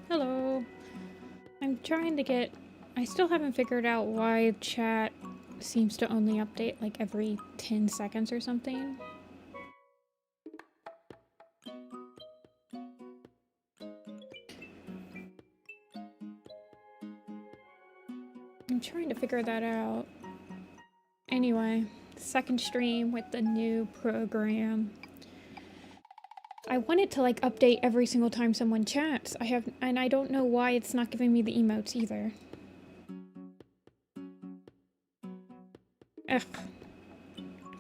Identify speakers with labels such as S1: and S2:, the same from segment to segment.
S1: Hello. I'm trying to get... I still haven't figured out why chat seems to only update like every 10 seconds or something. I'm trying to figure that out. Anyway, second stream with the new program. I want it to like update every single time someone chats. And I don't know why it's not giving me the emotes either. Ugh.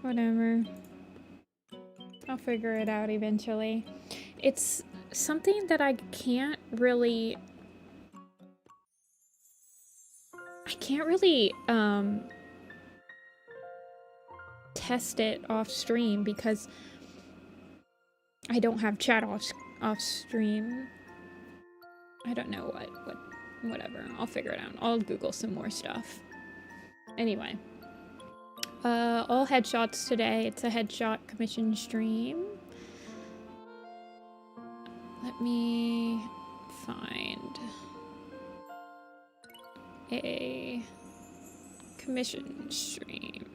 S1: Whatever. I'll figure it out eventually. It's something that I can't really test it off stream because I don't have chat off stream. I don't know whatever. I'll figure it out. I'll Google some more stuff. Anyway. All headshots today. It's a headshot commission stream. Let me find a commission stream.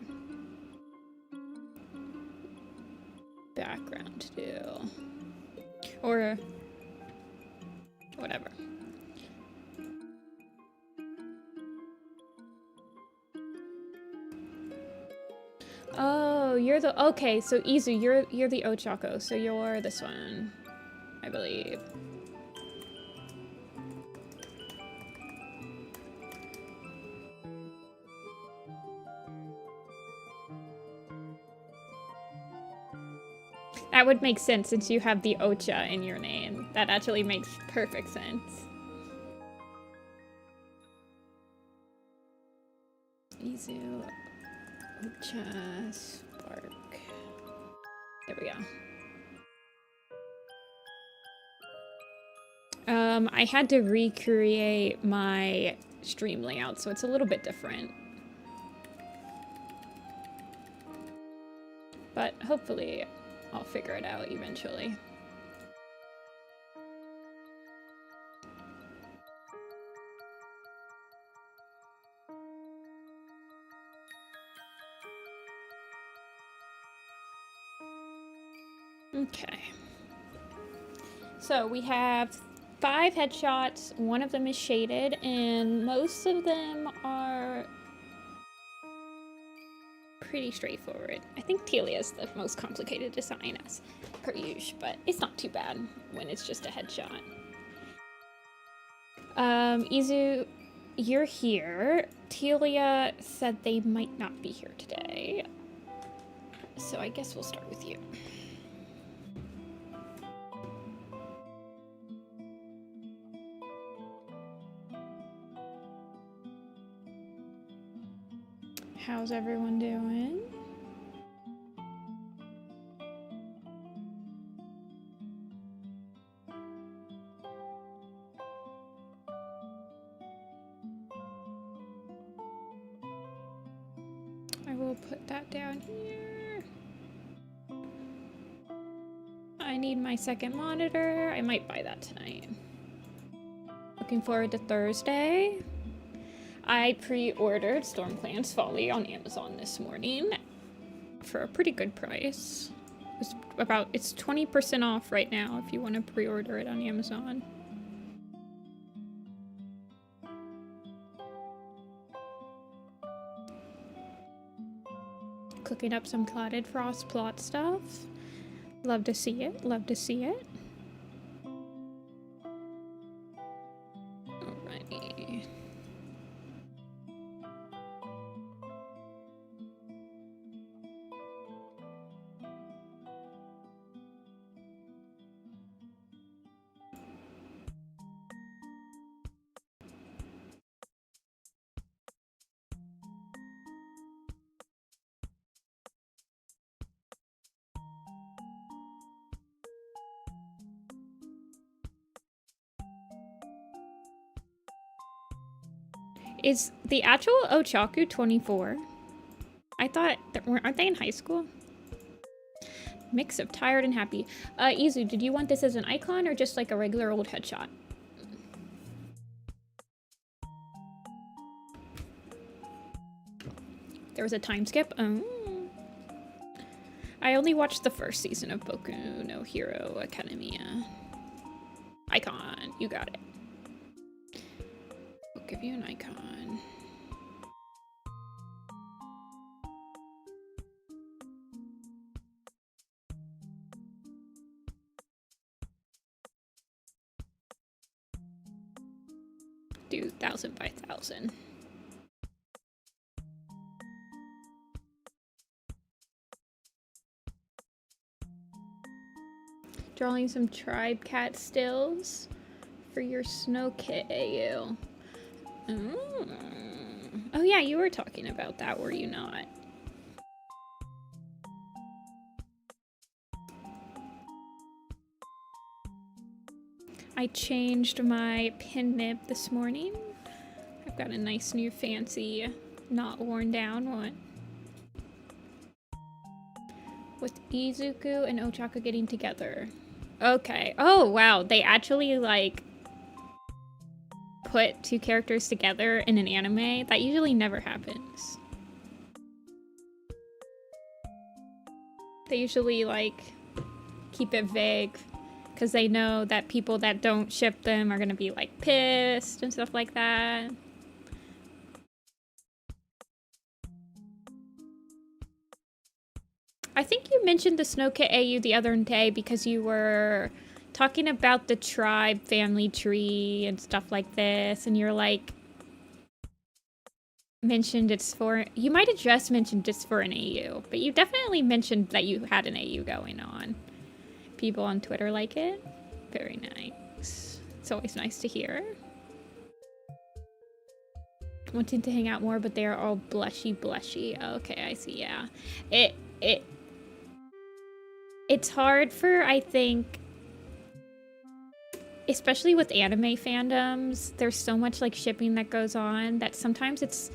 S1: Background deal. Or whatever. Oh, you're the... Okay, so Izu, you're the Ochako, so you're this one, I believe. That would make sense since you have the Ocha in your name. That actually makes perfect sense. Izu, Ocha, Spark. There we go. I had to recreate my stream layout, so it's a little bit different. But hopefully I'll figure it out eventually. Okay. So we have 5 headshots, one of them is shaded, and most of them are pretty straightforward. I think Telia is the most complicated design as per usual, but it's not too bad when it's just a headshot. Izu, you're here. Telia said they might not be here today, so I guess we'll start with you. How's everyone doing? I will put that down here. I need my second monitor. I might buy that tonight. Looking forward to Thursday. I pre-ordered Stormclan's Folly on Amazon this morning for a pretty good price. It's 20% off right now if you want to pre-order it on Amazon. Cooking up some Clouded Frost plot stuff. Love to see it, love to see it. Alrighty. Is the actual Ochaku 24? I thought, aren't they in high school? Mix of tired and happy. Izu, did you want this as an icon or just like a regular old headshot? There was a time skip? Oh. I only watched the first season of Boku no Hero Academia. Icon, you got it. We'll give you an icon. Do 1,000 by 1,000. Drawing some tribe cat stills for your snow kit AU. Oh yeah, you were talking about that, were you not? I changed my pin nib this morning. I've got a nice new fancy, not worn down one. With Izuku and Ochaku getting together. Okay. Oh, wow. They actually, like, put two characters together in an anime. That usually never happens. They usually, like, keep it vague. Because they know that people that don't ship them are going to be, like, pissed and stuff like that. I think you mentioned the Snow Kit AU the other day because you were talking about the tribe family tree and stuff like this, and you're like, mentioned it's for, you might have just mentioned just for an AU, but you definitely mentioned that you had an AU going on. People on Twitter like it. Very nice. It's always nice to hear. Wanting to hang out more, but they are all blushy. Okay, I see, yeah. It's hard for, I think, especially with anime fandoms, there's so much like shipping that goes on that sometimes it's,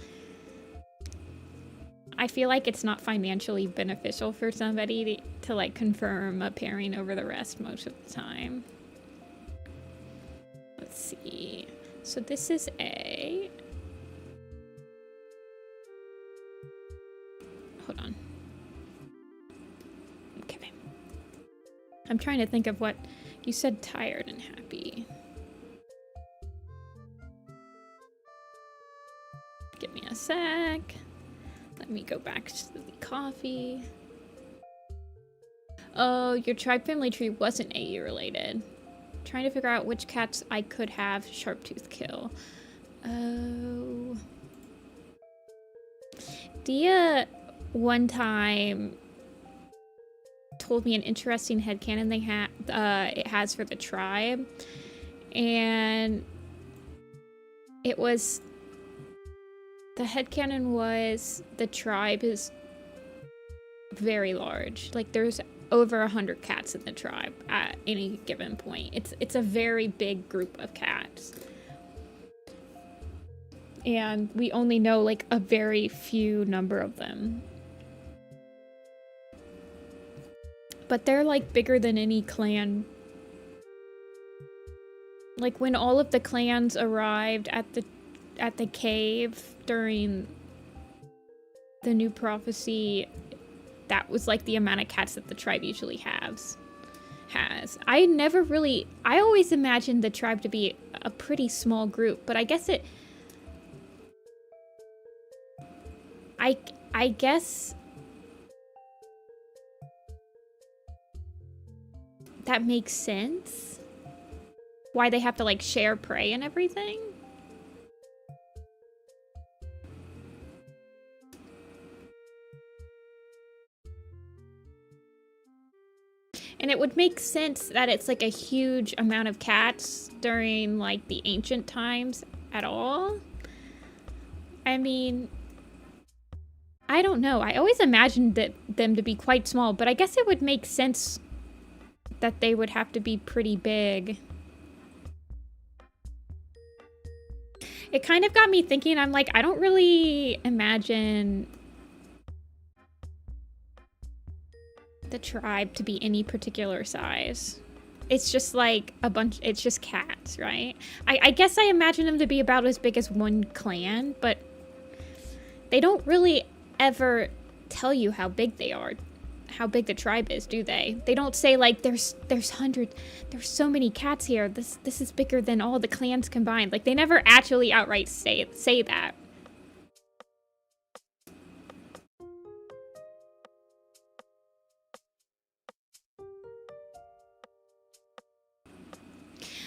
S1: I feel like it's not financially beneficial for somebody to like confirm a pairing over the rest most of the time. Let's see. So this is A. Hold on. Okay. I'm trying to think of what you said. Tired and happy. Give me a sec. Let me go back to the coffee. Oh, your tribe family tree wasn't AU related. Trying to figure out which cats I could have Sharptooth kill. Oh. Dia one time told me an interesting headcanon it has for the tribe, and it was, the headcanon was the tribe is very large. Like there's over 100 cats in the tribe at any given point. It's a very big group of cats, and we only know like a very few number of them. But they're like bigger than any clan. Like when all of the clans arrived at the cave during the new prophecy, that was like the amount of cats that the tribe usually has. I always imagined the tribe to be a pretty small group, but I guess I guess that makes sense. Why they have to like share prey and everything. And it would make sense that it's like a huge amount of cats during like the ancient times at all. I mean, I don't know. I always imagined them to be quite small, but I guess it would make sense that they would have to be pretty big. It kind of got me thinking, I'm like, I don't really imagine the tribe to be any particular size. It's just like a bunch, it's just cats, right? I guess I imagine them to be about as big as one clan, but they don't really ever tell you how big they are, how big the tribe is, do they? They don't say like there's so many cats here. This is bigger than all the clans combined. Like they never actually outright say that.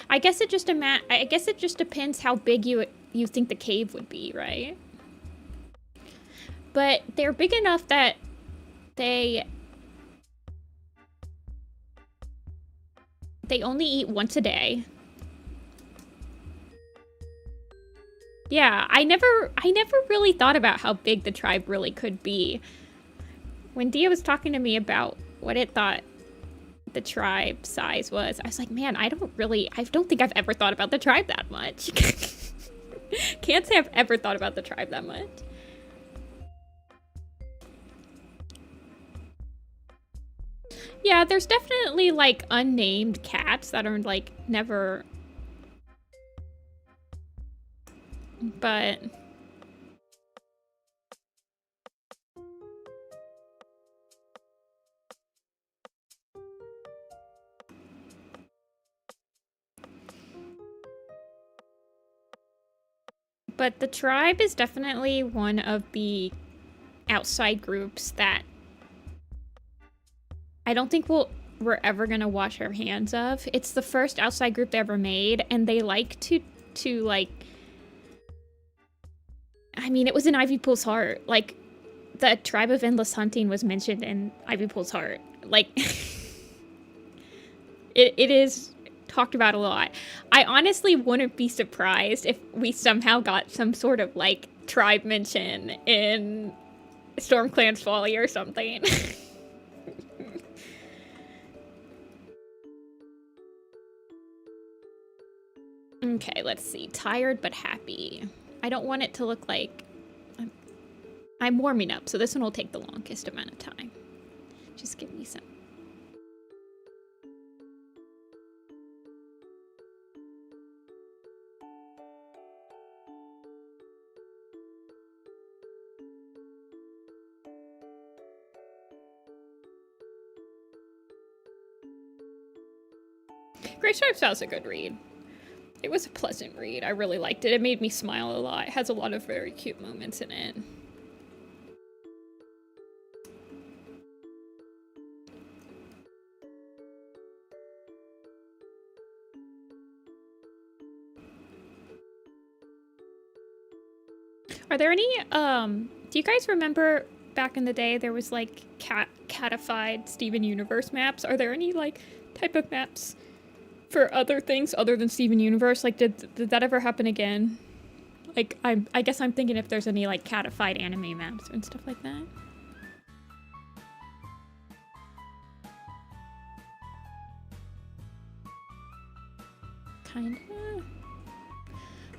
S1: I guess it just depends how big you think the cave would be, right? But they're big enough that they only eat once a day. Yeah, I never really thought about how big the tribe really could be. When Dia was talking to me about what it thought the tribe size was, I was like, man, I don't think I've ever thought about the tribe that much. Can't say I've ever thought about the tribe that much. Yeah, there's definitely like unnamed cats that are like never, but the tribe is definitely one of the outside groups that I don't think we're ever gonna wash our hands of. It's the first outside group they ever made, and they like to like, I mean, it was in Ivy Pool's Heart. Like, the tribe of endless hunting was mentioned in Ivy Pool's Heart. Like, it is talked about a lot. I honestly wouldn't be surprised if we somehow got some sort of like tribe mention in StormClan's Folly or something. Okay, let's see. Tired but happy. I don't want it to look like I'm warming up, so this one will take the longest amount of time. Just give me some. Great Stripes was a good read. It was a pleasant read. I really liked it. It made me smile a lot. It has a lot of very cute moments in it. Are there any, do you guys remember back in the day there was like catified Steven Universe maps? Are there any like type of maps for other things other than Steven Universe? Like, did that ever happen again? Like, I guess I'm thinking if there's any like catified anime maps and stuff like that. Kinda.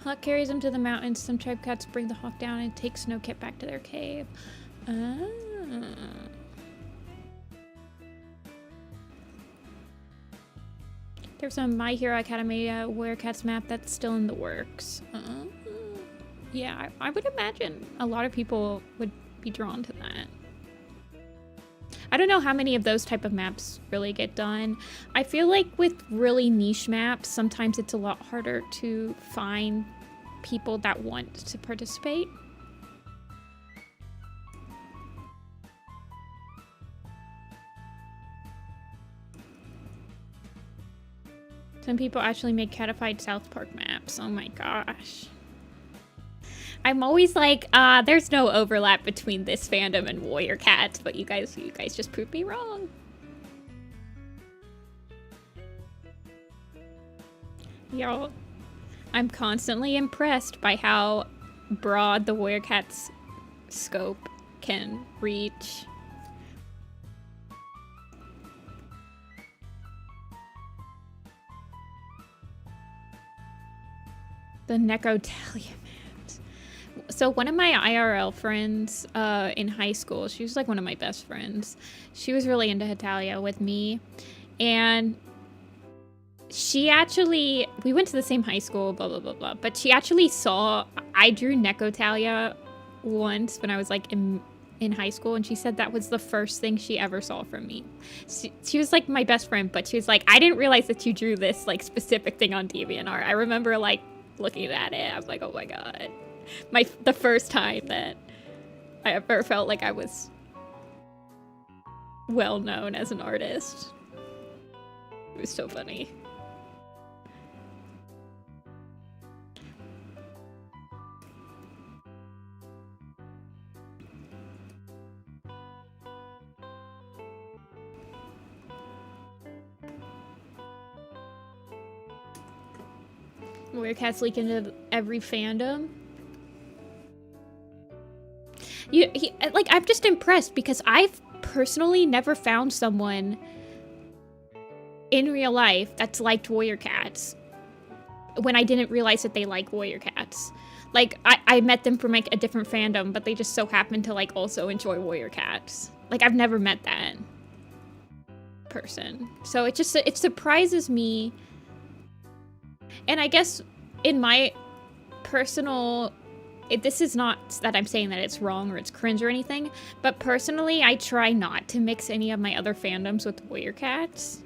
S1: Hawk carries them to the mountains. Some tribe cats bring the hawk down and take Snowcat back to their cave. There's a My Hero Academia Werecats map that's still in the works. Yeah, I would imagine a lot of people would be drawn to that. I don't know how many of those type of maps really get done. I feel like with really niche maps, sometimes it's a lot harder to find people that want to participate. Some people actually make catified South Park maps. Oh my gosh. I'm always like, there's no overlap between this fandom and Warrior Cats, but you guys just proved me wrong. Y'all, I'm constantly impressed by how broad the Warrior Cats scope can reach. The Necrotalia map. So one of my IRL friends in high school, she was like one of my best friends. She was really into Hetalia with me. And she actually, we went to the same high school, blah, blah, blah, blah. But she actually saw, I drew Necotalia once when I was like in high school. And she said that was the first thing she ever saw from me. She was like my best friend, but she was like, I didn't realize that you drew this like specific thing on DeviantArt. I remember like looking at it. I was like, oh my God. The first time that I ever felt like I was well known as an artist. It was so funny. Warrior Cats leak into every fandom. Like, I'm just impressed because I've personally never found someone in real life that's liked Warrior Cats when I didn't realize that they like Warrior Cats. Like, I met them from like a different fandom, but they just so happen to like also enjoy Warrior Cats. Like, I've never met that person. So it surprises me. And I guess in my personal, this is not that I'm saying that it's wrong or it's cringe or anything, but personally, I try not to mix any of my other fandoms with Warrior Cats.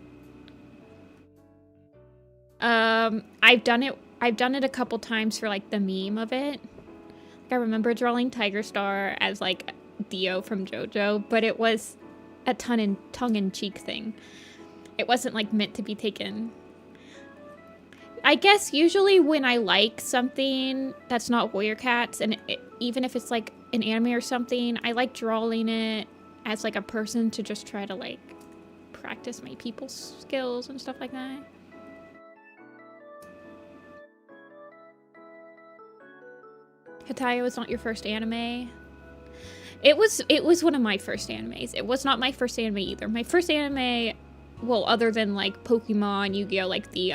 S1: I've done it a couple times for like the meme of it. Like, I remember drawing Tiger Star as like Dio from Jojo, but it was a tongue-in-cheek thing. It wasn't like meant to be taken. I guess usually when I like something that's not Warrior Cats, and even if it's like an anime or something, I like drawing it as like a person to just try to like practice my people skills and stuff like that. Hetalia was not your first anime. It was one of my first animes. It was not my first anime either. My first anime, well, other than like Pokemon, Yu-Gi-Oh, like the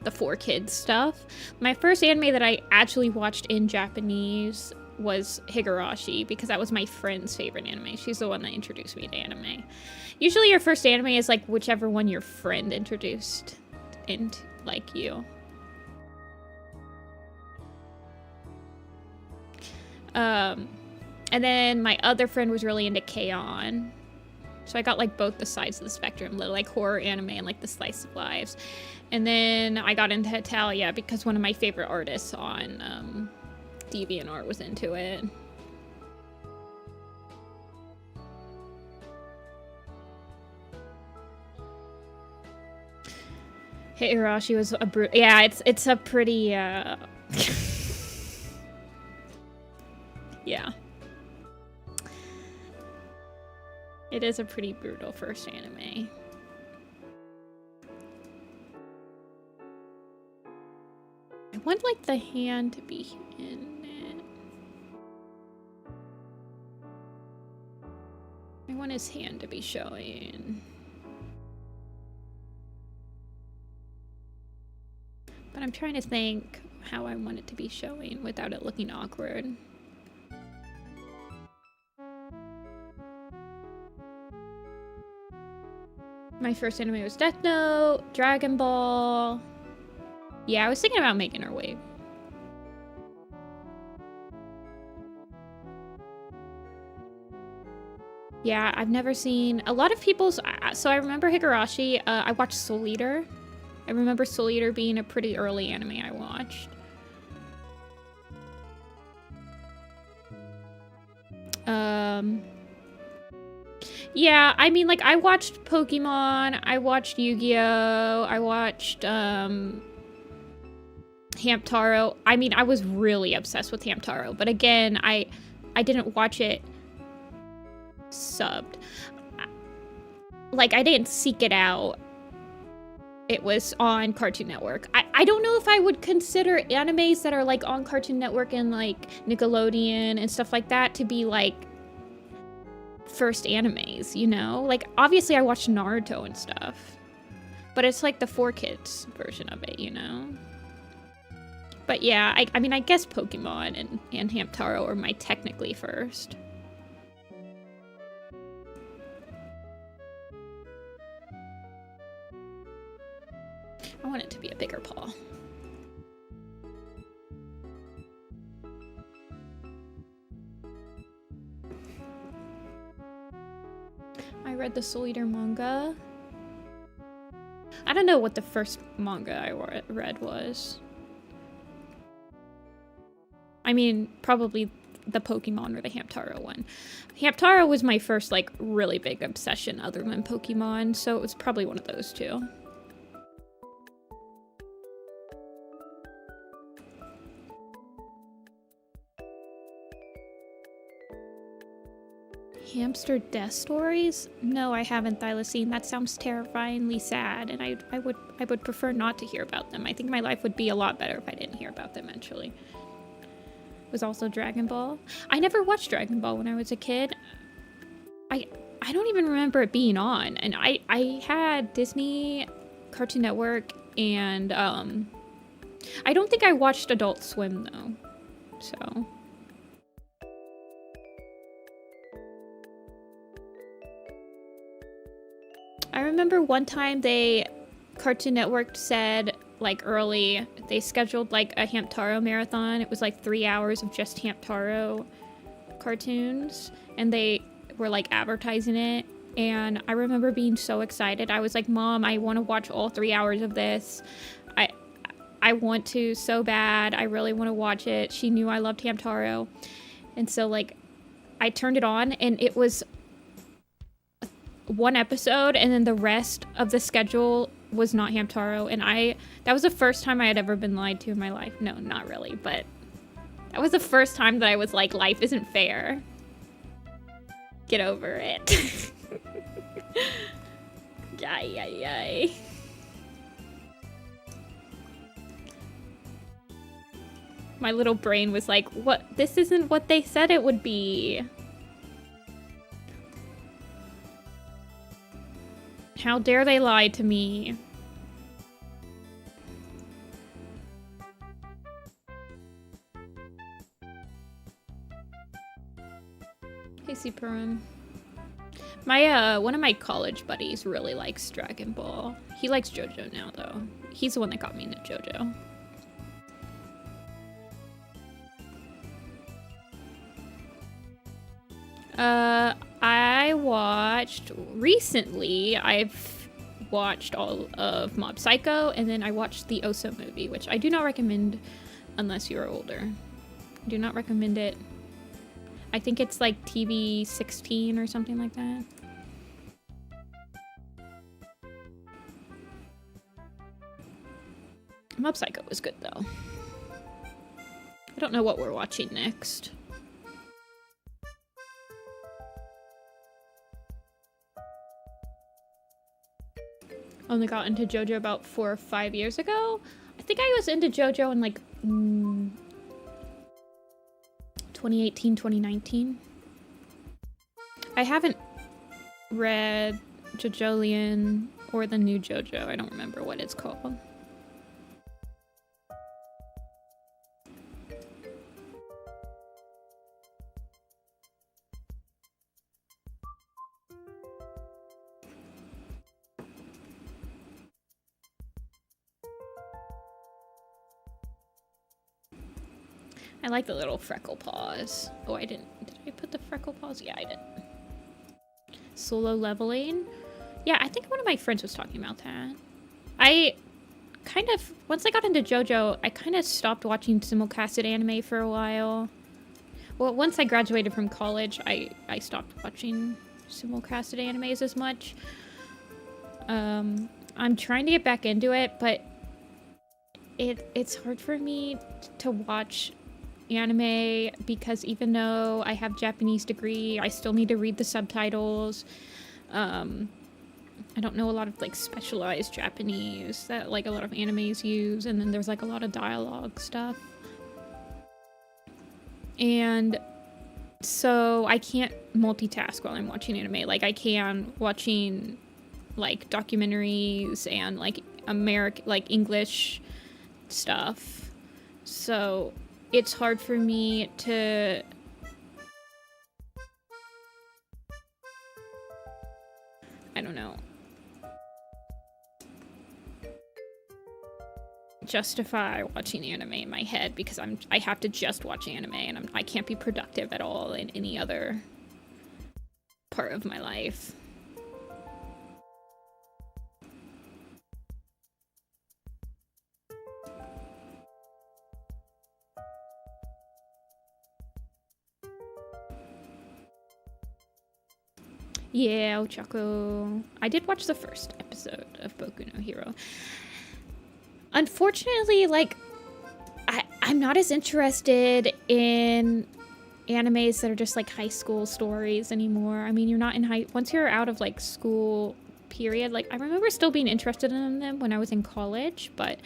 S1: 4Kids stuff, my first anime that I actually watched in Japanese was Higurashi, because that was my friend's favorite anime. She's the one that introduced me to anime. Usually your first anime is like whichever one your friend introduced into like you. And then my other friend was really into K-On! So I got like both the sides of the spectrum, like horror anime and like the slice of lives. And then I got into Hetalia because one of my favorite artists on DeviantArt was into it. Higurashi was a brute. Yeah, it's a pretty yeah. It is a pretty brutal first anime. I want like the hand to be in it. I want his hand to be showing. But I'm trying to think how I want it to be showing without it looking awkward. My first anime was Death Note, Dragon Ball. Yeah, I was thinking about making her wave. Yeah, I've never seen a lot of people's. So I remember Higurashi. I watched Soul Eater. I remember Soul Eater being a pretty early anime I watched. Yeah, I mean, like, I watched Pokemon, I watched Yu-Gi-Oh, I watched, Hamtaro. I mean, I was really obsessed with Hamtaro, but again, I didn't watch it subbed. Like, I didn't seek it out. It was on Cartoon Network. I don't know if I would consider animes that are, like, on Cartoon Network and, like, Nickelodeon and stuff like that to be, like, first animes, you know? Like, obviously I watched Naruto and stuff, but it's like the 4Kids version of it, you know? But yeah, I mean, I guess Pokemon and Hamtaro are my technically first. I want it to be a bigger paw. I read the Soul Eater manga. I don't know what the first manga I read was. I mean, probably the Pokemon or the Hamtaro one. Hamtaro was my first, like, really big obsession other than Pokemon, so it was probably one of those two. Hamster death stories? No, I haven't, Thylacine. That sounds terrifyingly sad, and I would prefer not to hear about them. I think my life would be a lot better if I didn't hear about them, actually. Was also Dragon Ball. I never watched Dragon Ball when I was a kid. I don't even remember it being on, and I had Disney, Cartoon Network, and I don't think I watched Adult Swim though, so. I remember one time Cartoon Network said, like, early, they scheduled, like, a Hamtaro marathon. It was, like, 3 hours of just Hamtaro cartoons, and they were, like, advertising it, and I remember being so excited. I was like, Mom, I want to watch all 3 hours of this. I want to so bad. I really want to watch it. She knew I loved Hamtaro, and so, like, I turned it on, and it was one episode, and then the rest of the schedule was not Hamtaro, and that was the first time I had ever been lied to in my life. No, not really, but that was the first time that I was like, life isn't fair. Get over it. Yay. My little brain was like, what? This isn't what they said it would be. How dare they lie to me? Hey, Superum. One of my college buddies really likes Dragon Ball. He likes Jojo now, though. He's the one that got me into Jojo. I've watched all of Mob Psycho, and then I watched the Oso movie, which I do not recommend unless you're older. I do not recommend it. I think it's like TV 16 or something like that. Mob Psycho was good, though. I don't know what we're watching next. Only got into JoJo about 4 or 5 years ago. I think I was into JoJo in like 2018, 2019. I haven't read JoJolion or the new JoJo. I don't remember what it's called. I like the little freckle paws. Oh, I didn't. Did I put the freckle paws? Yeah, I did. Solo leveling? Yeah, I think one of my friends was talking about that. Once I got into JoJo, I kind of stopped watching simulcasted anime for a while. Well, once I graduated from college, I stopped watching simulcasted animes as much. I'm trying to get back into it, but it's hard for me to watch anime because even though I have Japanese degree, I still need to read the subtitles. I don't know a lot of like specialized Japanese that like a lot of animes use, and then there's like a lot of dialogue stuff. And so I can't multitask while I'm watching anime. Like I can watching like documentaries and like English stuff. So it's hard for me to I don't know, justify watching anime in my head because I have to just watch anime and I can't be productive at all in any other part of my life. Yeah, Ochako. I did watch the first episode of Boku no Hero. Unfortunately, like, I'm not as interested in animes that are just like high school stories anymore. I mean, you're not in once you're out of like school period, like I remember still being interested in them when I was in college, but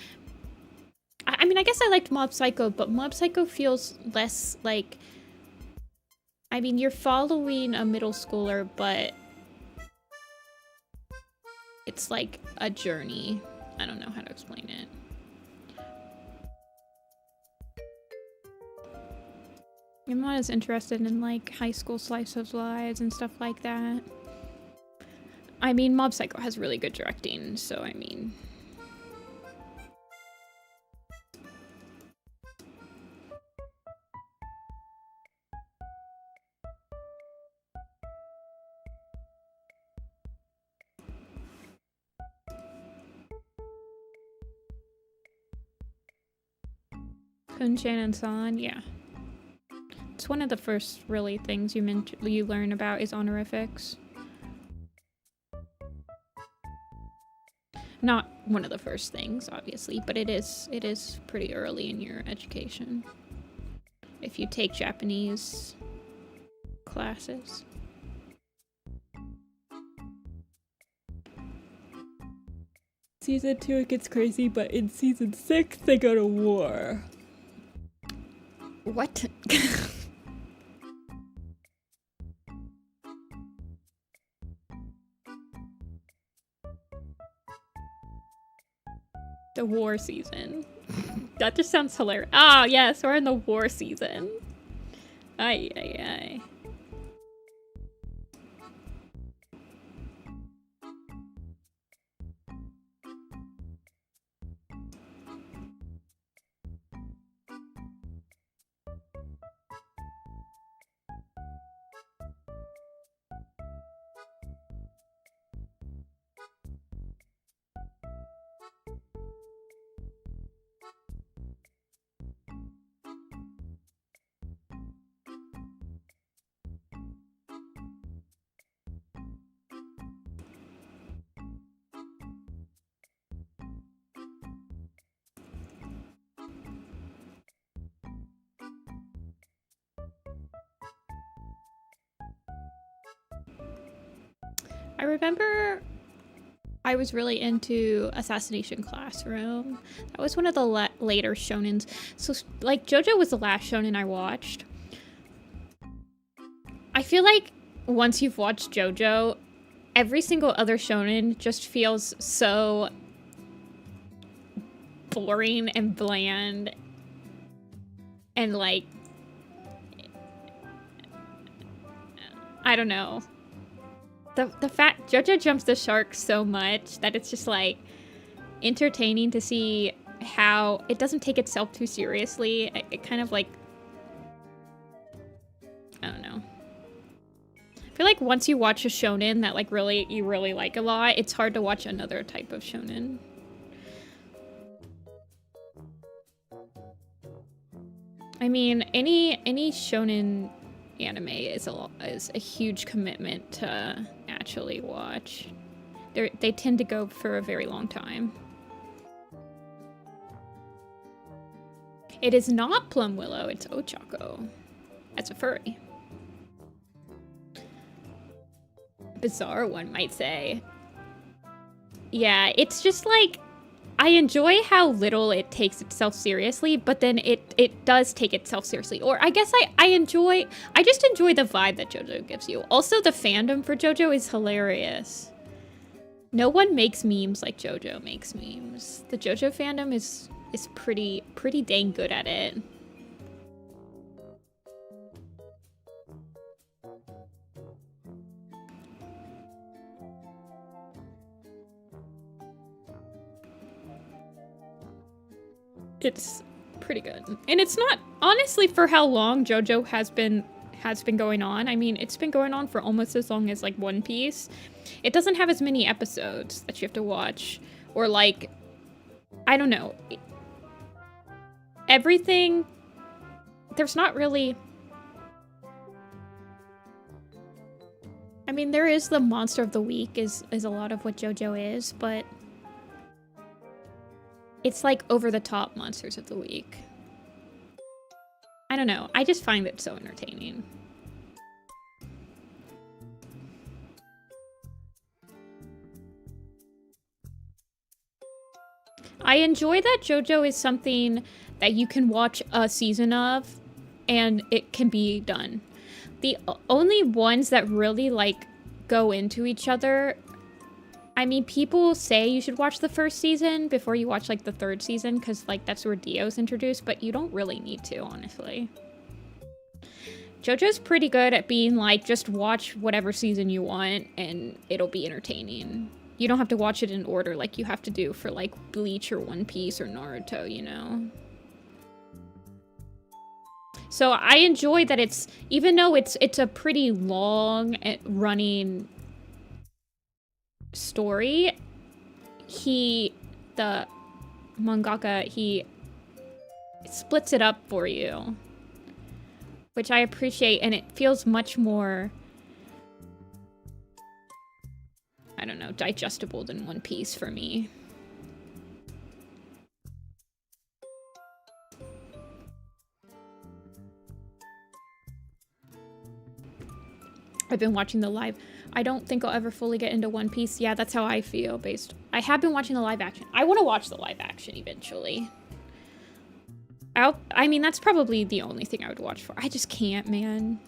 S1: I mean, I guess I liked Mob Psycho, but Mob Psycho feels less like, I mean, you're following a middle schooler, but it's like a journey. I don't know how to explain it. I'm not as interested in like high school slice of lives and stuff like that. I mean, Mob Psycho has really good directing, so I mean... Kunchan and San, yeah. It's one of the first really things you learn about is honorifics. Not one of the first things, obviously, but it is pretty early in your education. If you take Japanese classes. Season 2 it gets crazy, but in season 6 they go to war. What? The war season. That just sounds hilarious. Ah, yes, we're in the war season. Ay, ay, ay. I remember I was really into Assassination Classroom. That was one of the later shonens. So, like, Jojo was the last shonen I watched. I feel like once you've watched Jojo, every single other shonen just feels so boring and bland. And, like, I don't know. The fact Jojo jumps the shark so much that it's just like entertaining to see how it doesn't take itself too seriously. It kind of like, I don't know. I feel like once you watch a shonen that like you really like a lot, it's hard to watch another type of shonen. I mean, any shonen anime is a huge commitment to actually watch. They tend to go for a very long time. It is not Plum Willow, it's Ochako. As a furry. Bizarre, one might say. Yeah, it's just like, I enjoy how little it takes itself seriously, but then it does take itself seriously. Or I guess I just enjoy the vibe that Jojo gives you. Also, the fandom for Jojo is hilarious. No one makes memes like Jojo makes memes. The Jojo fandom is is pretty dang good at it. It's pretty good. And it's not, honestly, for how long Jojo has been going on. I mean, it's been going on for almost as long as, like, One Piece. It doesn't have as many episodes that you have to watch. Or, like, I don't know. Everything, there's not really... I mean, there is the Monster of the Week is a lot of what Jojo is, but... it's like over-the-top Monsters of the Week. I don't know. I just find it so entertaining. I enjoy that JoJo is something that you can watch a season of and it can be done. The only ones that really, like, go into each other... I mean, people say you should watch the first season before you watch, like, the third season, because, like, that's where Dio's introduced, but you don't really need to, honestly. JoJo's pretty good at being, like, just watch whatever season you want, and it'll be entertaining. You don't have to watch it in order like you have to do for, like, Bleach or One Piece or Naruto, you know? So I enjoy that it's, even though it's a pretty long running story, the mangaka, he splits it up for you, which I appreciate, and it feels much more, I don't know, digestible than One Piece for me. I've been watching the live. I don't think I'll ever fully get into One Piece. Yeah, that's how I feel I have been watching the live action. I want to watch the live action eventually. I mean, that's probably the only thing I would watch for. I just can't, man.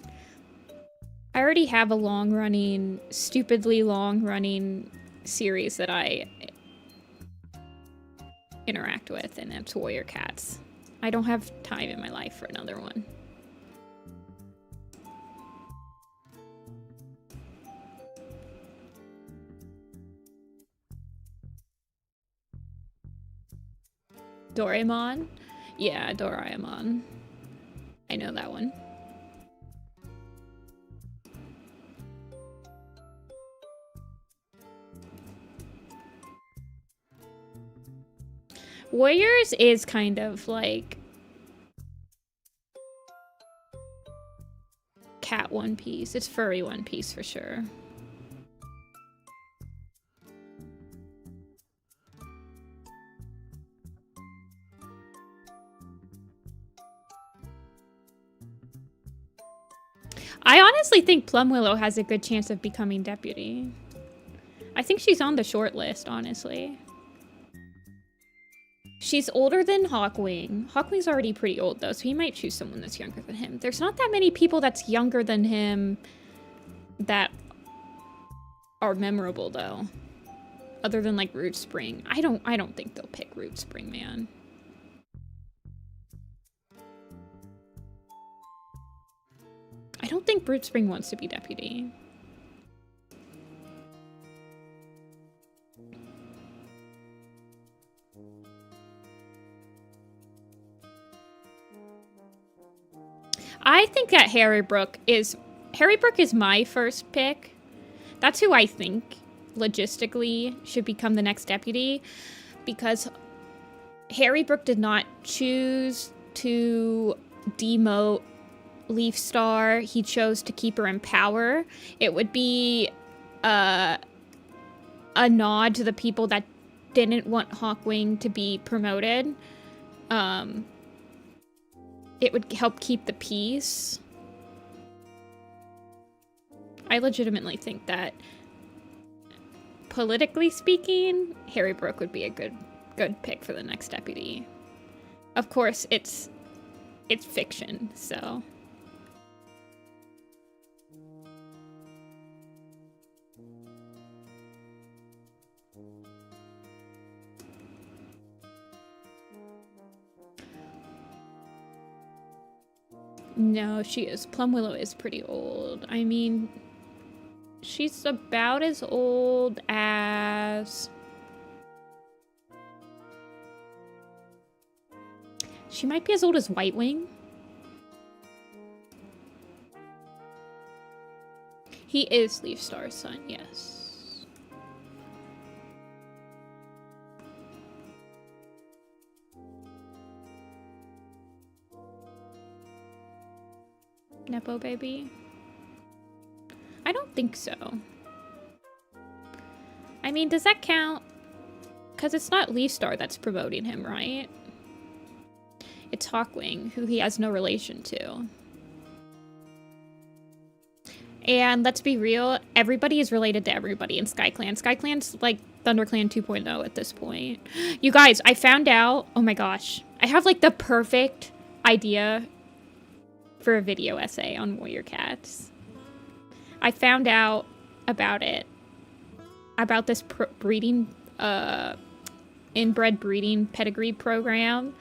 S1: I already have a stupidly long-running series that I interact with, and that's Warrior Cats. I don't have time in my life for another one. Doraemon? Yeah, Doraemon. I know that one. Warriors is kind of like cat One Piece. It's furry One Piece for sure. I honestly think Plum Willow has a good chance of becoming deputy. I think she's on the short list, honestly. She's older than Hawkwing. Hawkwing's already pretty old, though, so he might choose someone that's younger than him. There's not that many people that's younger than him that are memorable, though. Other than, like, Root Spring. I don't think they'll pick Root Spring, man. I don't think Root Spring wants to be deputy. I think that Harry Brook is my first pick. That's who I think logistically should become the next deputy, because Harry Brook did not choose to demote Leaf Star. He chose to keep her in power. It would be a nod to the people that didn't want Hawkwing to be promoted. It would help keep the peace. I legitimately think that, politically speaking, Harry Brook would be a good pick for the next deputy. Of course, it's fiction, so. No, she is. Plum Willow is pretty old. I mean, she's about as old as... She might be as old as White Wing. He is Leaf Star's son, yes. Nepo baby? I don't think so. I mean, does that count? Because it's not Leaf Star that's promoting him, right? It's Hawkwing, who he has no relation to. And let's be real, everybody is related to everybody in SkyClan. SkyClan's like ThunderClan 2.0 at this point. You guys, I found out, oh my gosh, I have like the perfect idea for a video essay on warrior cats. I found out about it, about this breeding, inbred breeding pedigree program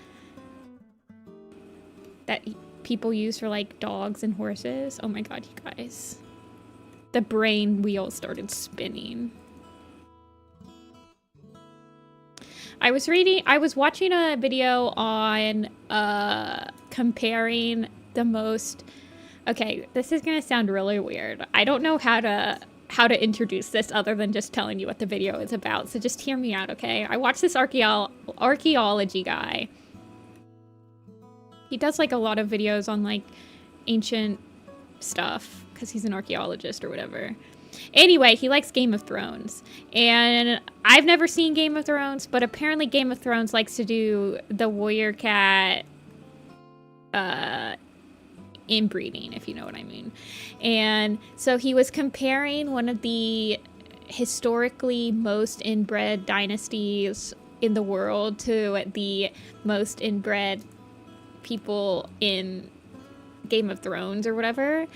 S1: that people use for like dogs and horses. Oh my god, you guys. The brain wheel started spinning. I was watching a video on comparing the most... Okay, this is gonna sound really weird. I don't know how to introduce this other than just telling you what the video is about, so just hear me out, okay? I watched this archaeology guy. He does like a lot of videos on like ancient stuff because he's an archaeologist or whatever. Anyway, he likes Game of Thrones. And I've never seen Game of Thrones, but apparently Game of Thrones likes to do the warrior cat inbreeding, if you know what I mean. And so he was comparing one of the historically most inbred dynasties in the world to the most inbred people in Game of Thrones or whatever.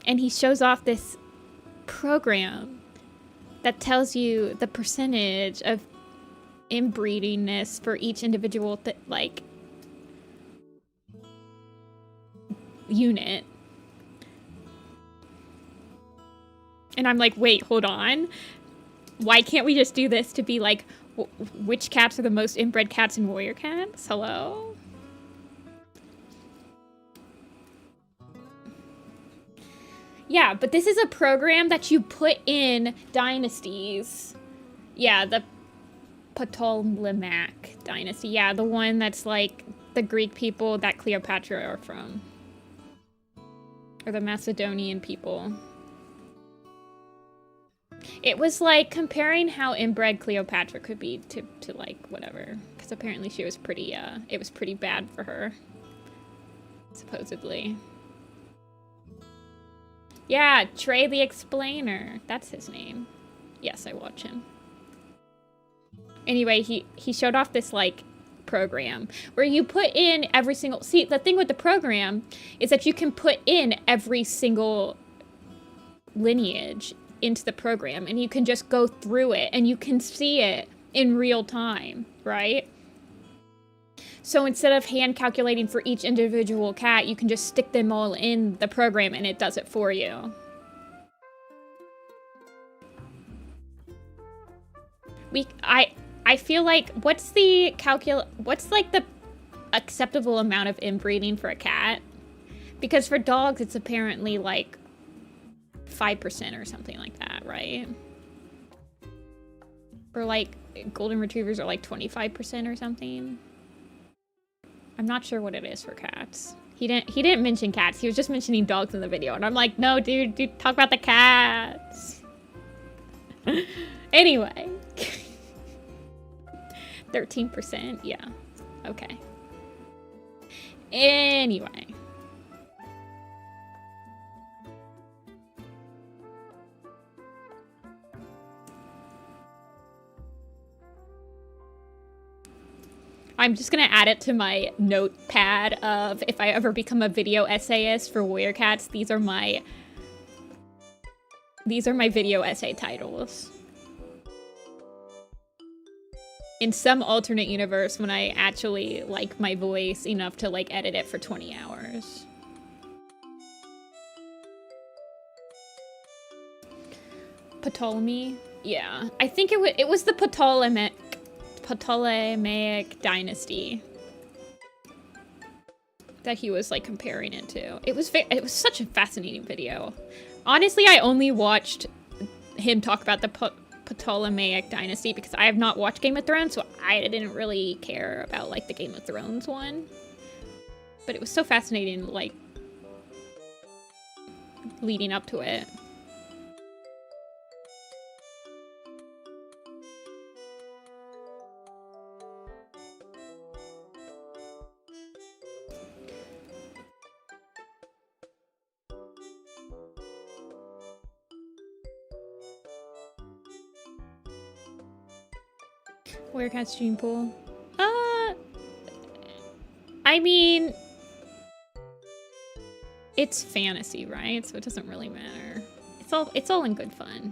S1: And he shows off this program that tells you the percentage of inbreedingness for each individual like unit. And I'm like, wait, hold on. Why can't we just do this to be like, which cats are the most inbred cats in warrior cats? Hello? Yeah, but this is a program that you put in dynasties. Yeah, the Ptolemaic dynasty. Yeah, the one that's like the Greek people that Cleopatra are from. Or the Macedonian people. It was like comparing how inbred Cleopatra could be to like whatever. Because apparently she was pretty, it was pretty bad for her. Supposedly. Yeah, Trey the Explainer. That's his name. Yes, I watch him. Anyway, he showed off this, like, program where you put in every single... See, the thing with the program is that you can put in every single lineage into the program, and you can just go through it, and you can see it in real time, right? So instead of hand calculating for each individual cat, you can just stick them all in the program and it does it for you. I feel like what's like the acceptable amount of inbreeding for a cat? Because for dogs it's apparently like 5% or something like that, right? Or like golden retrievers are like 25% or something. I'm not sure what it is for cats. He didn't mention cats. He was just mentioning dogs in the video. And I'm like, no, dude, talk about the cats. Anyway. 13%, yeah. Okay. Anyway. I'm just gonna add it to my notepad of if I ever become a video essayist for warrior cats, these are my video essay titles. In some alternate universe when I actually like my voice enough to like edit it for 20 hours. Ptolemy? Yeah, I think it was the Ptolemaic dynasty that he was like comparing it to. It was such a fascinating video. Honestly, I only watched him talk about the Ptolemaic dynasty because I have not watched Game of Thrones, so I didn't really care about like the Game of Thrones one. But it was so fascinating, like leading up to it. Warrior Cat stream pool. I mean, it's fantasy, right? So it doesn't really matter. It's all in good fun.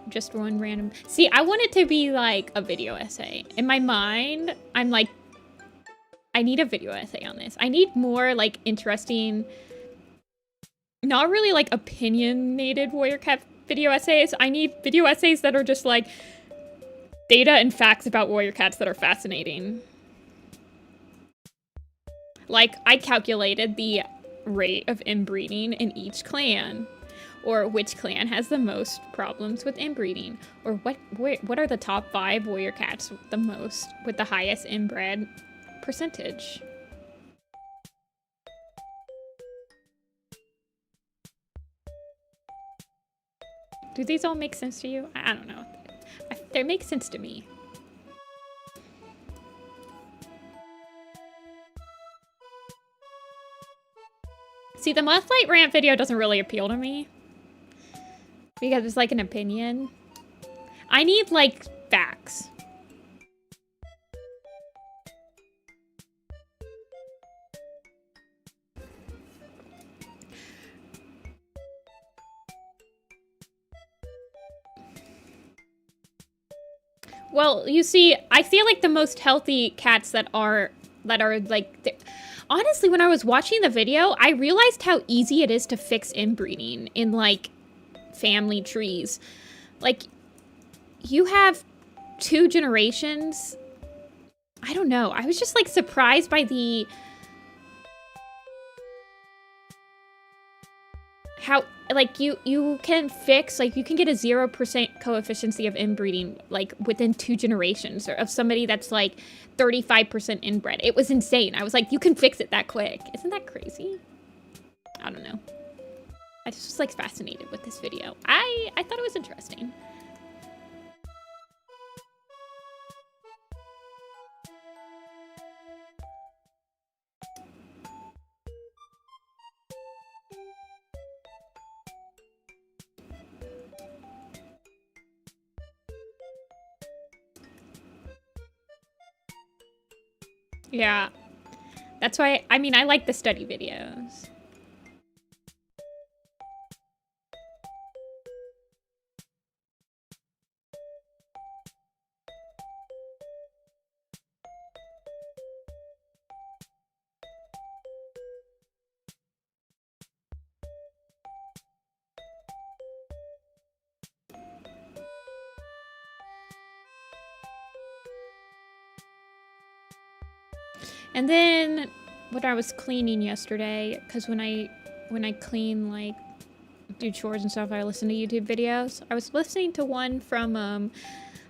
S1: Just one random. See, I want it to be like a video essay. In my mind, I'm like, I need a video essay on this. I need more like interesting, not really like opinionated Warrior Cat video essays. I need video essays that are just like data and facts about warrior cats that are fascinating. Like, I calculated the rate of inbreeding in each clan, or which clan has the most problems with inbreeding, or what are the top 5 warrior cats with the highest inbred percentage. Do these all make sense to you? I don't know. They make sense to me. See, the Mothlight rant video doesn't really appeal to me because it's like an opinion. I need like facts. Well, you see, I feel like the most healthy cats that are like, honestly, when I was watching the video, I realized how easy it is to fix inbreeding in like family trees. Like, you have 2 generations. I don't know. I was just like surprised by the how like you can fix, like you can get a 0% coefficiency of inbreeding like within 2 generations of somebody that's like 35% inbred. It was insane. I was like, you can fix it that quick. Isn't that crazy? I don't know. I just was like fascinated with this video. I thought it was interesting. Yeah, that's why, I mean, I like the study videos. And then when I was cleaning yesterday, because when I clean, like, do chores and stuff, I listen to YouTube videos. I was listening to one from,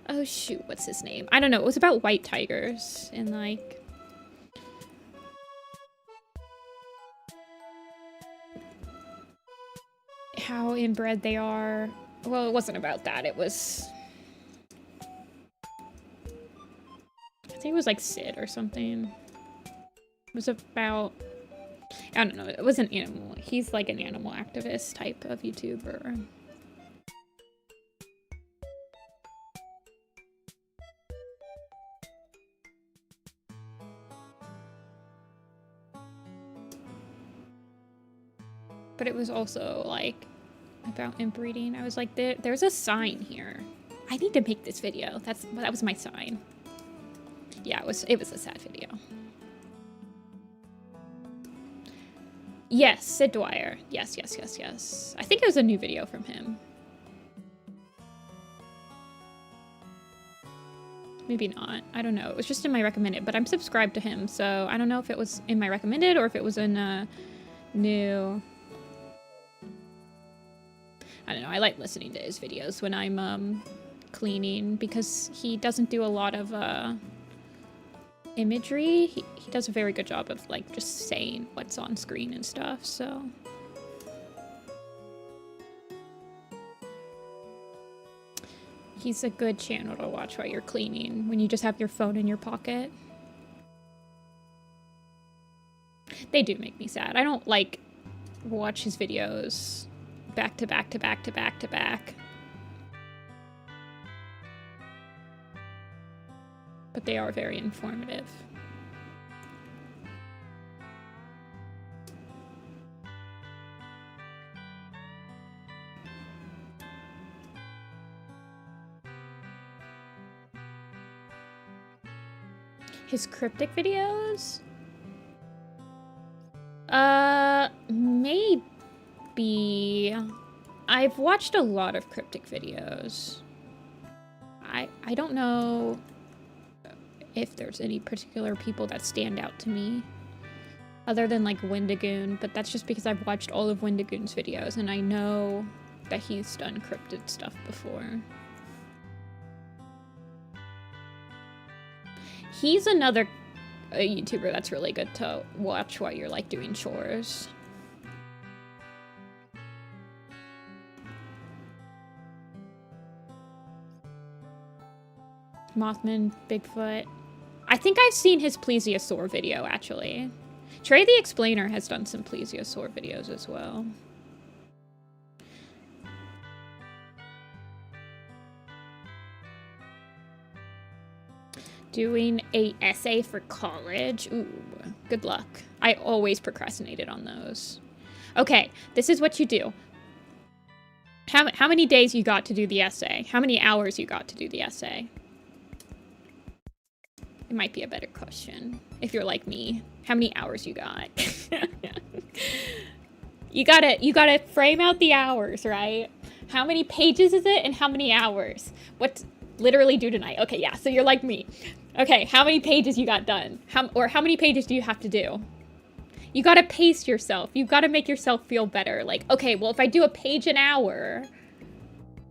S1: oh shoot, what's his name? I don't know, it was about white tigers and, like, how inbred they are. Well, it wasn't about that, it was, I think it was like Sid or something. It was about, I don't know, it was an animal. He's like an animal activist type of YouTuber. But it was also like about inbreeding. I was like, there's a sign here. I need to make this video. That was my sign. Yeah, it was a sad video. Yes, Sid Dwyer. Yes, yes, yes, yes. I think it was a new video from him. Maybe not. I don't know. It was just in my recommended, but I'm subscribed to him, so I don't know if it was in my recommended or if it was in new. I don't know. I like listening to his videos when I'm cleaning because he doesn't do a lot of imagery. He does a very good job of like just saying what's on screen and stuff, so. He's a good channel to watch while you're cleaning, when you just have your phone in your pocket. They do make me sad. I don't like watch his videos back to back to back to back to back. But they are very informative. His cryptic videos? Maybe. I've watched a lot of cryptic videos. I don't know if there's any particular people that stand out to me. Other than like Wendigoon, but that's just because I've watched all of Wendigoon's videos and I know that he's done cryptid stuff before. He's another YouTuber that's really good to watch while you're like doing chores. Mothman, Bigfoot. I think I've seen his plesiosaur video actually. Trey the Explainer has done some plesiosaur videos as well. Doing a essay for college. Ooh, good luck. I always procrastinated on those. Okay, this is what you do. How many days you got to do the essay? How many hours you got to do the essay? It might be a better question if you're like me. How many hours you got? You gotta frame out the hours, right? How many pages is it and how many hours? What's literally due tonight? Okay, yeah, so you're like me. Okay, how many pages you got done? How many pages do you have to do? You gotta pace yourself. You gotta make yourself feel better. Like, okay, well, if I do a page an hour,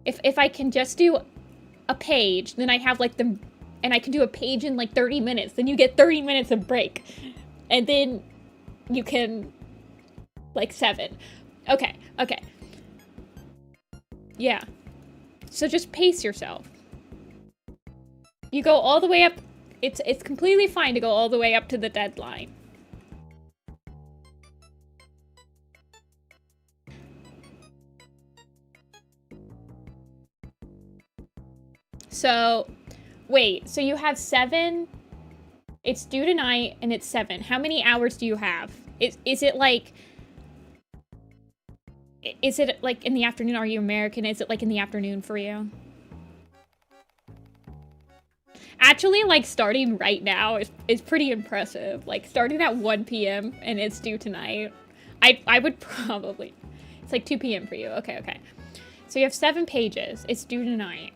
S1: if I can just do a page, then I have like and I can do a page in like 30 minutes, then you get 30 minutes of break. And then you can, like 7. Okay. Yeah. So just pace yourself. You go all the way up. It's completely fine to go all the way up to the deadline. So, wait, so you have 7, it's due tonight, and it's 7. How many hours do you have? Is it like in the afternoon? Are you American? Is it like in the afternoon for you? Actually, like, starting right now is pretty impressive. Like, starting at 1 p.m. and it's due tonight. I would probably... It's like 2 p.m. for you. Okay. So you have 7 pages. It's due tonight.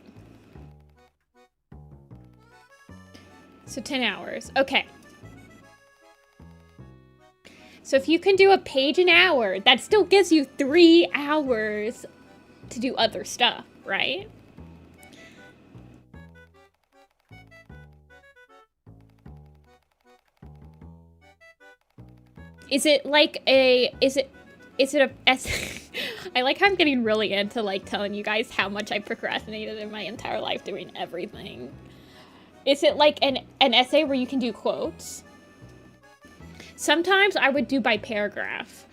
S1: So 10 hours. Okay. So if you can do a page an hour, that still gives you 3 hours to do other stuff, right? Is it like a, is it a I like how I'm getting really into like telling you guys how much I procrastinated in my entire life doing everything. Is it like an essay where you can do quotes? Sometimes I would do by paragraph.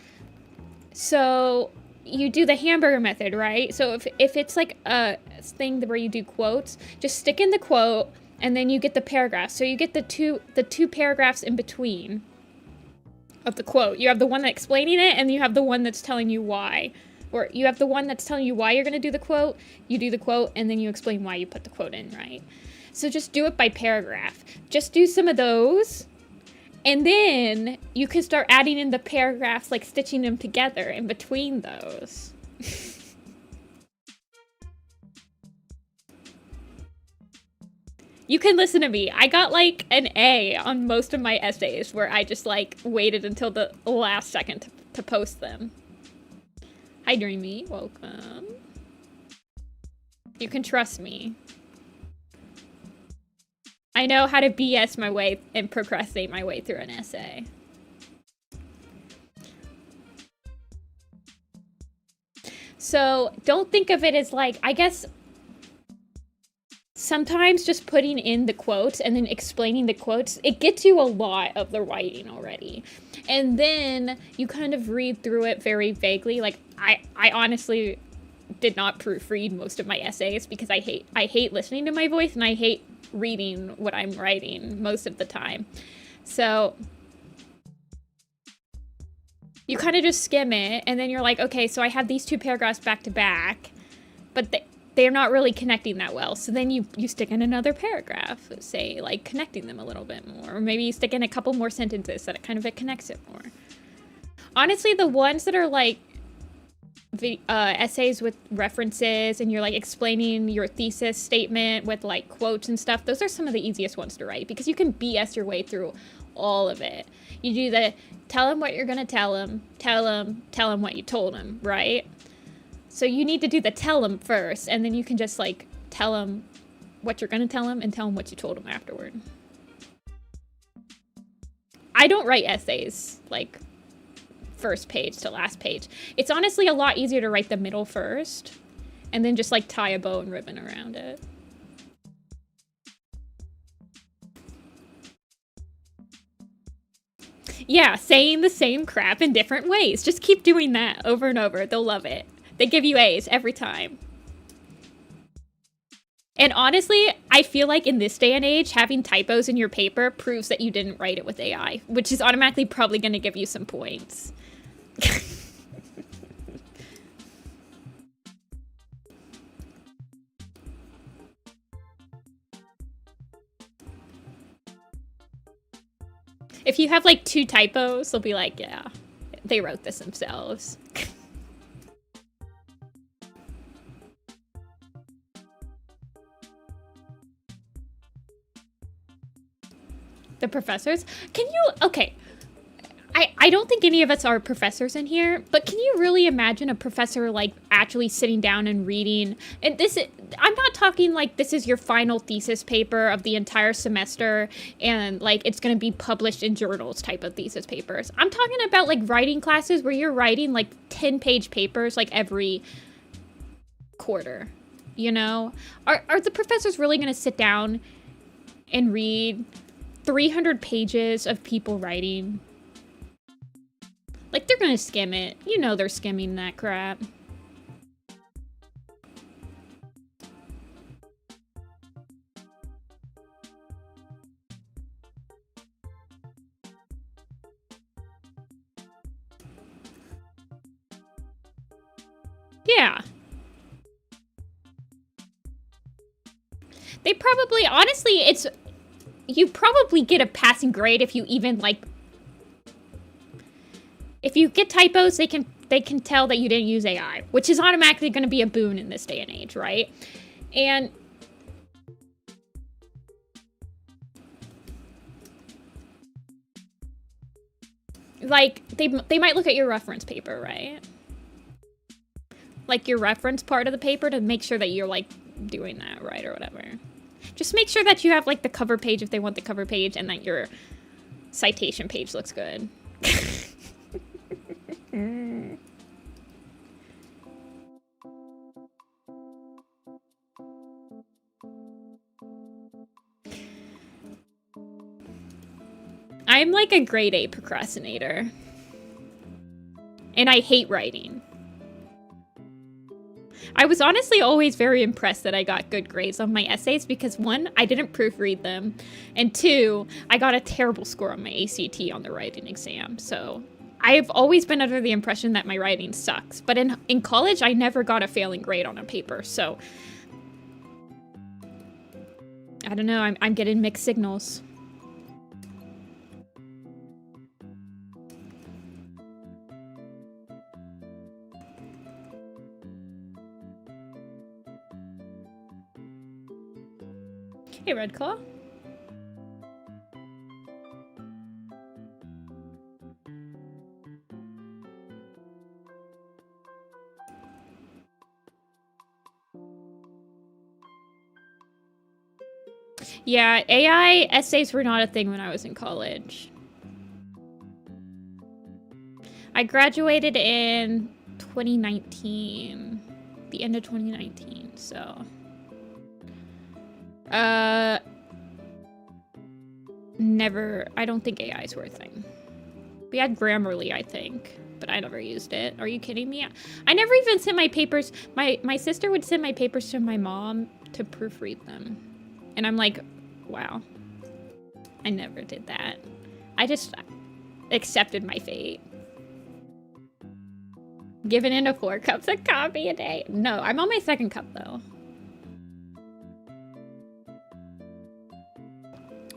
S1: So you do the hamburger method, right? So if it's like a thing where you do quotes, just stick in the quote and then you get the paragraph. So you get the two paragraphs in between of the quote. You have the one that's explaining it and you have the one that's telling you why. Or you have the one that's telling you why you're going to do the quote, you do the quote, and then you explain why you put the quote in, right? So just do it by paragraph. Just do some of those, And then you can start adding in the paragraphs, like stitching them together in between those. You can listen to me. I got like an A on most of my essays where I just like waited until the last second to post them. Hi, Dreamy. Welcome. You can trust me. I know how to BS my way and procrastinate my way through an essay. So don't think of it as like, I guess sometimes just putting in the quotes and then explaining the quotes, it gets you a lot of the writing already. And then you kind of read through it very vaguely. Like I honestly did not proofread most of my essays because I hate listening to my voice and I hate reading what I'm writing most of the time. So you kind of just skim it and then you're like, okay, so I have these two paragraphs back to back, but they're not really connecting that well. So then you stick in another paragraph, say like connecting them a little bit more, or maybe you stick in a couple more sentences that it kind of connects it more. Honestly, the ones that are like essays with references and you're like explaining your thesis statement with like quotes and stuff, those are some of the easiest ones to write because you can BS your way through all of it. You do the tell them what you're gonna tell them what you told them, right? So you need to do the tell them first, and then you can just like tell them what you're gonna tell them and tell them what you told them afterward. I don't write essays like first page to last page. It's honestly a lot easier to write the middle first and then just like tie a bow and ribbon around it. Yeah, saying the same crap in different ways. Just keep doing that over and over. They'll love it. They give you A's every time. And honestly, I feel like in this day and age, having typos in your paper proves that you didn't write it with AI, which is automatically probably going to give you some points. If you have like 2 typos, they'll be like, yeah, they wrote this themselves. The professors? Can you, okay. I don't think any of us are professors in here, but can you really imagine a professor like actually sitting down and reading? And this, I'm not talking like this is your final thesis paper of the entire semester and like it's going to be published in journals type of thesis papers. I'm talking about like writing classes where you're writing like 10-page papers like every quarter, you know? Are the professors really going to sit down and read 300 pages of people writing? Like, they're gonna skim it. You know they're skimming that crap. Yeah. They probably, honestly, it's, you probably get a passing grade if you even, like, if you get typos, they can tell that you didn't use AI, which is automatically going to be a boon in this day and age, right? And like they might look at your reference paper, right? Like your reference part of the paper to make sure that you're like doing that right or whatever. Just make sure that you have like the cover page if they want the cover page and that your citation page looks good. I'm like a grade A procrastinator. And I hate writing. I was honestly always very impressed that I got good grades on my essays because 1, I didn't proofread them, and 2, I got a terrible score on my ACT on the writing exam. So I've always been under the impression that my writing sucks, but in college I never got a failing grade on a paper, so I don't know, I'm getting mixed signals. Hey, Redclaw. Yeah, AI essays were not a thing when I was in college. I graduated in 2019. The end of 2019, so... Never... I don't think AIs were a thing. We had Grammarly, I think, but I never used it. Are you kidding me? I never even sent my papers... My sister would send my papers to my mom to proofread them. And I'm like, wow. I never did that. I just accepted my fate. Giving into 4 cups of coffee a day. No, I'm on my 2nd cup, though.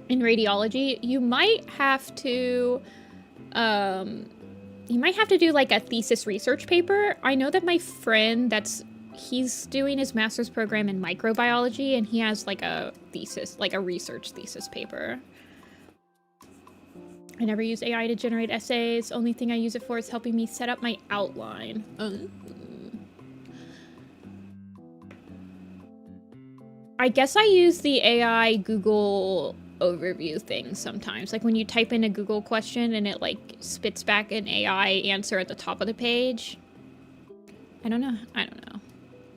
S1: In radiology, you might have to... you might have to do, like, a thesis research paper. I know that my friend he's doing his master's program in microbiology, and he has, like, a thesis, like a research thesis paper. I never use AI to generate essays. Only thing I use it for is helping me set up my outline. I guess I use the AI Google overview thing sometimes. Like when you type in a Google question and it like spits back an AI answer at the top of the page. I don't know. I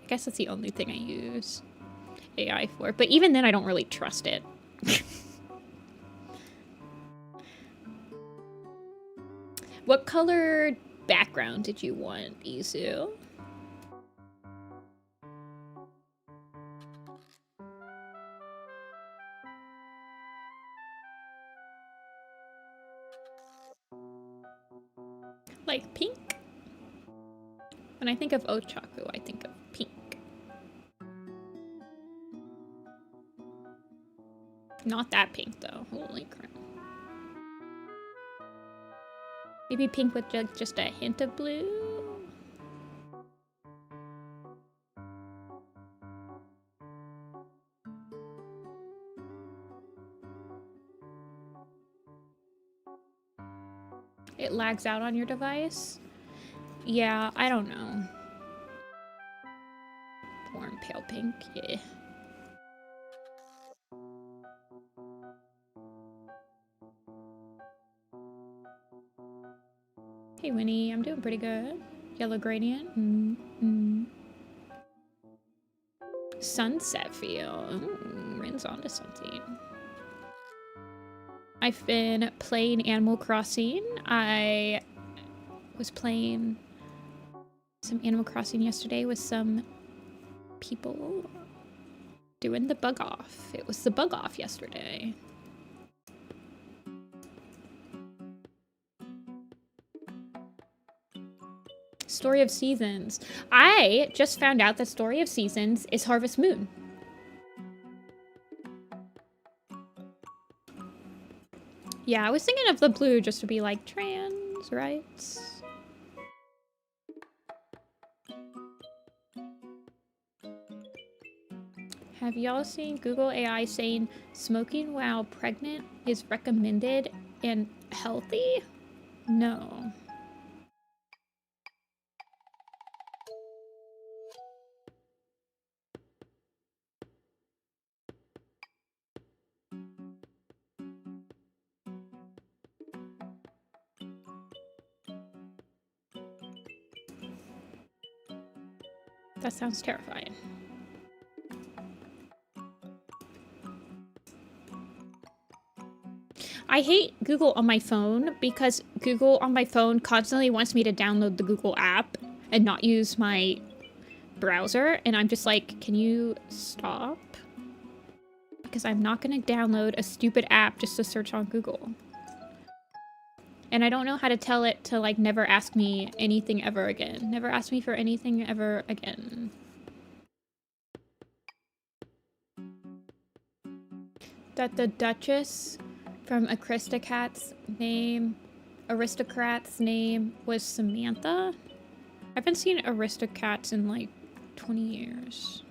S1: guess that's the only thing I use AI for. But even then I don't really trust it. What color background did you want, Izu? Like pink? When I think of Ochaku, I think of pink. Not that pink though, holy crap. Maybe pink with just a hint of blue? It lags out on your device? Yeah, I don't know. Warm pale pink, yeah. Hey Winnie, I'm doing pretty good. Yellow gradient. Sunset feel. Rin's onto something. I've been playing Animal Crossing. I was playing some Animal Crossing yesterday with some people doing the bug off. It was the bug off yesterday. Story of Seasons. I just found out that Story of Seasons is Harvest Moon. Yeah, I was thinking of the blue just to be like trans rights. Have y'all seen Google AI saying smoking while pregnant is recommended and healthy? No. That sounds terrifying. I hate Google on my phone because Google on my phone constantly wants me to download the Google app and not use my browser. And I'm just like, can you stop? Because I'm not going to download a stupid app just to search on Google. And I don't know how to tell it to like never ask me anything ever again. Never ask me for anything ever again. That the Duchess from Aristocrat's name was Samantha? I haven't seen Aristocats in like 20 years.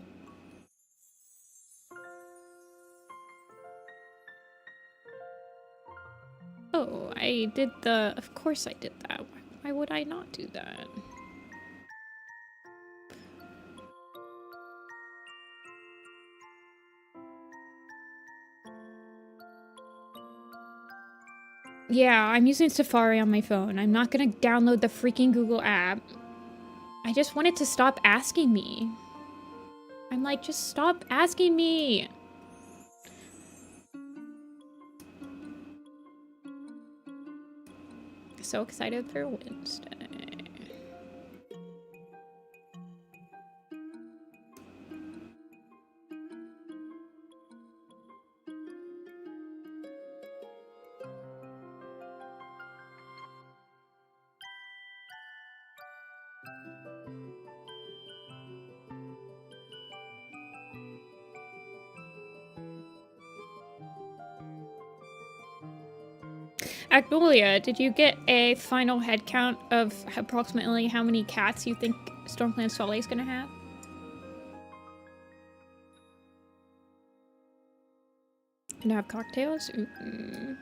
S1: Oh, I did the... Of course I did that. Why would I not do that? Yeah, I'm using Safari on my phone. I'm not gonna download the freaking Google app. I just want it to stop asking me. I'm like, just stop asking me. So excited for Wednesday. Agnolia, did you get a final head count of approximately how many cats you think Stormclan Soleil is gonna have? Gonna have cocktails? Mm-mm.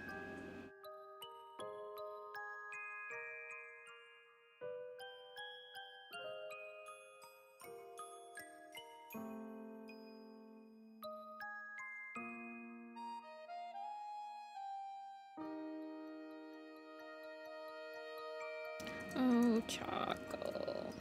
S1: Oh, Choco.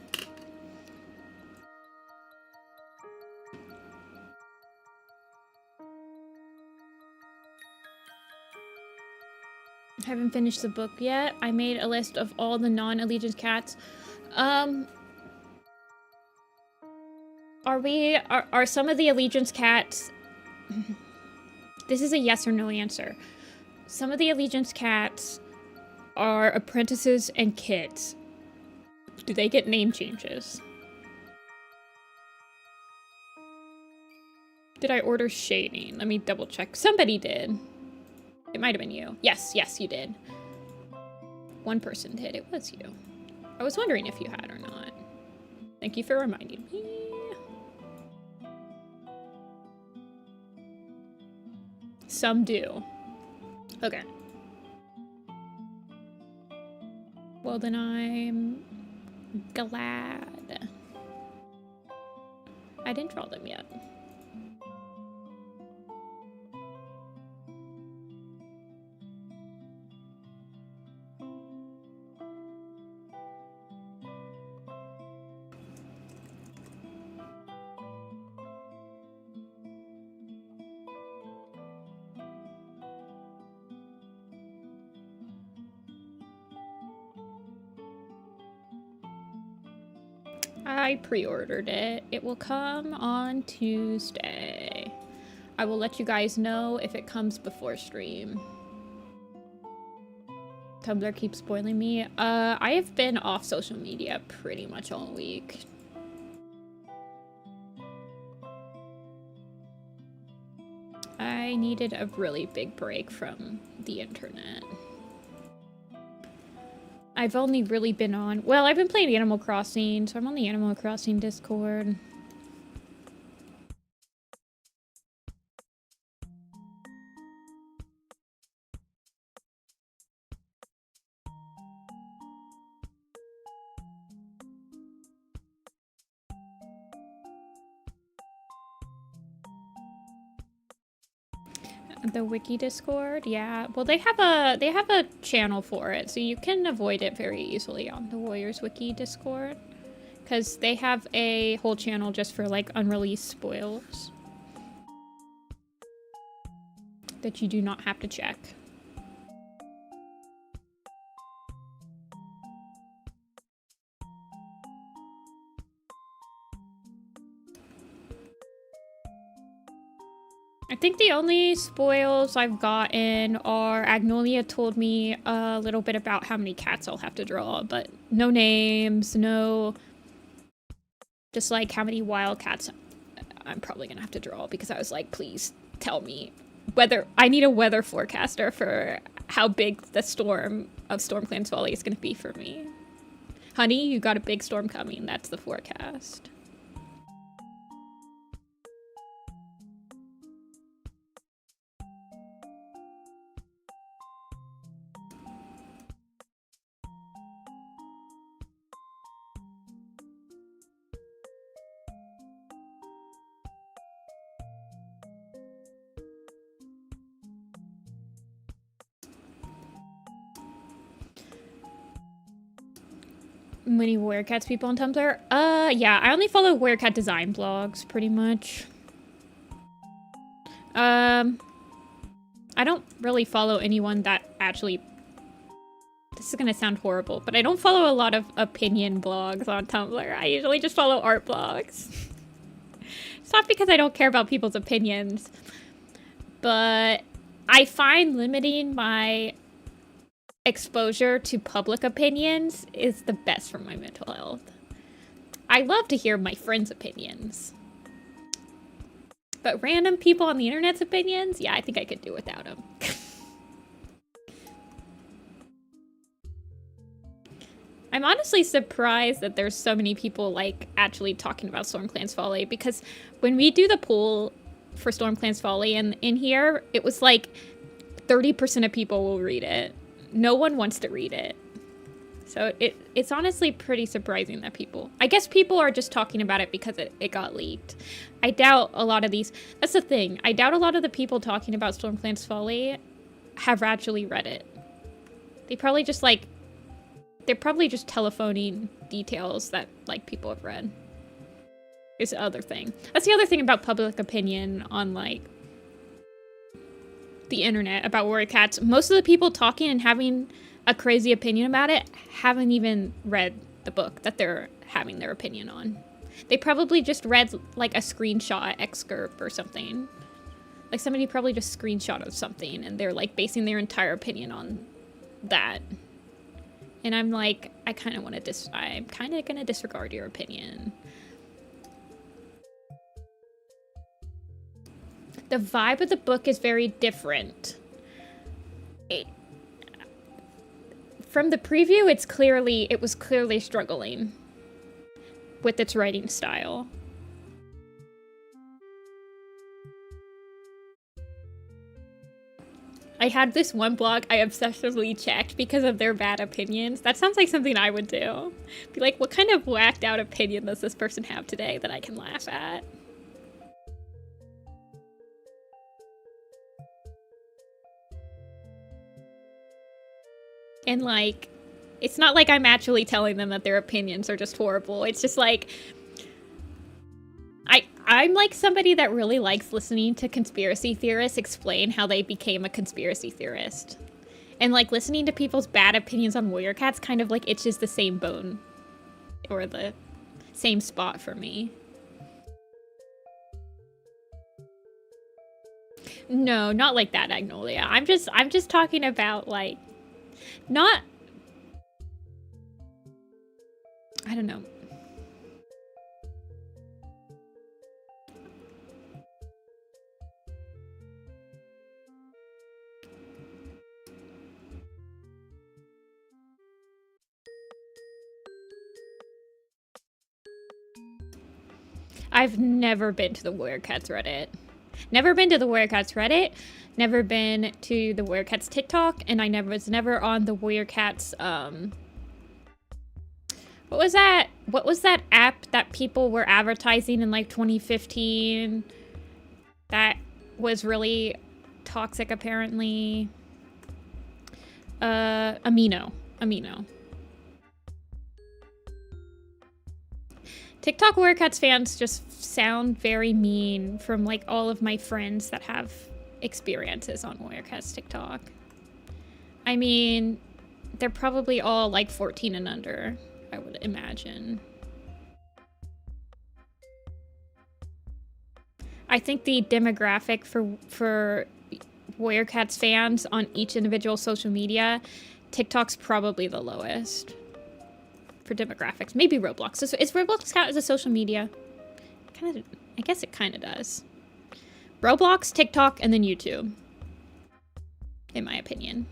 S1: Haven't finished the book yet. I made a list of all the non-allegiance cats. Are some of the allegiance cats... This is a yes or no answer. Some of the allegiance cats are apprentices and kids. Do they get name changes? Did I order shading? Let me double check. Somebody did. It might have been you. Yes, you did. One person did. It was you. I was wondering if you had or not. Thank you for reminding me. Some do. Okay. Well, then I'm glad. I didn't draw them yet. I pre-ordered it. It will come on Tuesday. I will let you guys know if it comes before stream. Tumblr keeps spoiling me. I have been off social media pretty much all week. I needed a really big break from the internet. I've only really been on... Well, I've been playing Animal Crossing, so I'm on the Animal Crossing Discord. The wiki Discord, yeah. Well, they have a channel for it, so you can avoid it very easily on the Warriors wiki Discord, because they have a whole channel just for like unreleased spoils that you do not have to check. I think the only spoils I've gotten are Agnolia told me a little bit about how many cats I'll have to draw, but no names, no... Just like how many wild cats I'm probably gonna have to draw, because I was like, please tell me whether... I need a weather forecaster for how big the storm of Stormclan Valley is gonna be for me. Honey, you got a big storm coming, that's the forecast. many Werecats people on Tumblr? Yeah, I only follow Werecat design blogs, pretty much. I don't really follow anyone that actually... This is gonna sound horrible, but I don't follow a lot of opinion blogs on Tumblr. I usually just follow art blogs. It's not because I don't care about people's opinions, but I find limiting my exposure to public opinions is the best for my mental health. I love to hear my friends' opinions. But random people on the internet's opinions, yeah, I think I could do without them. I'm honestly surprised that there's so many people, like, actually talking about Stormclan's Folly, because when we do the poll for Stormclan's Folly and in here, it was like 30% of people will read it. No one wants to read it. So it's honestly pretty surprising that people... I guess people are just talking about it because it got leaked. I doubt a lot of these... That's the thing. I doubt a lot of the people talking about Stormclan's Folly have actually read it. They probably just, like... They're probably just telephoning details that, like, people have read. Is the other thing. That's the other thing about public opinion on, like, the internet about Werecats. Most of the people talking and having a crazy opinion about it haven't even read the book that they're having their opinion on. They probably just read, like, a screenshot excerpt or something. Like, somebody probably just screenshot of something and they're, like, basing their entire opinion on that. And I'm like, I'm kind of gonna disregard your opinion. The vibe of the book is very different. From the preview, it was clearly struggling with its writing style. I had this one blog I obsessively checked because of their bad opinions. That sounds like something I would do. Be like, what kind of whacked out opinion does this person have today that I can laugh at? And, like, it's not like I'm actually telling them that their opinions are just horrible. It's just like, I'm like somebody that really likes listening to conspiracy theorists explain how they became a conspiracy theorist. And, like, listening to people's bad opinions on Werecats kind of, like, itches the same bone. Or the same spot for me. No, not like that, Agnolia. I'm just talking about, like, not... I don't know. I've never been to the Werecats Reddit. Never been to the Werecats Reddit. Never been to the Werecats TikTok. And I was never on the Werecats, what was that? What was that app that people were advertising in, like, 2015? That was really toxic, apparently. Amino. TikTok Werecats fans just sound very mean from, like, all of my friends that have experiences on Werecats TikTok. I mean, they're probably all, like, 14 and under, I would imagine. I think the demographic for Werecats fans on each individual social media, TikTok's probably the lowest. For demographics. Maybe Roblox. Is Roblox count as a social media? I guess it kind of does. Roblox, TikTok, and then YouTube. In my opinion.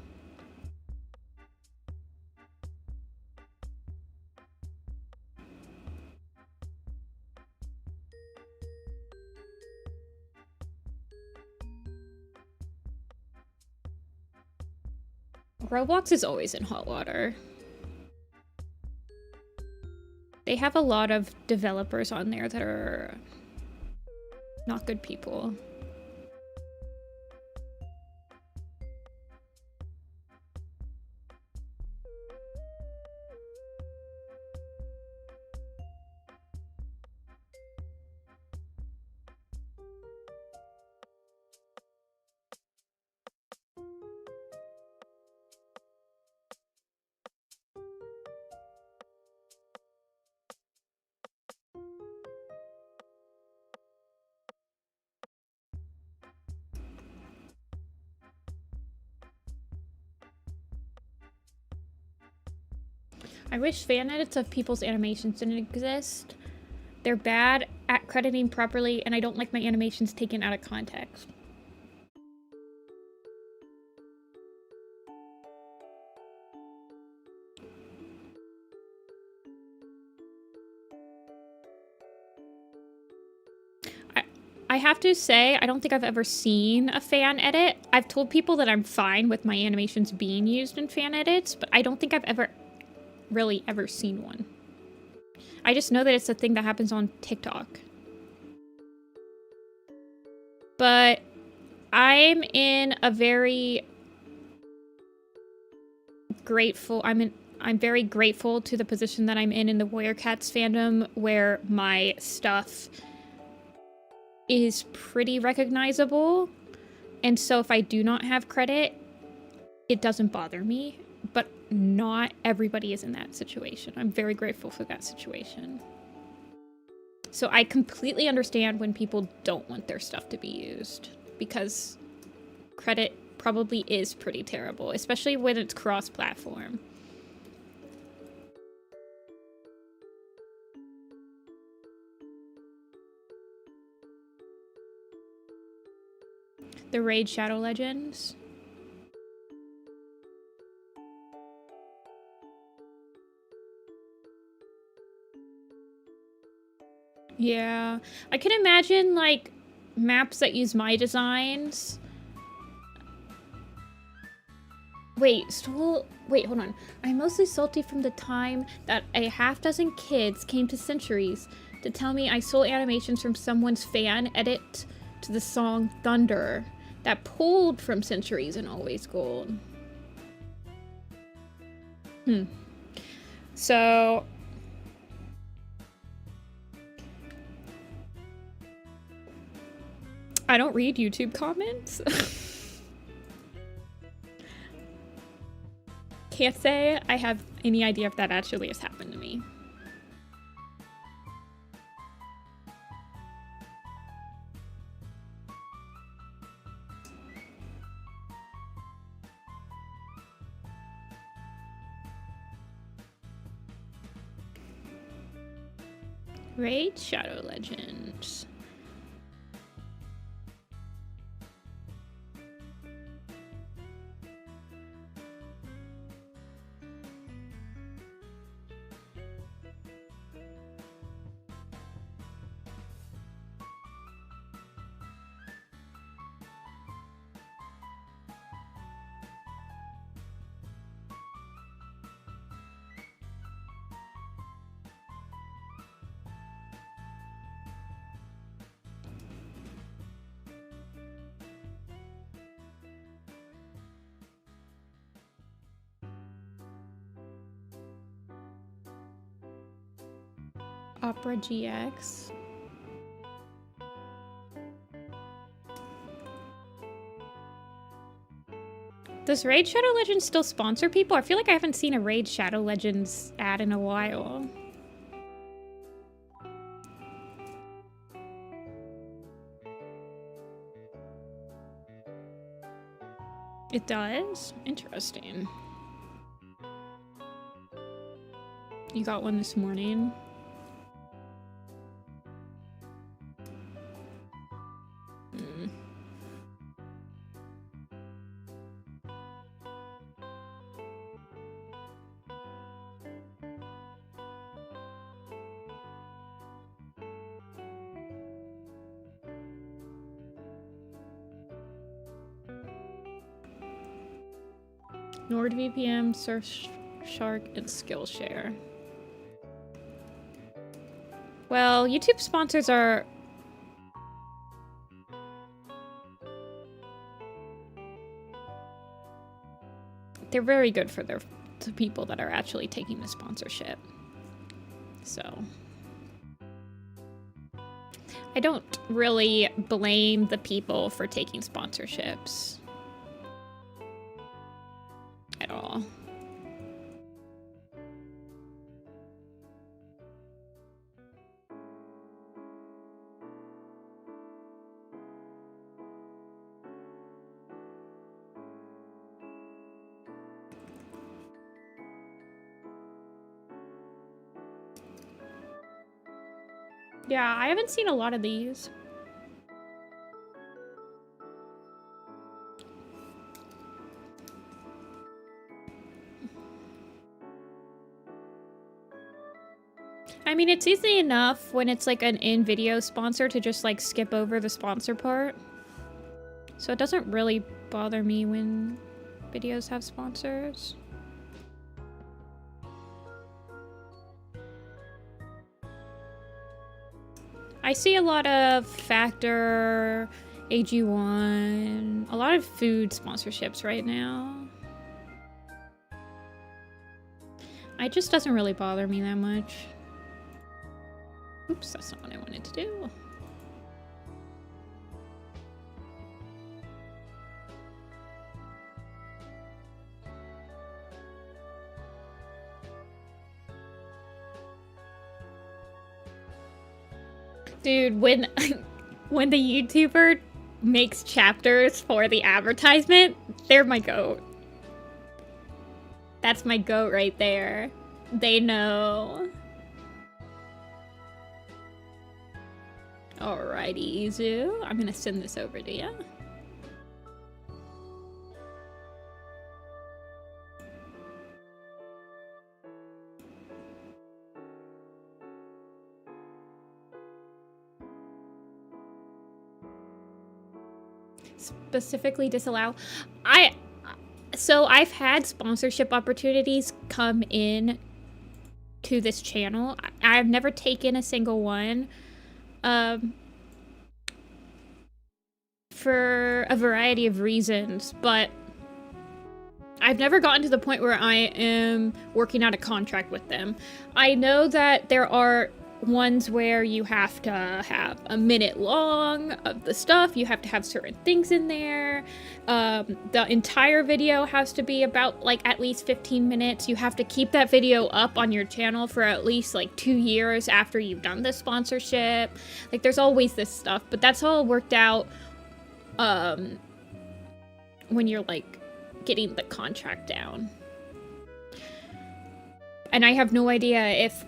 S1: Roblox is always in hot water. They have a lot of developers on there that are not good people. I wish fan edits of people's animations didn't exist. They're bad at crediting properly, and I don't like my animations taken out of context. I have to say, I don't think I've ever seen a fan edit. I've told people that I'm fine with my animations being used in fan edits, but I don't think I've ever seen one. I just know that it's a thing that happens on TikTok. But I'm in a very grateful, I'm very grateful to the position that I'm in the Warrior Cats fandom, where my stuff is pretty recognizable, and so if I do not have credit, it doesn't bother me, but not everybody is in that situation. I'm very grateful for that situation. So I completely understand when people don't want their stuff to be used, because credit probably is pretty terrible, especially when it's cross-platform. The Raid Shadow Legends. Yeah, I can imagine like maps that use my designs. Wait, hold on. I'm mostly salty from the time that a half-dozen kids came to Centuries to tell me I stole animations from someone's fan edit to the song Thunder that pulled from Centuries and Always Gold. So I don't read YouTube comments. Can't say I have any idea if that actually has happened to me. Raid Shadow Legends. Opera GX. Does Raid Shadow Legends still sponsor people? I feel like I haven't seen a Raid Shadow Legends ad in a while. It does? Interesting. You got one this morning? NordVPN, Surfshark, and Skillshare. Well, YouTube sponsors are... they're very good for the people that are actually taking the sponsorship. So... I don't really blame the people for taking sponsorships. At all. Yeah, I haven't seen a lot of these. I mean, it's easy enough when it's like an in-video sponsor to just like skip over the sponsor part. So it doesn't really bother me when videos have sponsors. I see a lot of Factor, AG1, a lot of food sponsorships right now. It just doesn't really bother me that much. Oops, that's not what I wanted to do. Dude, when when the YouTuber makes chapters for the advertisement, they're my goat. That's my goat right there. They know. Alrighty, Izu. I'm gonna send this over to you. Specifically disallow. So I've had sponsorship opportunities come in to this channel. I've never taken a single one. For a variety of reasons, but I've never gotten to the point where I am working out a contract with them. I know that there are ones where you have to have a minute long of the stuff, you have to have certain things in there, the entire video has to be about like at least 15 minutes, you have to keep that video up on your channel for at least like 2 years after you've done the sponsorship. Like there's always this stuff, but that's all worked out when you're like getting the contract down. And I have no idea if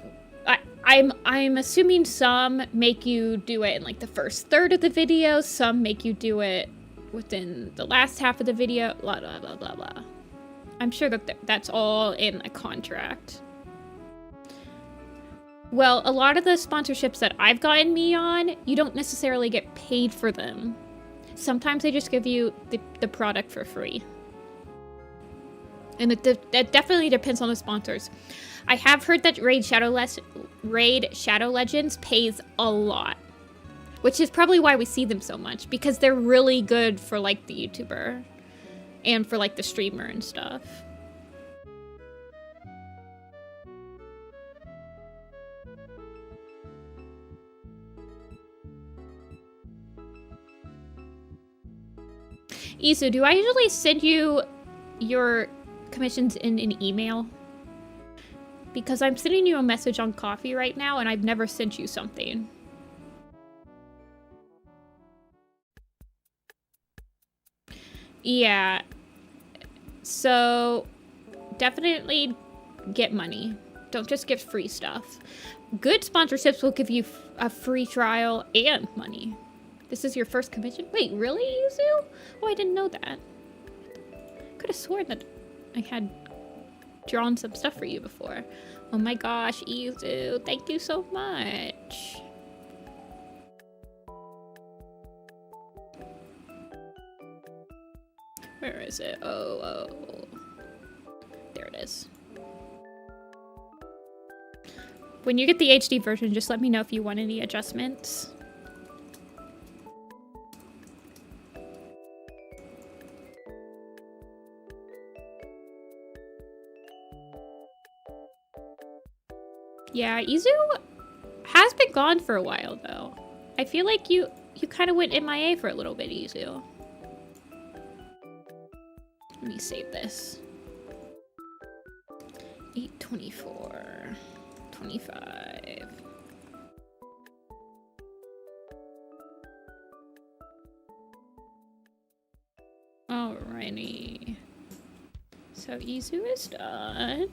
S1: I'm assuming some make you do it in like the first third of the video, some make you do it within the last half of the video, blah blah blah blah blah. I'm sure that that's all in a contract. Well, a lot of the sponsorships that I've gotten me on, you don't necessarily get paid for them. Sometimes they just give you the product for free. And that definitely depends on the sponsors. I have heard that Raid Shadow Legends pays a lot. Which is probably why we see them so much. Because they're really good for like the YouTuber. And for like the streamer and stuff. Isu, do I usually send you your commissions in an email? Because I'm sending you a message on Coffee right now and I've never sent you something. Yeah. So definitely get money. Don't just get free stuff. Good sponsorships will give you a free trial and money. This is your first commission? Wait, really, Yuzu? Oh, I didn't know that. Could have sworn that I had drawn some stuff for you before. Oh my gosh, Yuzu, thank you so much. Where is it? Oh. There it is. When you get the HD version, just let me know if you want any adjustments. Yeah, Izu has been gone for a while, though. I feel like you kind of went MIA for a little bit, Izu. Let me save this. 8:24, 25. Alrighty. So Izu is done.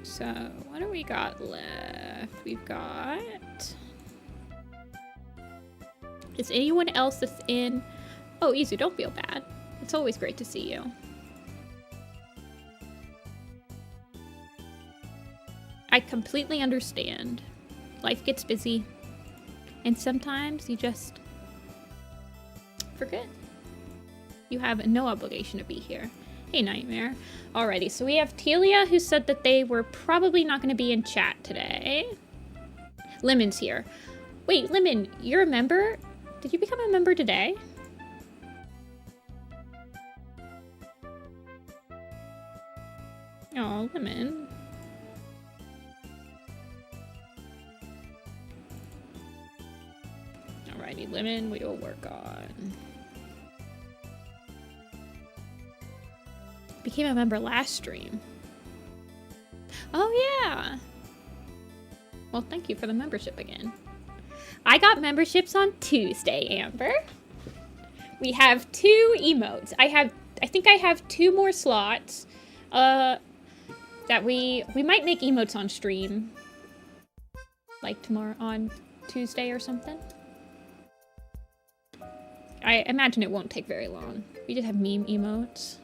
S1: So, what do we got left? We've got... Is anyone else that's in... Oh, Izu, don't feel bad. It's always great to see you. I completely understand. Life gets busy. And sometimes you just forget. You have no obligation to be here. Hey, Nightmare. Alrighty, so we have Telia, who said that they were probably not going to be in chat today. Lemon's here. Wait, Lemon, you're a member? Did you become a member today? Oh, Lemon. Alrighty, Lemon, we will work on. Became a member last stream. Oh, yeah. Well, thank you for the membership again. I got memberships on Tuesday, Amber. We have 2 emotes. I think I have 2 more slots. That we might make emotes on stream. Like tomorrow on Tuesday or something. I imagine it won't take very long. We did have meme emotes.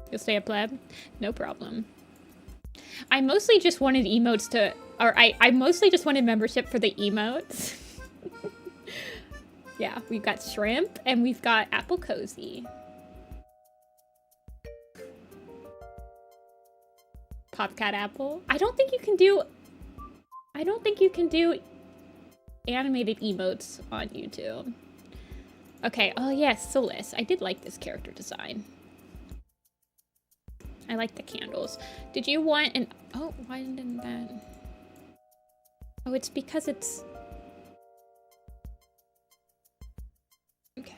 S1: You'll stay a pleb? No problem. I mostly just wanted emotes to... Or I mostly just wanted membership for the emotes. Yeah, we've got shrimp and we've got apple cozy. Popcat apple. I don't think you can do animated emotes on YouTube. Okay, oh yes, Solus. I did like this character design. I like the candles. Did you want an... Oh, why didn't that... Oh, it's because it's... Okay.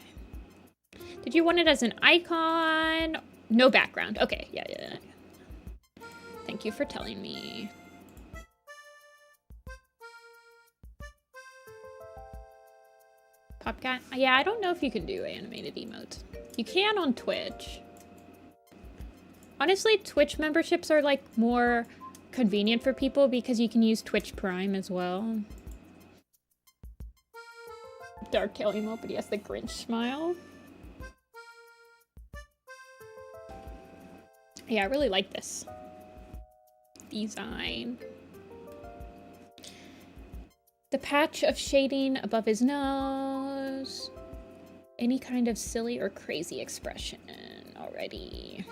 S1: Did you want it as an icon? No background. Okay, yeah. Thank you for telling me. Popcat? Yeah, I don't know if you can do animated emotes. You can on Twitch. Honestly, Twitch memberships are like more convenient for people because you can use Twitch Prime as well. Dark tail emote, but he has the Grinch smile. Yeah, I really like this design. The patch of shading above his nose. Any kind of silly or crazy expression already.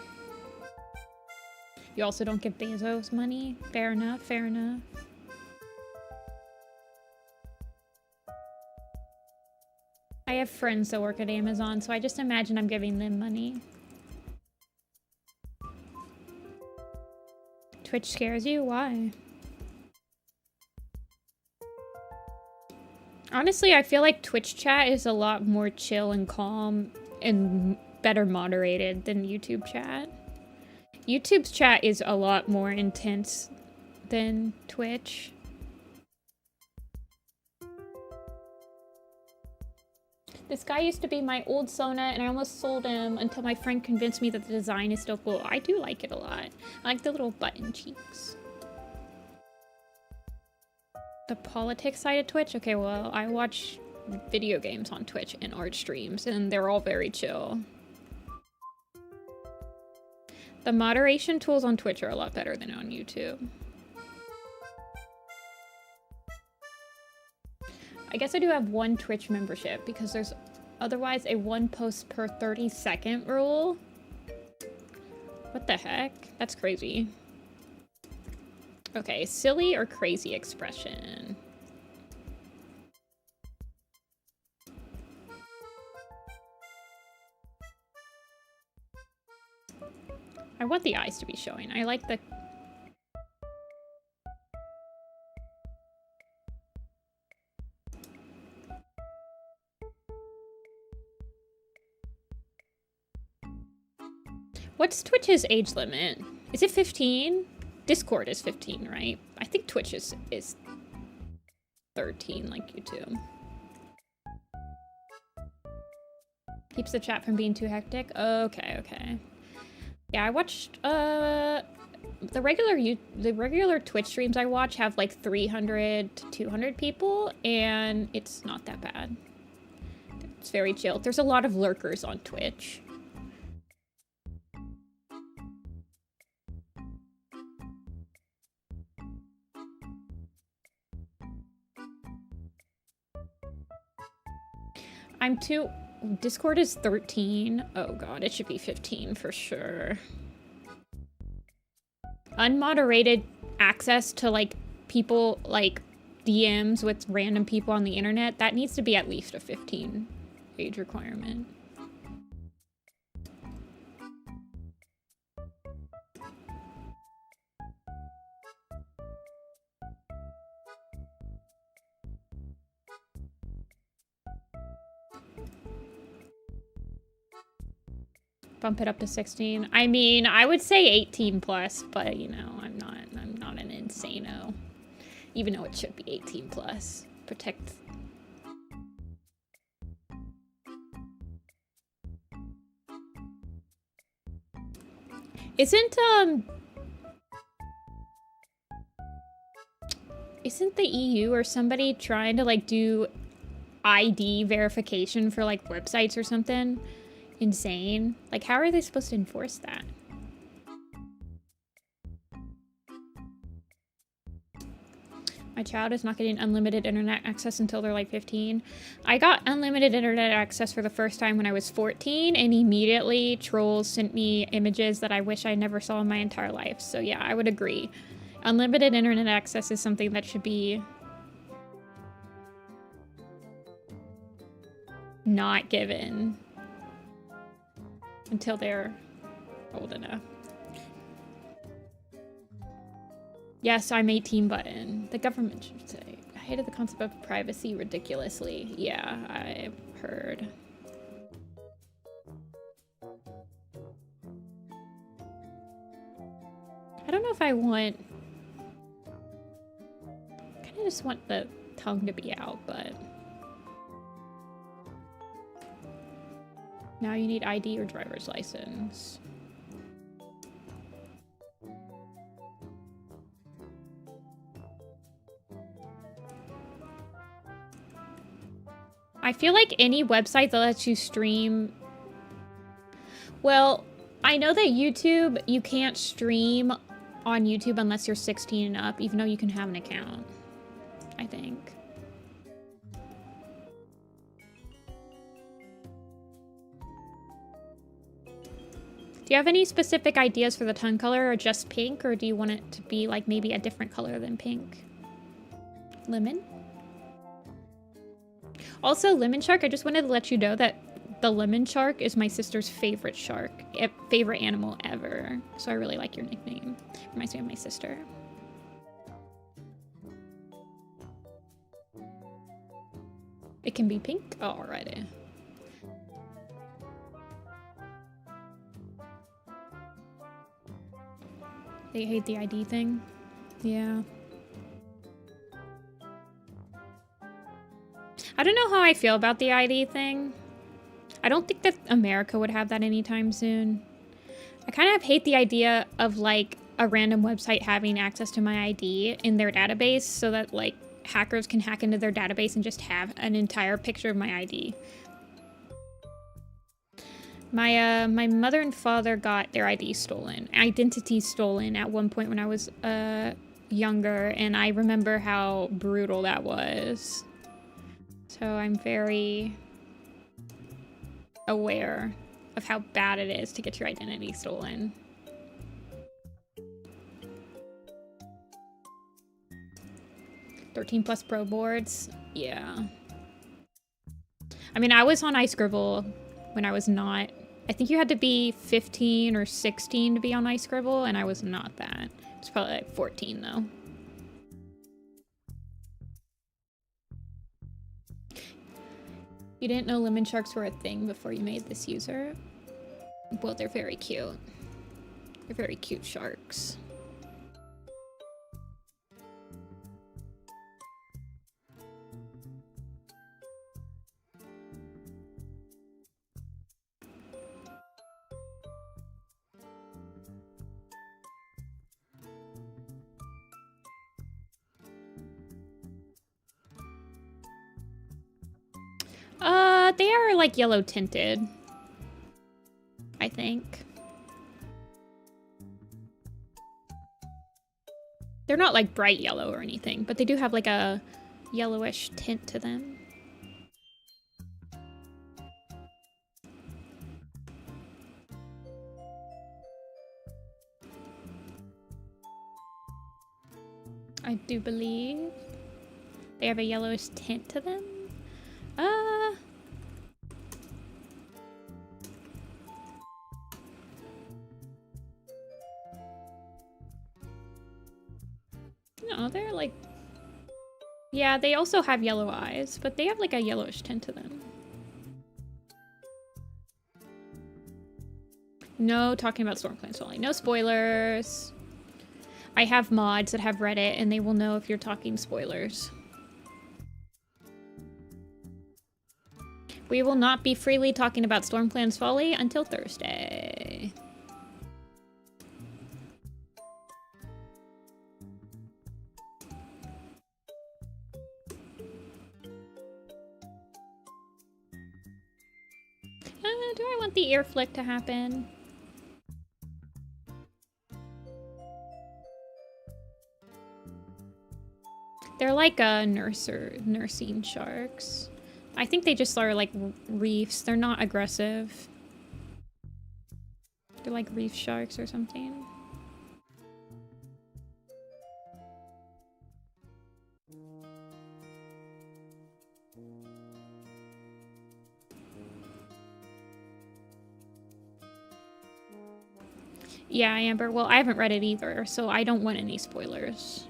S1: You also don't give Bezos money? Fair enough, fair enough. I have friends that work at Amazon, so I just imagine I'm giving them money. Twitch scares you? Why? Honestly, I feel like Twitch chat is a lot more chill and calm and better moderated than YouTube chat. YouTube's chat is a lot more intense than Twitch. This guy used to be my old Sona, and I almost sold him until my friend convinced me that the design is still cool. I do like it a lot. I like the little button cheeks. The politics side of Twitch? Okay, well, I watch video games on Twitch and art streams, and they're all very chill. The moderation tools on Twitch are a lot better than on YouTube. I guess I do have 1 Twitch membership because there's otherwise a 1 post per 30-second rule. What the heck? That's crazy. Okay, silly or crazy expression. I want the eyes to be showing. I like the... What's Twitch's age limit? Is it 15? Discord is 15, right? I think Twitch is 13, like YouTube. Keeps the chat from being too hectic? Okay, okay. Yeah, I watched the regular Twitch streams I watch have like 300 to 200 people, and it's not that bad. It's very chill. There's a lot of lurkers on Twitch. I'm too... Discord is 13. Oh god, it should be 15 for sure. Unmoderated access to, like, people, like, DMs with random people on the internet, that needs to be at least a 15 age requirement. Bump it up to 16. I mean, I would say 18 plus, but you know, I'm not an insano. Even though it should be 18 plus. Protect. Isn't the EU or somebody trying to like do ID verification for like websites or something? Insane. Like, how are they supposed to enforce that? My child is not getting unlimited internet access until they're like 15. I got unlimited internet access for the first time when I was 14, and immediately trolls sent me images that I wish I never saw in my entire life. So yeah, I would agree. Unlimited internet access is something that should be not given until they're old enough. Yes, I'm 18 button. The government should say. I hated the concept of privacy ridiculously. Yeah, I've heard. I don't know if I want... I kind of just want the tongue to be out, but... Now you need ID or driver's license. I feel like any website that lets you stream... Well, I know that YouTube, you can't stream on YouTube unless you're 16 and up, even though you can have an account, I think. Do you have any specific ideas for the tongue color, or just pink, or do you want it to be like maybe a different color than pink? Lemon? Also, Lemon Shark, I just wanted to let you know that the lemon shark is my sister's favorite shark, favorite animal ever. So I really like your nickname. Reminds me of my sister. It can be pink? Oh, alrighty. They hate the ID thing. Yeah. I don't know how I feel about the ID thing. I don't think that America would have that anytime soon. I kind of hate the idea of like a random website having access to my ID in their database so that like hackers can hack into their database and just have an entire picture of my ID. My mother and father got their ID stolen, identity stolen at one point when I was younger, and I remember how brutal that was. So I'm very aware of how bad it is to get your identity stolen. +13 pro boards, yeah. I mean, I was on iScribble when I was not. I think you had to be 15 or 16 to be on iScribble, and I was not that. It's probably like 14 though. You didn't know lemon sharks were a thing before you made this user? Well, they're very cute. They're very cute sharks. they are like yellow tinted, I think. They're not like bright yellow or anything, but they do have like a yellowish tint to them. I do believe they have a yellowish tint to them. No, they're like... Yeah, they also have yellow eyes, but they have like a yellowish tint to them. No talking about Stormclans only. No spoilers. I have mods that have read it, and they will know if you're talking spoilers. We will not be freely talking about Stormclan's Folly until Thursday. Do I want the ear flick to happen? They're like nursing sharks. I think they just are like reefs. They're not aggressive. They're like reef sharks or something. Yeah, Amber. Well, I haven't read it either, so I don't want any spoilers.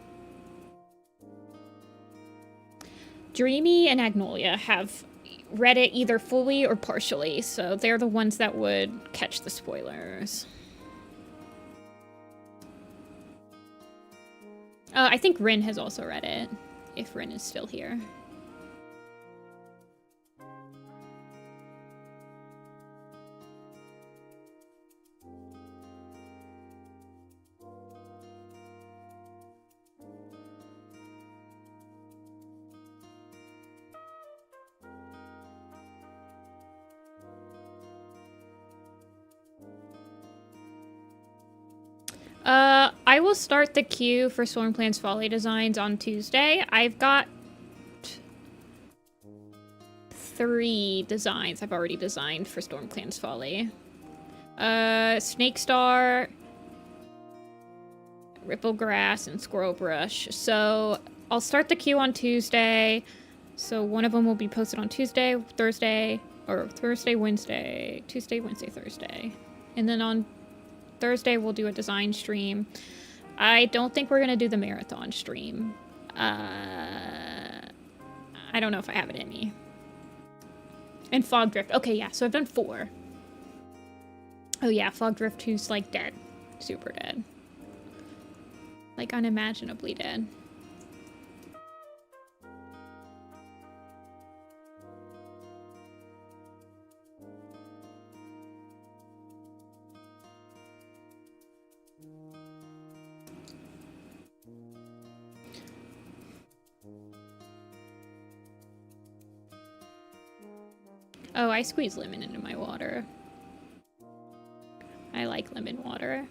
S1: Dreamy and Agnolia have read it either fully or partially, so they're the ones that would catch the spoilers. I think Rin has also read it, if Rin is still here. I will start the queue for Stormclan's Folly designs on Tuesday. I've got 3 designs I've already designed for Stormclan's Folly. Snake Star, Ripplegrass, and Squirrel Brush. So I'll start the queue on Tuesday. So one of them will be posted on Tuesday, Thursday, or Thursday, Wednesday, Tuesday, Wednesday, Thursday. And then on Thursday, we'll do a design stream. I don't think we're going to do the marathon stream. I don't know if I have it in me. And Fog Drift. Okay, yeah, so I've done 4. Oh yeah, Fog Drift 2's like dead. Super dead. Like unimaginably dead. Oh, I squeeze lemon into my water. I like lemon water.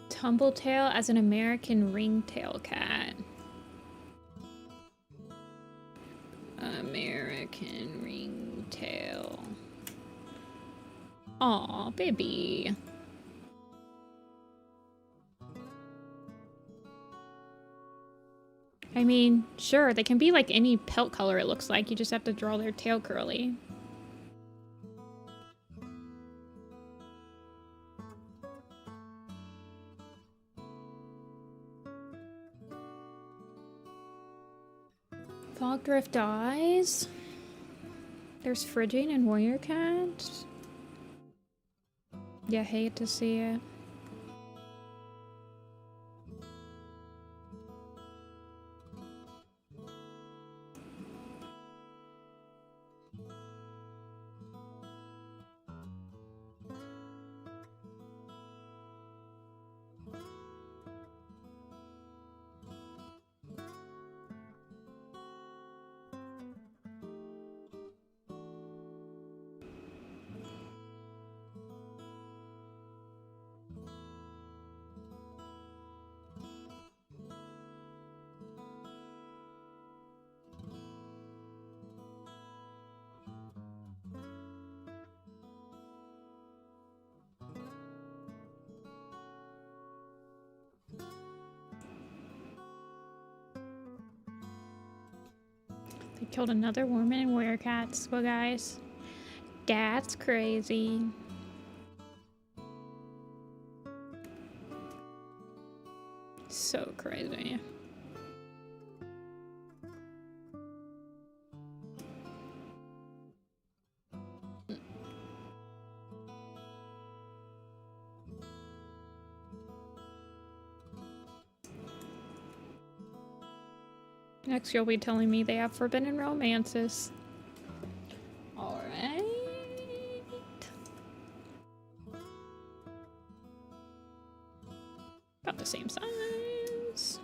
S1: Tumbletail as an American ringtail cat. American ringtail. Aw, baby. I mean, sure, they can be like any pelt color it looks like. You just have to draw their tail curly. Fog Drift Eyes. There's Phrygian and Warrior Cat. Yeah, hate to see it. Killed another woman and werecats, well guys. That's crazy. So crazy. Next you'll be telling me they have forbidden romances. Alright. About the same size.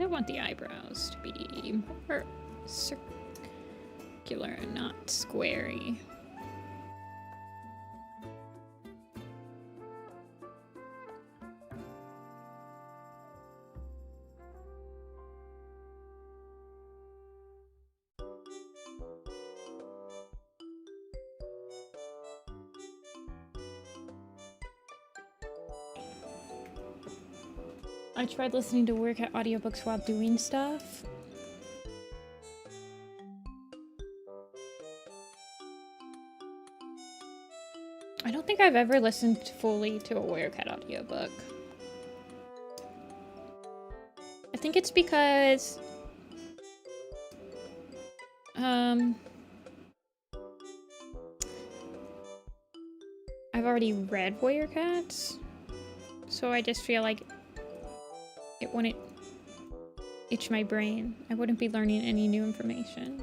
S1: I want the eyebrows to be more circular and not squarey. I tried listening to workout audiobooks while doing stuff. I don't think I've ever listened fully to a Werecat audiobook. I think it's because I've already read Werecats, so I just feel like it wouldn't itch my brain. I wouldn't be learning any new information.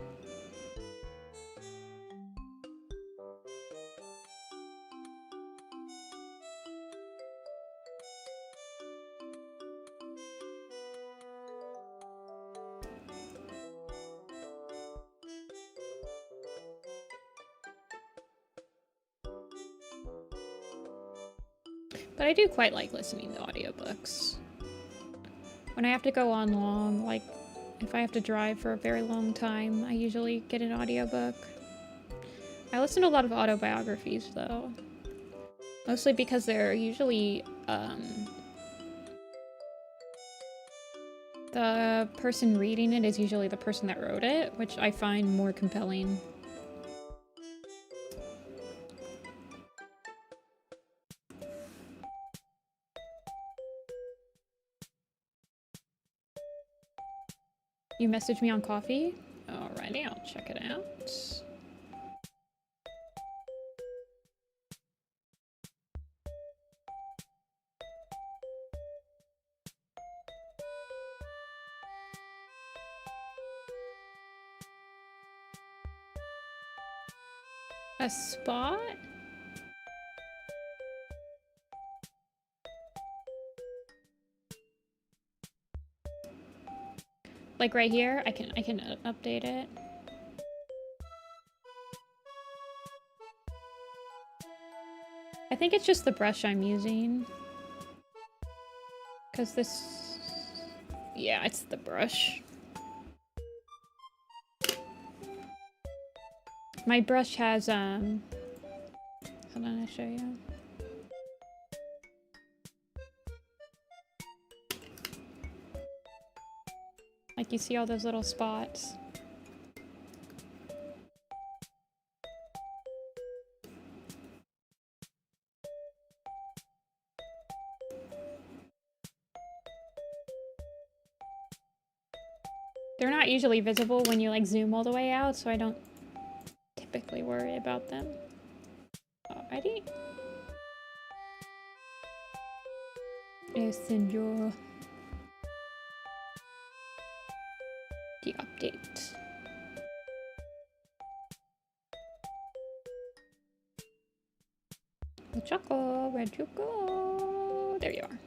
S1: But I do quite like listening to audiobooks. When I have to go on long, like if I have to drive for a very long time, I usually get an audiobook. I listen to a lot of autobiographies though. Mostly because they're usually, the person reading it is usually the person that wrote it, which I find more compelling. You messaged me on Coffee? Alrighty, I'll check it out. A spot? Like right here, I can update it. I think it's just the brush I'm using. 'Cause this, yeah, it's the brush. My brush has, hold on, I'll show you. Like, you see all those little spots? They're not usually visible when you, like, zoom all the way out, so I don't typically worry about them. Alrighty. Yes, senor. Choco, where'd you go? There you are.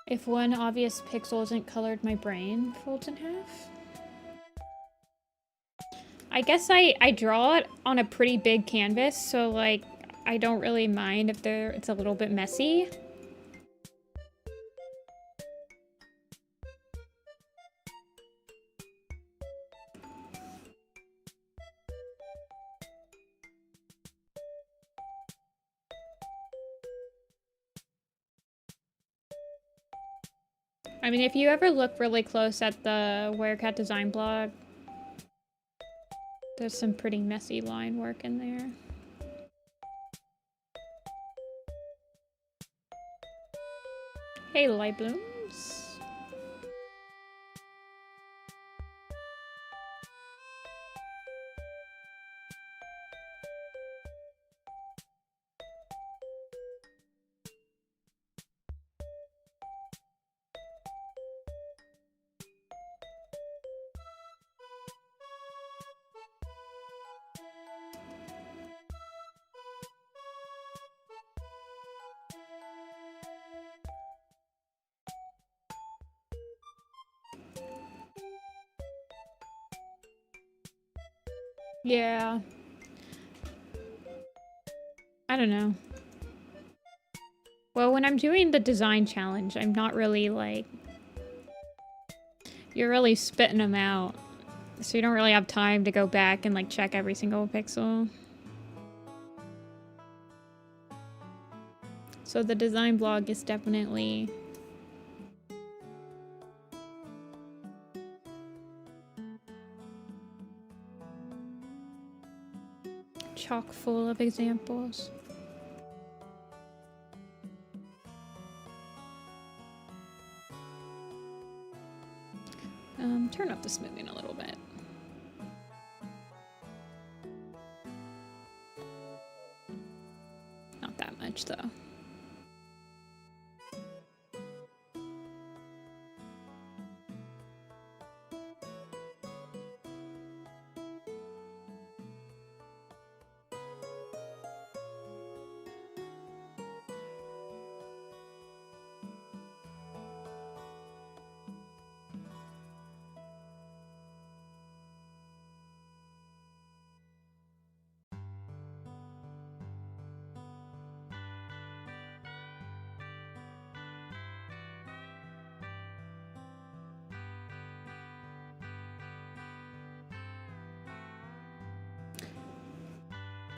S1: If one obvious pixel isn't colored, my brain folds in half. I guess I draw it on a pretty big canvas, so like I don't really mind if it's a little bit messy. I mean, if you ever look really close at the Wirecat design blog, there's some pretty messy line work in there. Hey, light blooms. Yeah. I don't know. Well, when I'm doing the design challenge, I'm not really like... You're really spitting them out. So you don't really have time to go back and like check every single pixel. So the design blog is definitely... chock full of examples. Turn up the smoothing a little bit. Not that much though.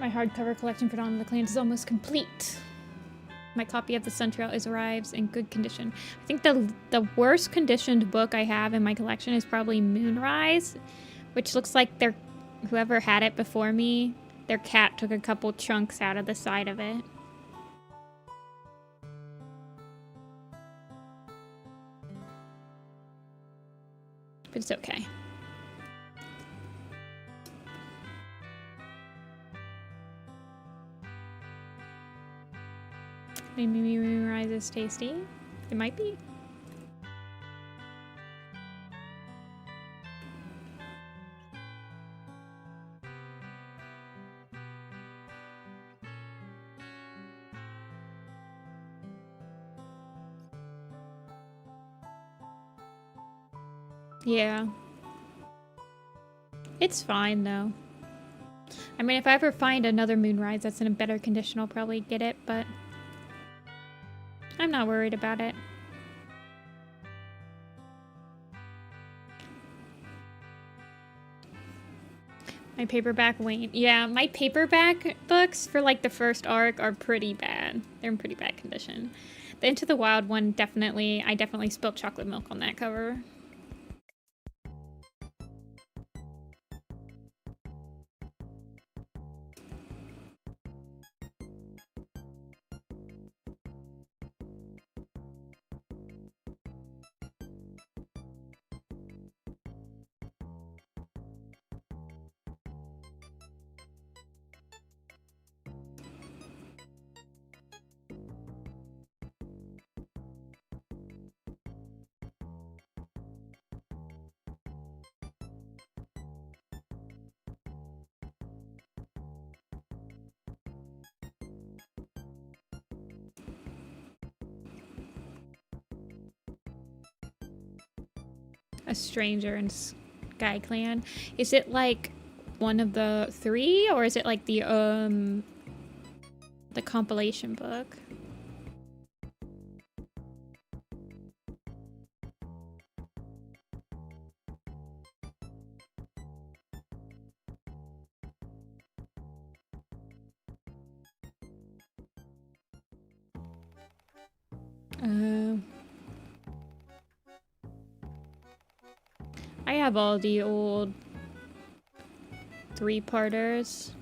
S1: My hardcover collection for Dawn of the Clans is almost complete. My copy of the Sun Trail arrives in good condition. I think the worst conditioned book I have in my collection is probably Moonrise, which looks like whoever had it before me, their cat took a couple chunks out of the side of it. But it's okay. Maybe Moonrise is tasty. It might be. Yeah. It's fine though. I mean, if I ever find another Moonrise that's in a better condition, I'll probably get it, but I'm not worried about it. My paperback Wayne. Yeah, my paperback books for like the first arc are pretty bad. They're in pretty bad condition. The Into the Wild one, I definitely spilled chocolate milk on that cover. A Stranger in Sky Clan. Is it like one of the 3, or is it like the compilation book? I have all the old 3-parters.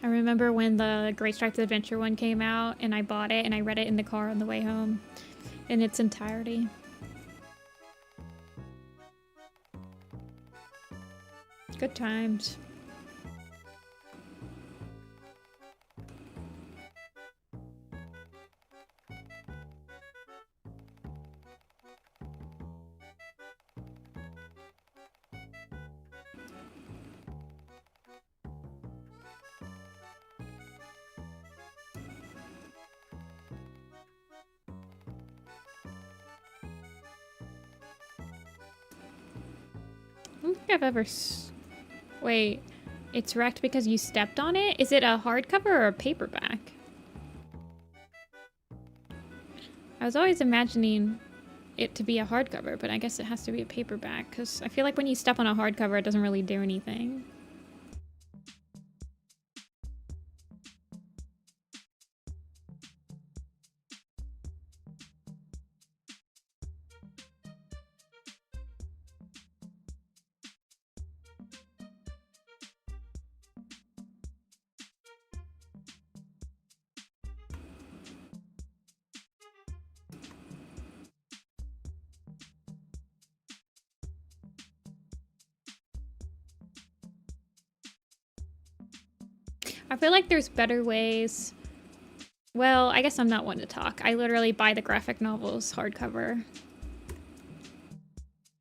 S1: I remember when the Great Stripes Adventure one came out and I bought it and I read it in the car on the way home in its entirety. Good times. I don't think I've ever wait, it's wrecked because you stepped on it? Is it a hardcover or a paperback? I was always imagining it to be a hardcover, but I guess it has to be a paperback, because I feel like when you step on a hardcover, it doesn't really do anything. I feel like there's better ways. Well, I guess I'm not one to talk. I literally buy the graphic novels hardcover.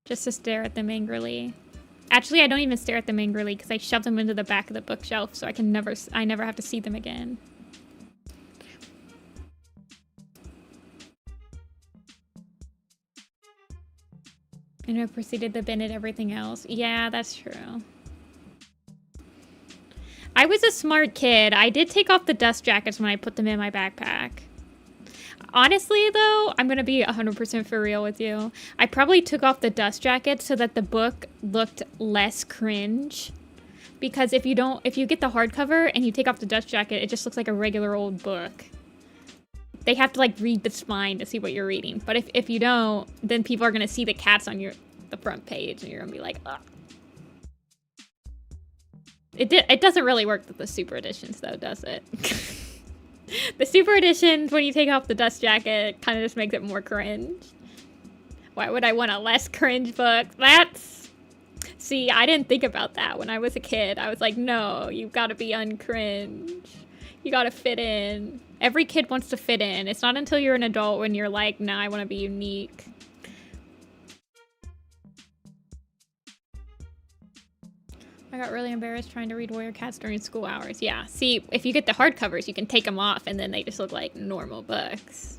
S1: Just to stare at them angrily. Actually, I don't even stare at them angrily because I shove them into the back of the bookshelf so I never have to see them again. And I proceeded to bin at everything else. Yeah, that's true. I was a smart kid. I did take off the dust jackets when I put them in my backpack. Honestly, though, I'm going to be 100% for real with you. I probably took off the dust jacket so that the book looked less cringe. Because if you get the hardcover and you take off the dust jacket, it just looks like a regular old book. They have to like read the spine to see what you're reading. But if you don't, then people are going to see the cats on the front page and you're going to be like, ugh. It doesn't really work with the super editions though, does it? The super editions, when you take off the dust jacket, kind of just makes it more cringe. Why would I want a less cringe book? See, I didn't think about that when I was a kid. I was like, no, you've got to be uncringe. You got to fit in. Every kid wants to fit in. It's not until you're an adult when you're like, nah, I want to be unique. I got really embarrassed trying to read Warrior Cats during school hours. Yeah, see, if you get the hardcovers, you can take them off and then they just look like normal books.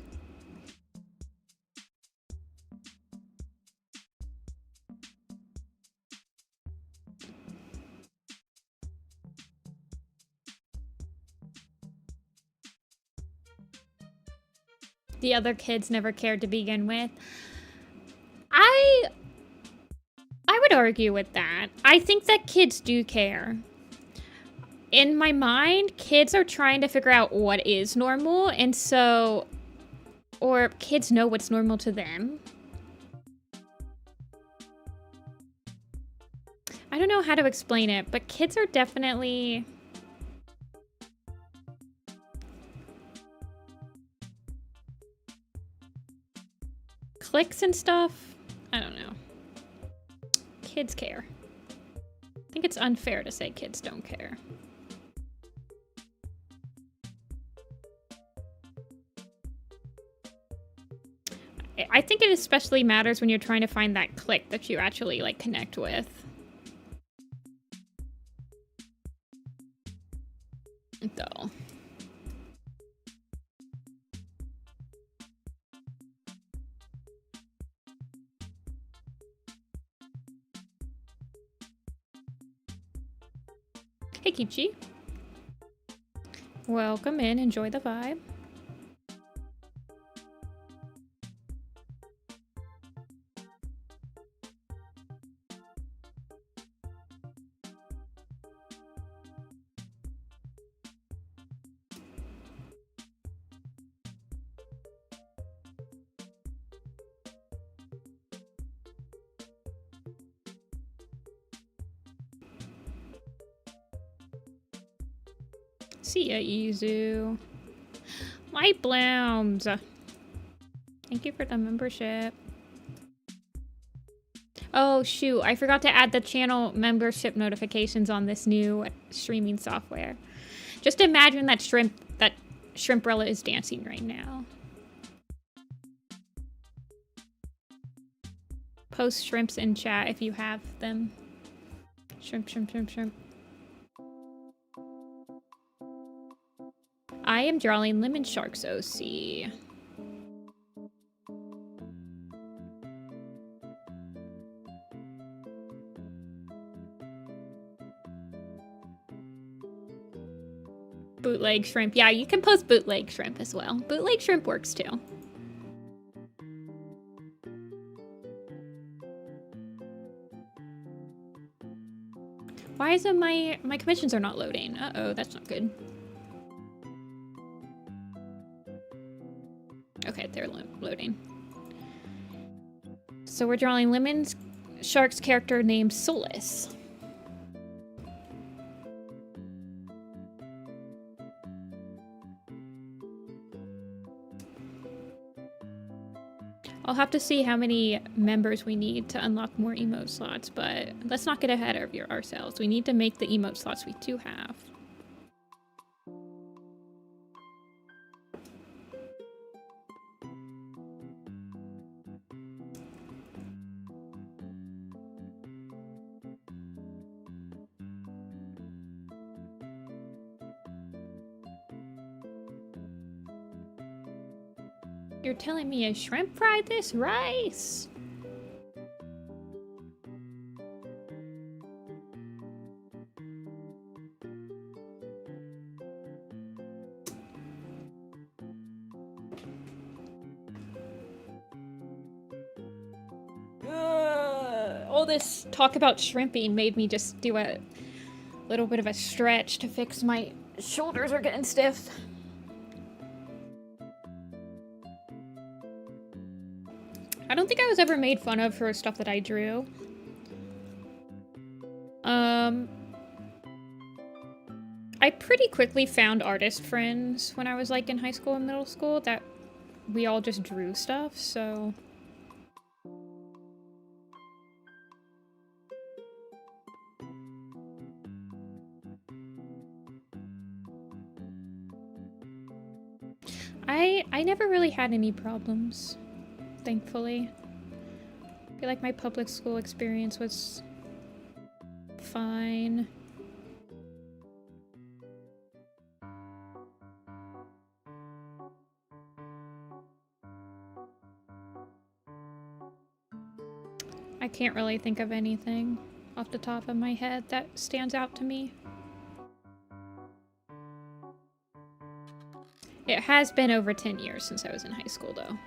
S1: The other kids never cared to begin with. I would argue with that. I think that kids do care. In my mind, kids are trying to figure out what is normal, and so... Or kids know what's normal to them. I don't know how to explain it, but kids are definitely... Cliques and stuff? I don't know. Kids care. I think it's unfair to say kids don't care. I think it especially matters when you're trying to find that clique that you actually like connect with. Though. Hey, Kichi. Welcome in. Enjoy the vibe. See ya, Izu. Light Blooms. Thank you for the membership. Oh, shoot. I forgot to add the channel membership notifications on this new streaming software. Just imagine that Shrimprella is dancing right now. Post shrimps in chat if you have them. Shrimp, shrimp, shrimp, shrimp. I am drawing Lemon Sharks OC. Bootleg shrimp. Yeah, you can post bootleg shrimp as well. Bootleg shrimp works too. Why is it my commissions are not loading? Uh-oh, that's not good. Okay, they're loading. So we're drawing Lemon Shark's character named Solus. I'll have to see how many members we need to unlock more emote slots, but let's not get ahead of ourselves. We need to make the emote slots we do have. You're telling me a shrimp fried this rice? All this talk about shrimping made me just do a little bit of a stretch to fix my shoulders are getting stiff. I don't think I was ever made fun of for stuff that I drew. I pretty quickly found artist friends when I was like in high school and middle school that we all just drew stuff, so... I never really had any problems. Thankfully. I feel like my public school experience was fine. I can't really think of anything off the top of my head that stands out to me. It has been over 10 years since I was in high school, though.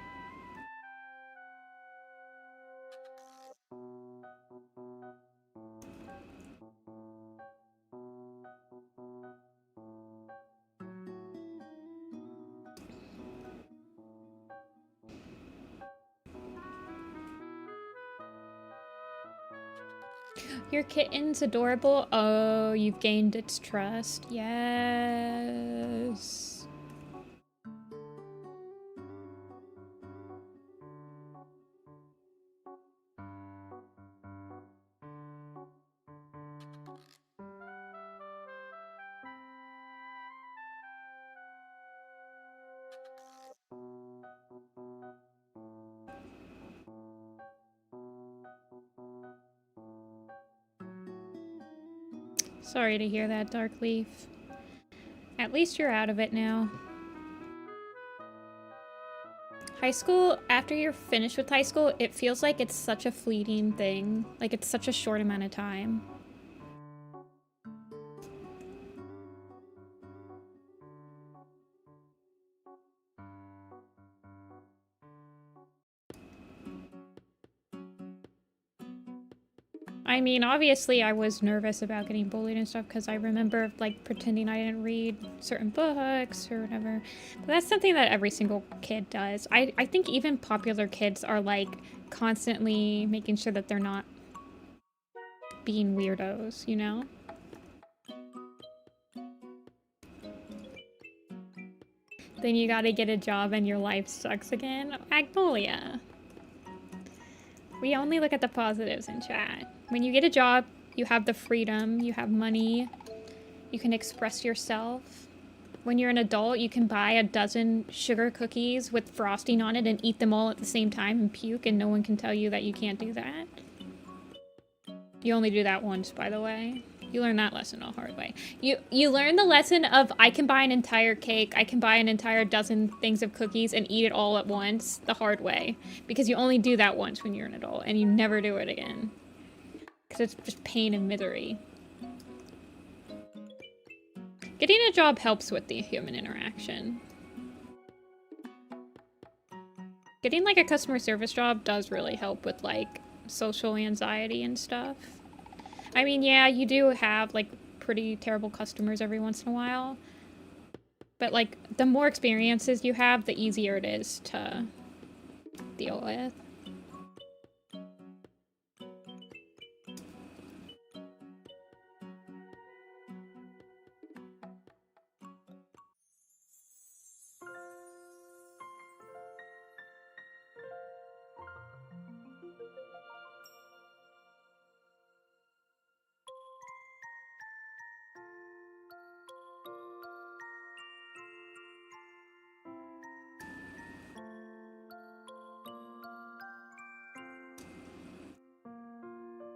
S1: Your kitten's adorable. Oh, you've gained its trust. Yes. Sorry to hear that, Dark Leaf. At least you're out of it now. High school, after you're finished with high school, it feels like it's such a fleeting thing. Like, it's such a short amount of time. I mean, obviously I was nervous about getting bullied and stuff because I remember like pretending I didn't read certain books or whatever. But that's something that every single kid does. I think even popular kids are like constantly making sure that they're not being weirdos, you know? Then you gotta get a job and your life sucks again. Magnolia. We only look at the positives in chat. When you get a job, you have the freedom, you have money, you can express yourself. When you're an adult, you can buy a dozen sugar cookies with frosting on it and eat them all at the same time and puke, and no one can tell you that you can't do that. You only do that once, by the way. You learn that lesson the hard way. You learn the lesson of I can buy an entire cake, I can buy an entire dozen things of cookies and eat it all at once the hard way. Because you only do that once when you're an adult and you never do it again. Because it's just pain and misery. Getting a job helps with the human interaction. Getting like a customer service job does really help with like social anxiety and stuff. I mean, yeah, you do have, like, pretty terrible customers every once in a while. But, like, the more experiences you have, the easier it is to deal with.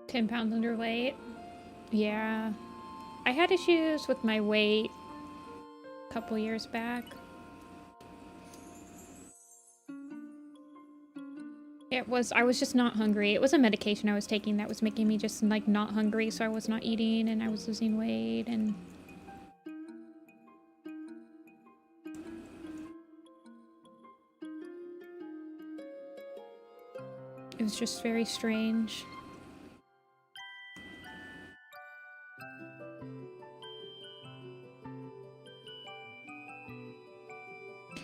S1: £10 underweight. Yeah. I had issues with my weight a couple years back. I was just not hungry. It was a medication I was taking that was making me just like not hungry, so I was not eating and I was losing weight and it was just very strange.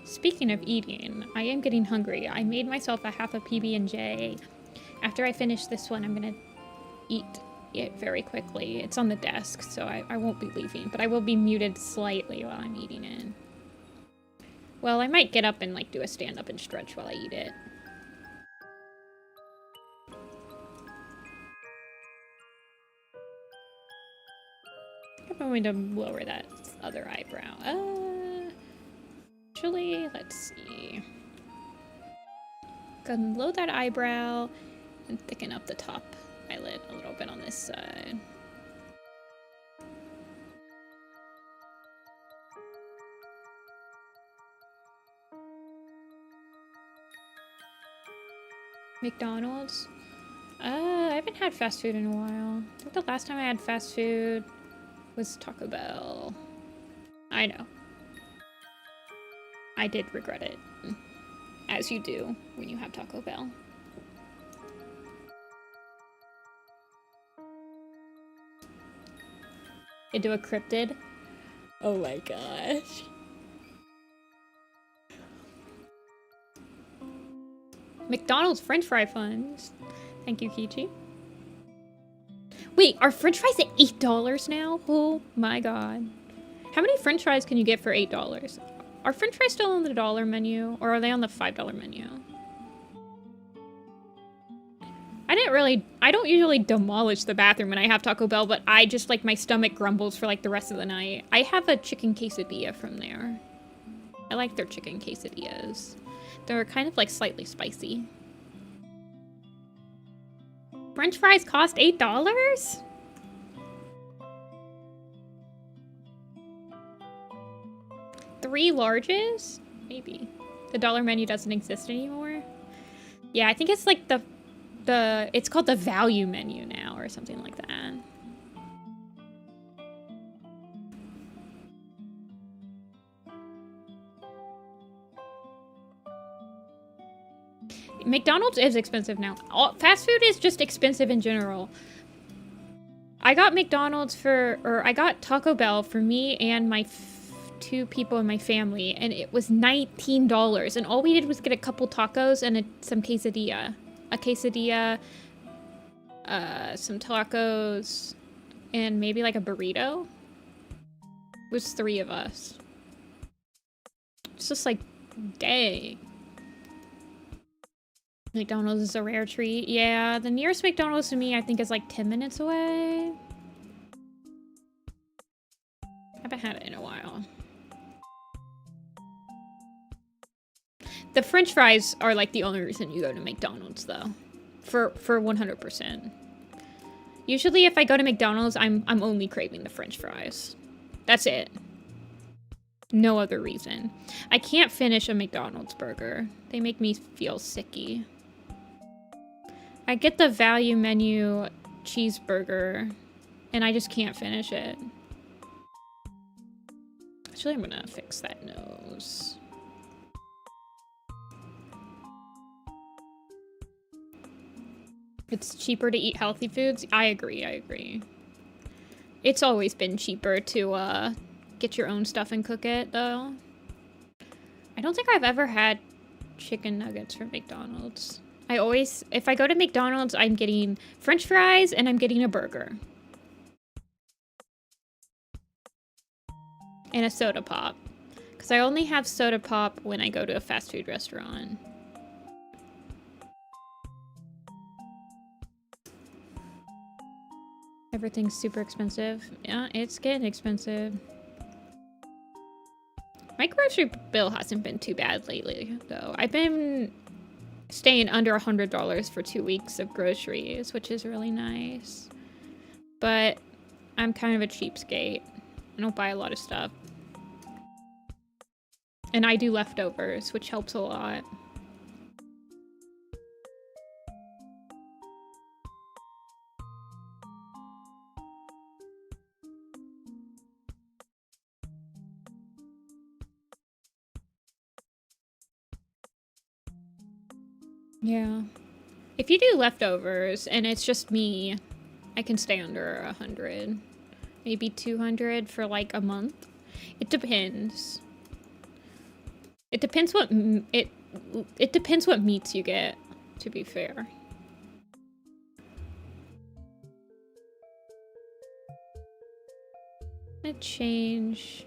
S1: Speaking of eating, I am getting hungry. I made myself a half a PB&J. After I finish this one, I'm gonna eat it very quickly. It's on the desk, so I won't be leaving, but I will be muted slightly while I'm eating it. Well, I might get up and like do a stand-up and stretch while I eat it. I'm going to lower that other eyebrow. Actually, let's see. Go and load that eyebrow and thicken up the top eyelid a little bit on this side. McDonald's? I haven't had fast food in a while. I think the last time I had fast food was Taco Bell. I know. I did regret it. As you do when you have Taco Bell. Into a cryptid? Oh my gosh. McDonald's French fry funds. Thank you, Kichi. Wait, are French fries at $8 now? Oh my god. How many French fries can you get for $8? Are French fries still on the $1 menu, or are they on the $5 menu? I don't usually demolish the bathroom when I have Taco Bell, but I just, like, my stomach grumbles for, like, the rest of the night. I have a chicken quesadilla from there. I like their chicken quesadillas. They're kind of, like, slightly spicy. French fries cost $8? Three larges? Maybe. The dollar menu doesn't exist anymore. Yeah, I think it's like it's called the value menu now or something like that. McDonald's is expensive now. Fast food is just expensive in general. I got McDonald's I got Taco Bell for me and my 2 people in my family, and it was $19. And all we did was get a couple tacos and some quesadilla. A quesadilla, some tacos, and maybe like a burrito. It was 3 of us. It's just like, dang. McDonald's is a rare treat. Yeah, the nearest McDonald's to me, I think, is like 10 minutes away. Haven't had it in a while. The French fries are like the only reason you go to McDonald's, though. For 100%. Usually if I go to McDonald's, I'm only craving the French fries. That's it. No other reason. I can't finish a McDonald's burger. They make me feel sicky. I get the value menu cheeseburger, and I just can't finish it. Actually, I'm gonna fix that nose. It's cheaper to eat healthy foods. I agree. It's always been cheaper to get your own stuff and cook it, though. I don't think I've ever had chicken nuggets from McDonald's. If I go to McDonald's, I'm getting French fries and I'm getting a burger. And a soda pop. Because I only have soda pop when I go to a fast food restaurant. Everything's super expensive. Yeah, it's getting expensive. My grocery bill hasn't been too bad lately, though. I've been staying under $100 for 2 weeks of groceries, which is really nice. But I'm kind of a cheapskate. I don't buy a lot of stuff. And I do leftovers, which helps a lot. Yeah. If you do leftovers and it's just me, I can stay under 100. Maybe 200 for like a month. It depends. It depends what it depends what meats you get, to be fair. I'm gonna change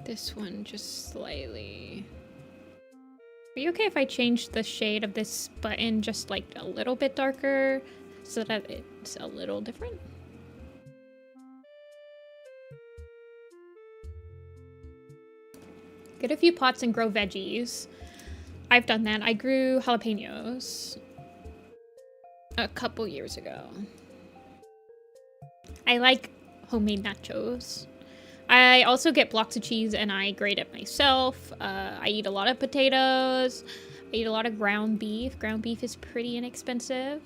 S1: this one just slightly. Are you okay if I change the shade of this button just like a little bit darker so that it's a little different? Get a few pots and grow veggies. I've done that. I grew jalapenos a couple years ago. I like homemade nachos. I also get blocks of cheese and I grate it myself. I eat a lot of potatoes. I eat a lot of ground beef. Ground beef is pretty inexpensive.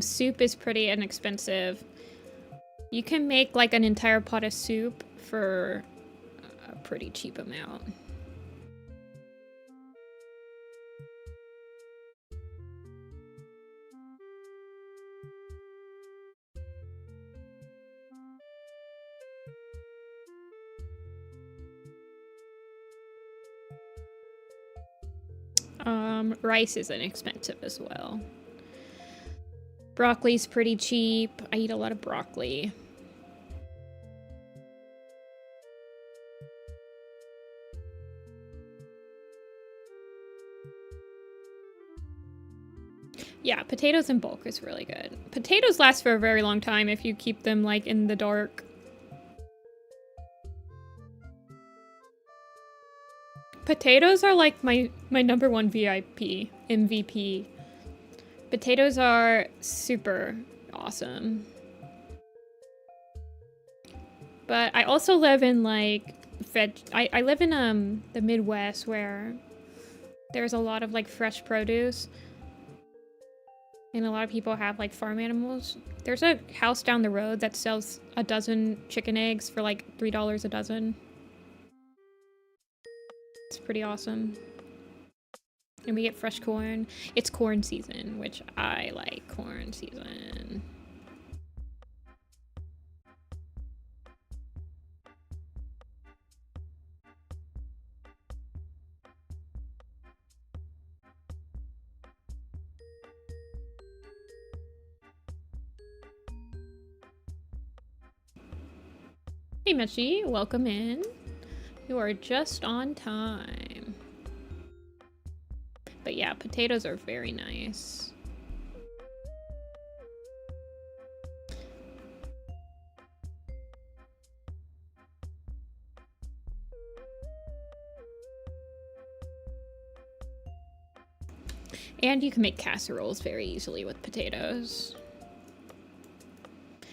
S1: Soup is pretty inexpensive. You can make like an entire pot of soup for a pretty cheap amount. Rice is inexpensive as well. Broccoli's pretty cheap. I eat a lot of broccoli. Yeah, potatoes in bulk is really good. Potatoes last for a very long time if you keep them like in the dark. Potatoes are like my number one MVP. Potatoes are super awesome. But I also live in like I live in the Midwest where there's a lot of like fresh produce. And a lot of people have like farm animals. There's a house down the road that sells a dozen chicken eggs for like $3 a dozen. It's pretty awesome. And we get fresh corn. It's corn season, which I like corn season. Hey Meshi, welcome in. You are just on time. But yeah, potatoes are very nice. And you can make casseroles very easily with potatoes.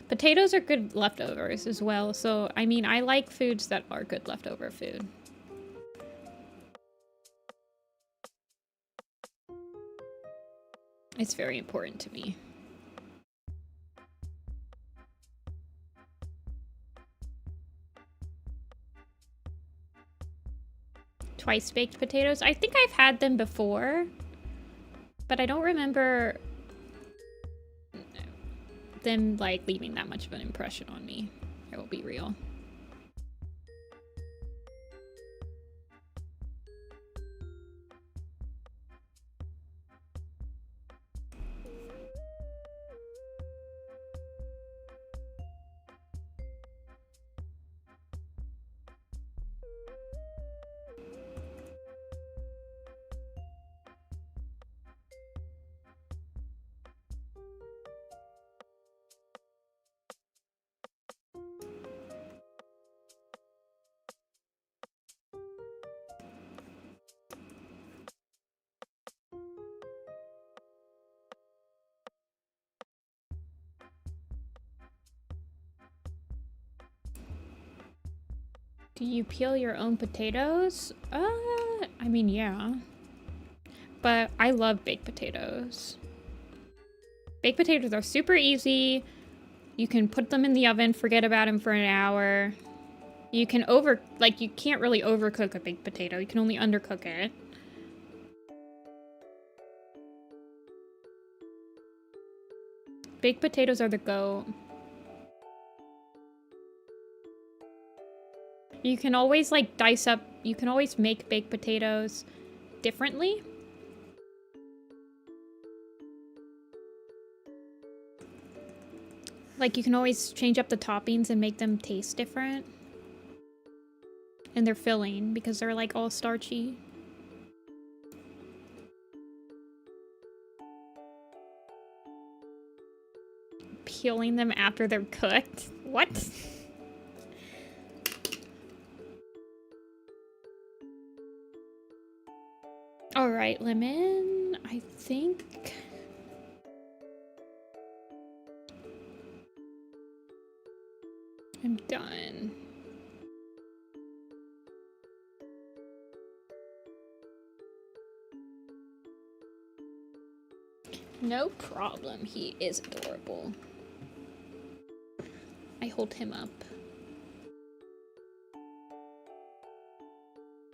S1: Potatoes are good leftovers as well, so I mean, I like foods that are good leftover food. It's very important to me. Twice baked potatoes? I think I've had them before, but I don't remember them like leaving that much of an impression on me. I will be real. Do you peel your own potatoes? I mean, yeah. But I love baked potatoes. Baked potatoes are super easy. You can put them in the oven, forget about them for an hour. You can you can't really overcook a baked potato. You can only undercook it. Baked potatoes are the GOAT. You can always like dice up, you can always make baked potatoes differently. Like you can always change up the toppings and make them taste different. And they're filling because they're like all starchy. Peeling them after they're cooked? What? All right, Lemon, I think I'm done. No problem, he is adorable. I hold him up.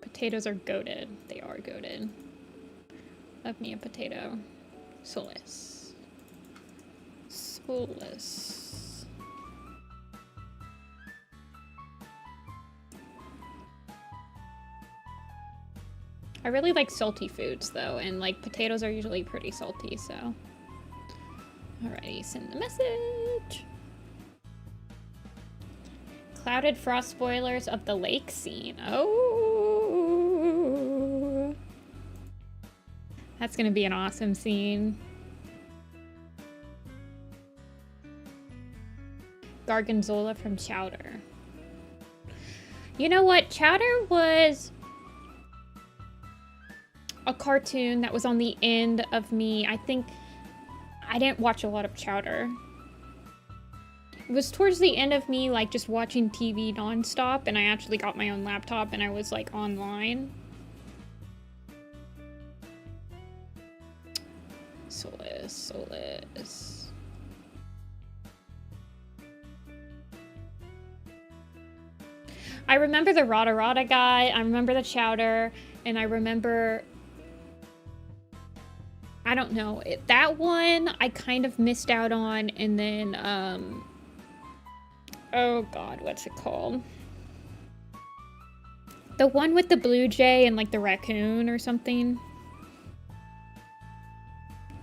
S1: Potatoes are goated. They are goated. Love me a potato. Soulless. Soulless. I really like salty foods though, and like potatoes are usually pretty salty, so. Alrighty, send the message. Clouded frost spoilers of the lake scene. Oh. That's gonna be an awesome scene. Gargonzola from Chowder. You know what? Chowder was a cartoon that was on the end of me. I think I didn't watch a lot of Chowder. It was towards the end of me, like, just watching TV nonstop, and I actually got my own laptop, and I was, like, online. Soulless. I remember the Rada guy, I remember the Chowder, and I remember... I don't know, that one I kind of missed out on, and then, oh god, what's it called? The one with the blue jay and, like, the raccoon or something.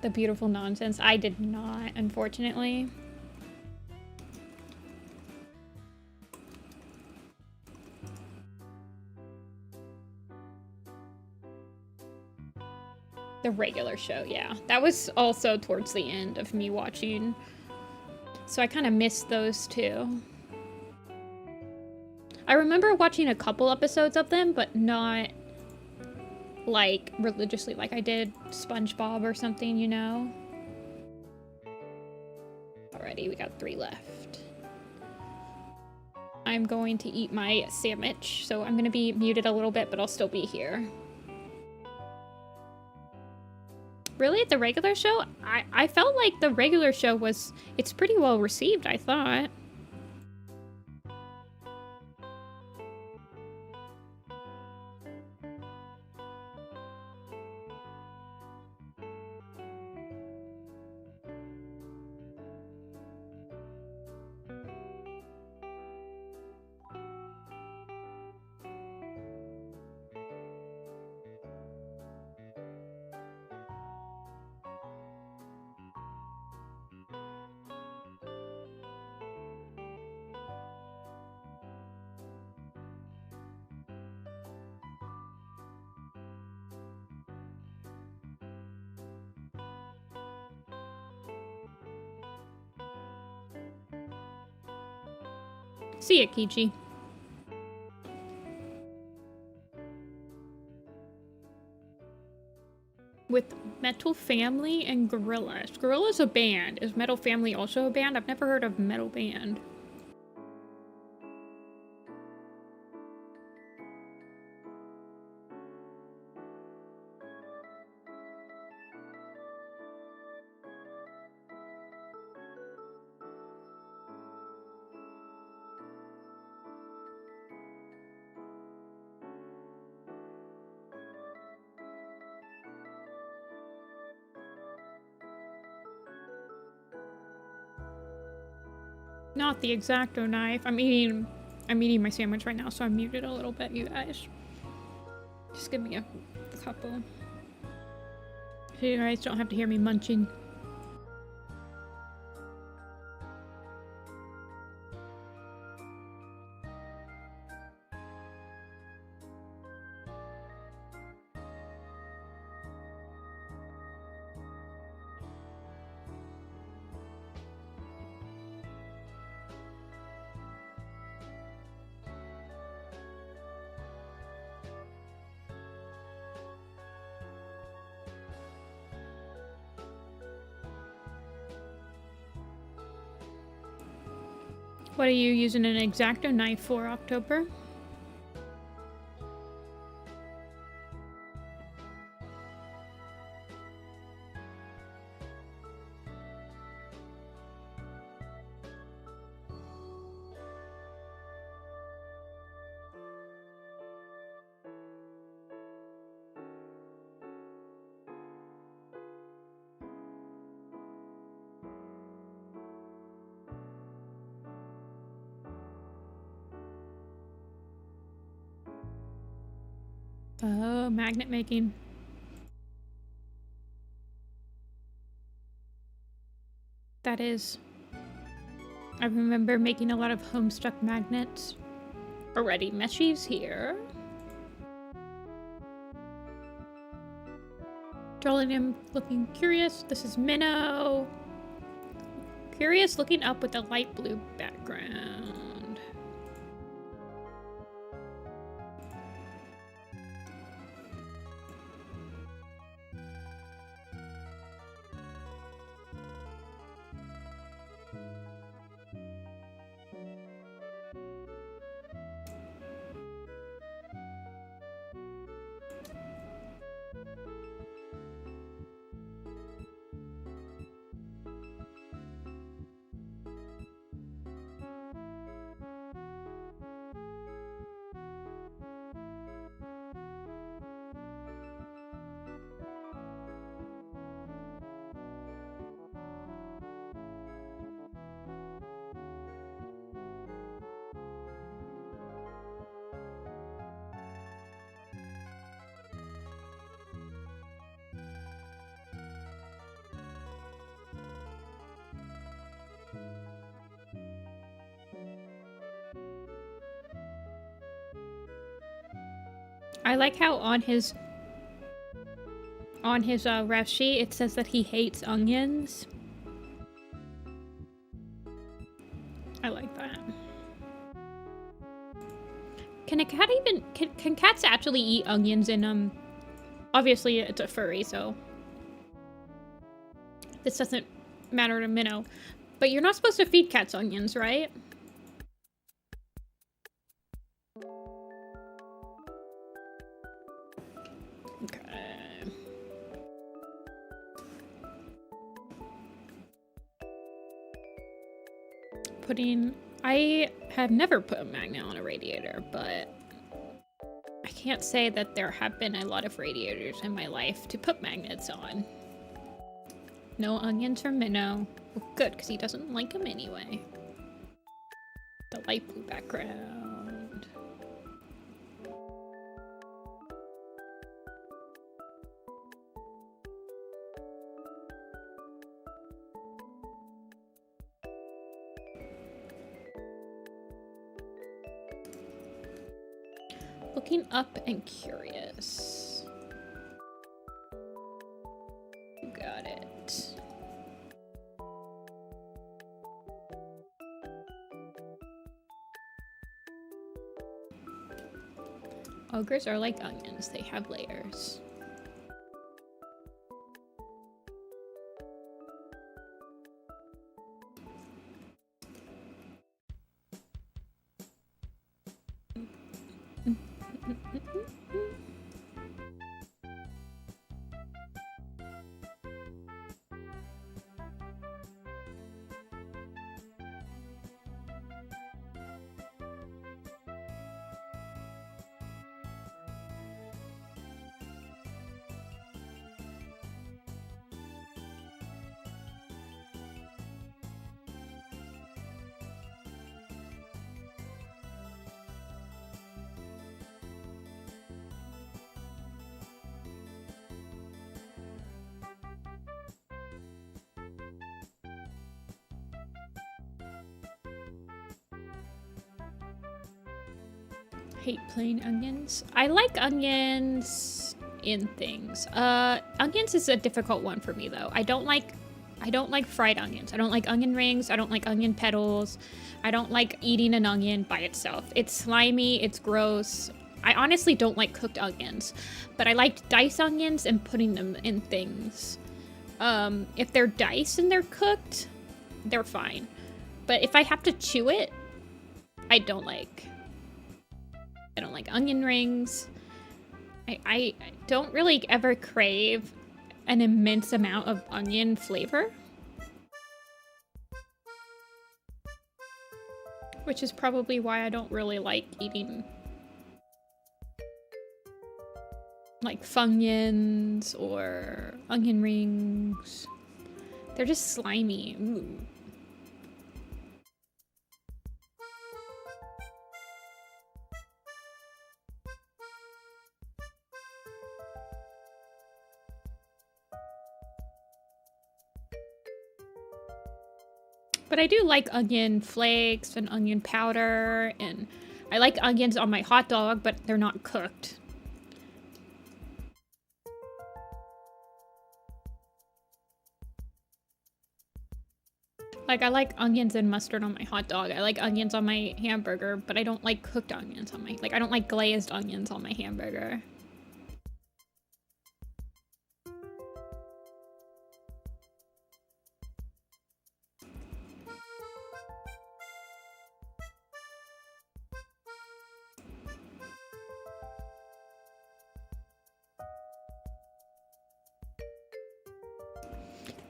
S1: The Beautiful Nonsense. I did not, unfortunately. The regular show, yeah. That was also towards the end of me watching. So I kind of missed those two. I remember watching a couple episodes of them, but not, like, religiously like I did SpongeBob or something, you know? Alrighty, we got 3 left. I'm going to eat my sandwich, so I'm going to be muted a little bit, but I'll still be here. Really? The regular show? I felt like the regular show was... It's pretty well received, I thought. See ya, Kichi. With Metal Family and Gorillaz. Gorillaz a band. Is Metal Family also a band? I've never heard of Metal Band. Not the X-Acto knife. I'm eating my sandwich right now, so I'm muted a little bit, you guys. Just give me a couple. So you guys don't have to hear me munching. What are you using an X-Acto knife for, October? Oh, magnet making. That is. I remember making a lot of Homestuck magnets. Already, Meshy's here. Trolling him, looking curious. This is Minnow. Curious, looking up with a light blue background. I like how on his ref sheet it says that he hates onions. I like that. Can a cat even can cats actually eat onions? And obviously it's a furry, so this doesn't matter to Minnow. But you're not supposed to feed cats onions, right? Okay. I have never put a magnet on a radiator, but I can't say that there have been a lot of radiators in my life to put magnets on. No onions for Minnow. Well, good, because he doesn't like them anyway. The light blue background. Looking up and curious. Got it. Ogres are like onions, they have layers. Hate plain onions. I like onions in things. Onions is a difficult one for me though. I don't like fried onions. I don't like onion rings. I don't like onion petals. I don't like eating an onion by itself. It's slimy, it's gross. I honestly don't like cooked onions, but I like diced onions and putting them in things. If they're diced and they're cooked, they're fine. But if I have to chew it, I don't like onion rings. I don't really ever crave an immense amount of onion flavor. Which is probably why I don't really like eating like Funyuns or onion rings. They're just slimy. Ooh. But I do like onion flakes and onion powder, and I like onions on my hot dog, but they're not cooked. Like, I like onions and mustard on my hot dog. I like onions on my hamburger, but I don't like cooked onions on my... Like, I don't like glazed onions on my hamburger.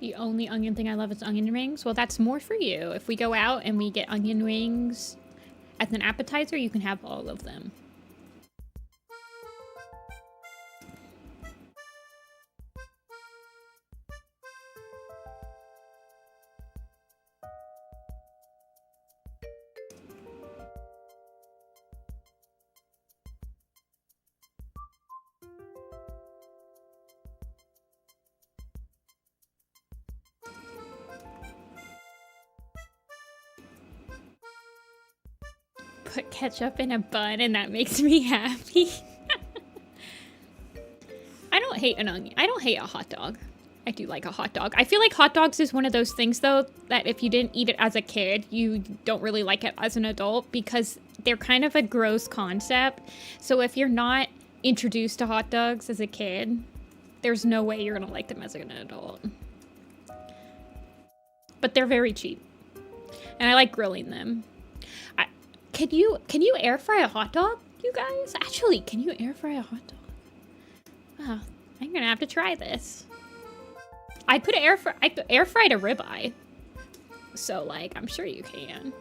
S1: The only onion thing I love is onion rings. Well, that's more for you. If we go out and we get onion rings as an appetizer, you can have all of them. Put ketchup in a bun and that makes me happy. hate an onion. I don't hate a hot dog. I do like a hot dog. I feel like hot dogs is one of those things, though, that if you didn't eat it as a kid, you don't really like it as an adult because they're kind of a gross concept. So if you're not introduced to hot dogs as a kid, there's no way you're gonna like them as an adult. But they're very cheap. And I like grilling them. Can you air fry a hot dog, you guys? Actually, can you air fry a hot dog? Oh, I'm gonna have to try this. I air fried a ribeye. So, like, I'm sure you can.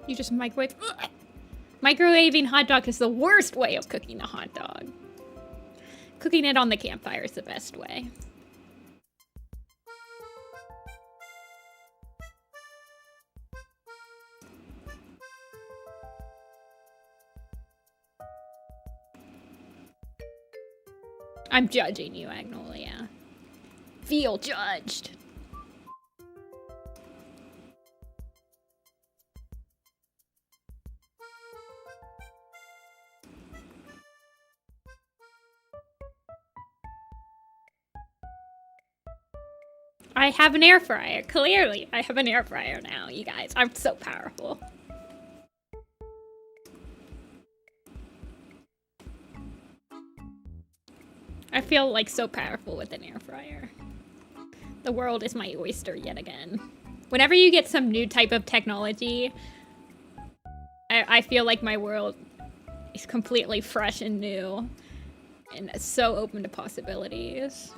S1: You just microwave. Ugh! Microwaving hot dog is the worst way of cooking a hot dog. Cooking it on the campfire is the best way. I'm judging you, Agnolia. Feel judged. I have an air fryer. Clearly, I have an air fryer now, you guys. I'm so powerful. I feel like so powerful with an air fryer. The world is my oyster yet again. Whenever you get some new type of technology, I feel like my world is completely fresh and new and so open to possibilities.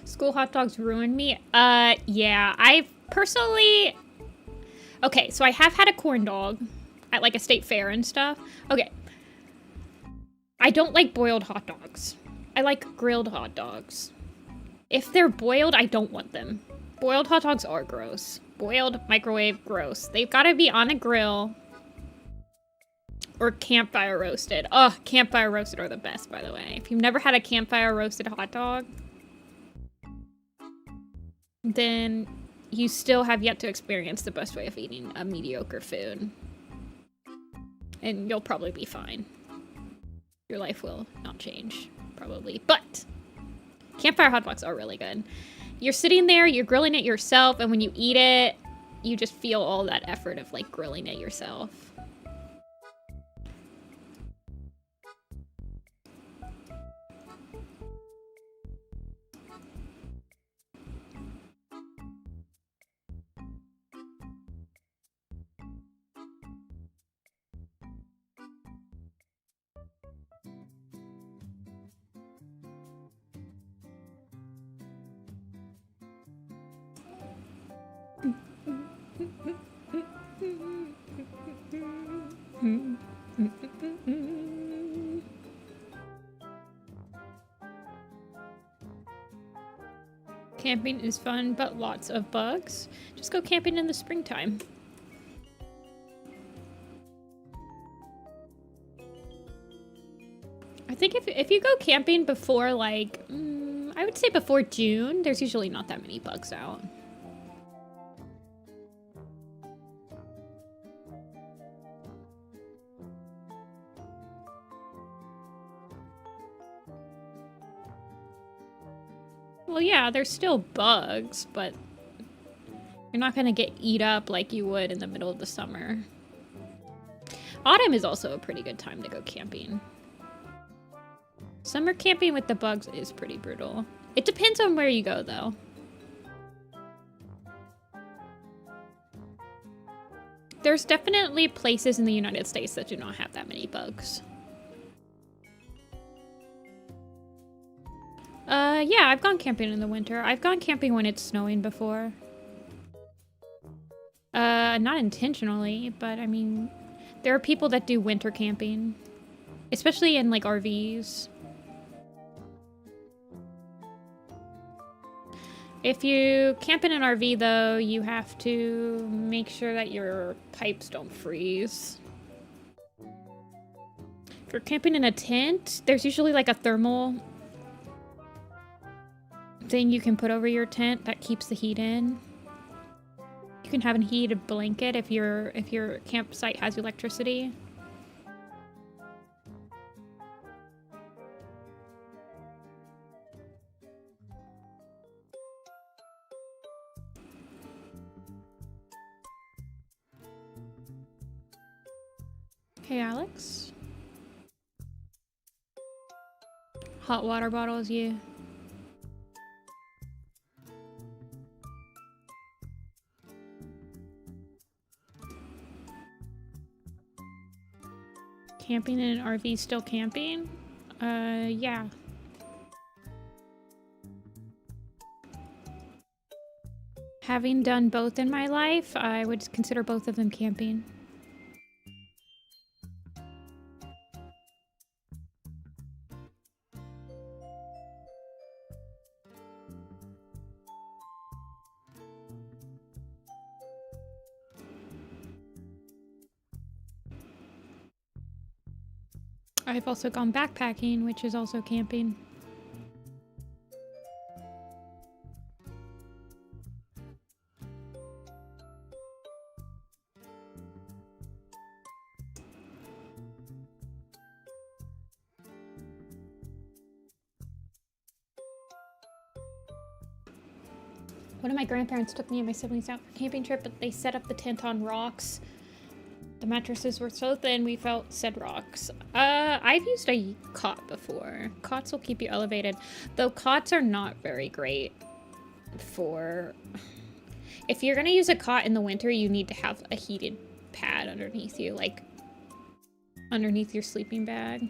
S1: School hot dogs ruined me. Yeah, I personally... Okay, so I have had a corn dog at like a state fair and stuff. Okay. I don't like boiled hot dogs. I like grilled hot dogs. If they're boiled, I don't want them. Boiled hot dogs are gross. Boiled, microwave, gross. They've got to be on a grill or campfire roasted. Oh, campfire roasted are the best, by the way. If you've never had a campfire roasted hot dog, then you still have yet to experience the best way of eating a mediocre food. And you'll probably be fine. Your life will not change, probably. But campfire hot dogs are really good. You're sitting there, you're grilling it yourself, and when you eat it, you just feel all that effort of like grilling it yourself. Camping is fun, but lots of bugs. Just go camping in the springtime. I think if you go camping before, like, I would say before June, there's usually not that many bugs out. Well, yeah, there's still bugs, but you're not gonna get eat up like you would in the middle of the summer. Autumn is also a pretty good time to go camping. Summer camping with the bugs is pretty brutal. It depends on where you go, though. There's definitely places in the United States that do not have that many bugs. Yeah, I've gone camping in the winter. I've gone camping when it's snowing before. Not intentionally, but I mean, there are people that do winter camping. Especially in, like, RVs. If you camp in an RV, though, you have to make sure that your pipes don't freeze. If you're camping in a tent, there's usually like a thermal thing you can put over your tent that keeps the heat in. You can have a heated blanket if your campsite has electricity. Hey, Alex. Hot water bottles, you. Camping in an RV, still camping? Yeah. Having done both in my life, I would consider both of them camping. I've also gone backpacking, which is also camping. One of my grandparents took me and my siblings out for a camping trip, but they set up the tent on rocks. The mattresses were so thin we felt said rocks. I've used a cot before. Cots will keep you elevated, though cots are not very great for... If you're gonna use a cot in the winter, you need to have a heated pad underneath you, like underneath your sleeping bag,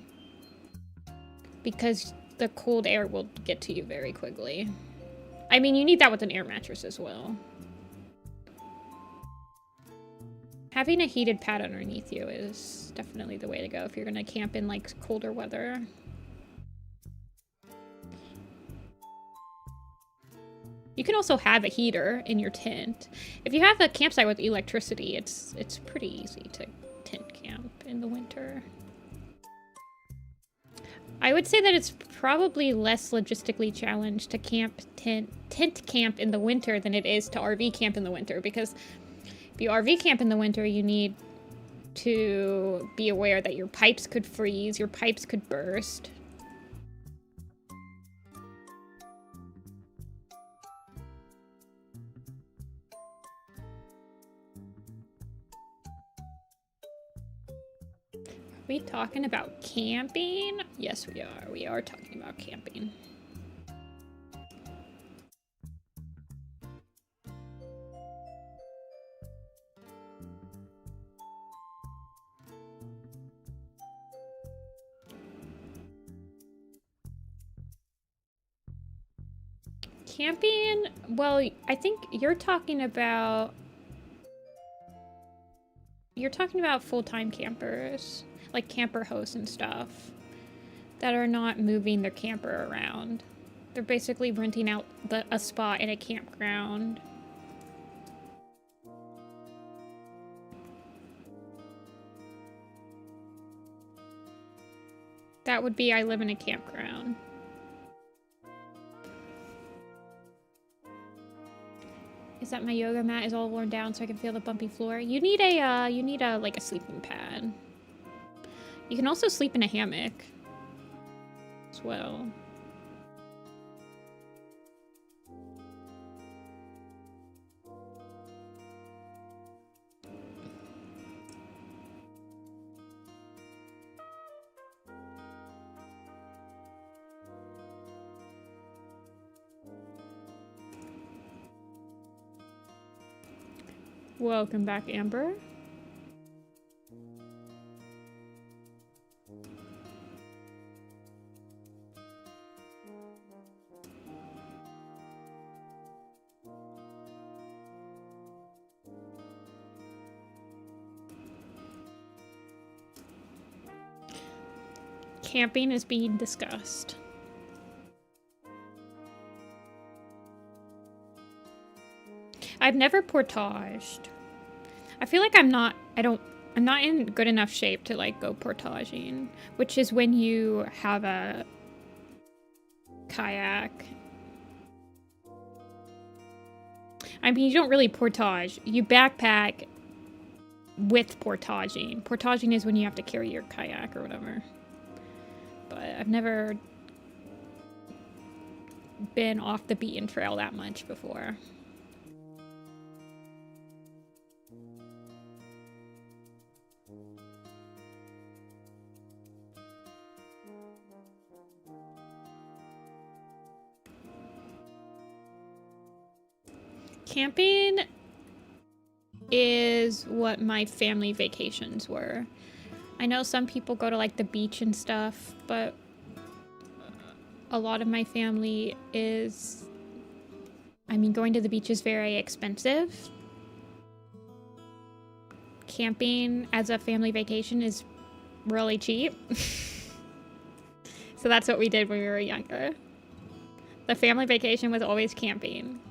S1: because the cold air will get to you very quickly. I mean, you need that with an air mattress as well. Having a heated pad underneath you is definitely the way to go if you're gonna camp in like colder weather. You can also have a heater in your tent. If you have a campsite with electricity, it's pretty easy to tent camp in the winter. I would say that it's probably less logistically challenged to tent camp in the winter than it is to RV camp in the winter, because if you RV camp in the winter, you need to be aware that your pipes could freeze, your pipes could burst. Are we talking about camping? Yes, we are. We are talking about camping. Camping, well, I think you're talking about full-time campers, like camper hosts and stuff, that are not moving their camper around. They're basically renting out a spot in a campground. That would be I live in a campground. Is that my yoga mat is all worn down so I can feel the bumpy floor? You need a like a sleeping pad. You can also sleep in a hammock as well. Welcome back, Amber. Camping is being discussed. I've never portaged. I feel like I'm not in good enough shape to like go portaging, which is when you have a kayak. I mean, you don't really portage. You backpack with portaging. Portaging is when you have to carry your kayak or whatever. But I've never been off the beaten trail that much before. Camping is what my family vacations were. I know some people go to like the beach and stuff, but a lot of my family is, I mean, going to the beach is very expensive. Camping as a family vacation is really cheap. So that's what we did when we were younger. The family vacation was always camping.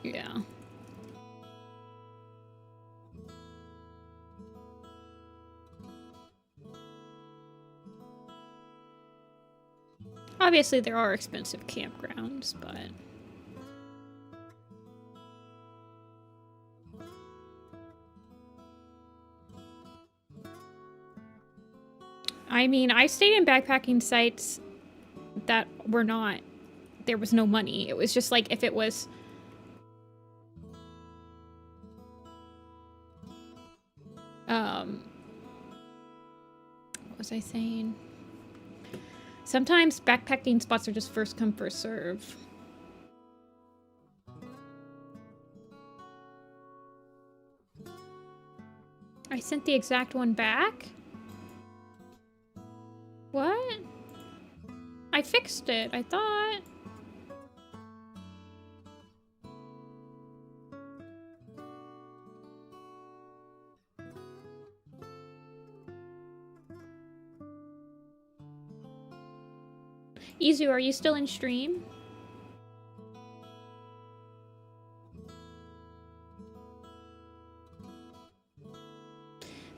S1: Yeah. Obviously, there are expensive campgrounds, but... I mean, I stayed in backpacking sites that were not... There was no money. It was just like if it was... What was I saying? Sometimes backpacking spots are just first come, first serve. I sent the exact one back? What? I fixed it, I thought. Izu, are you still in stream?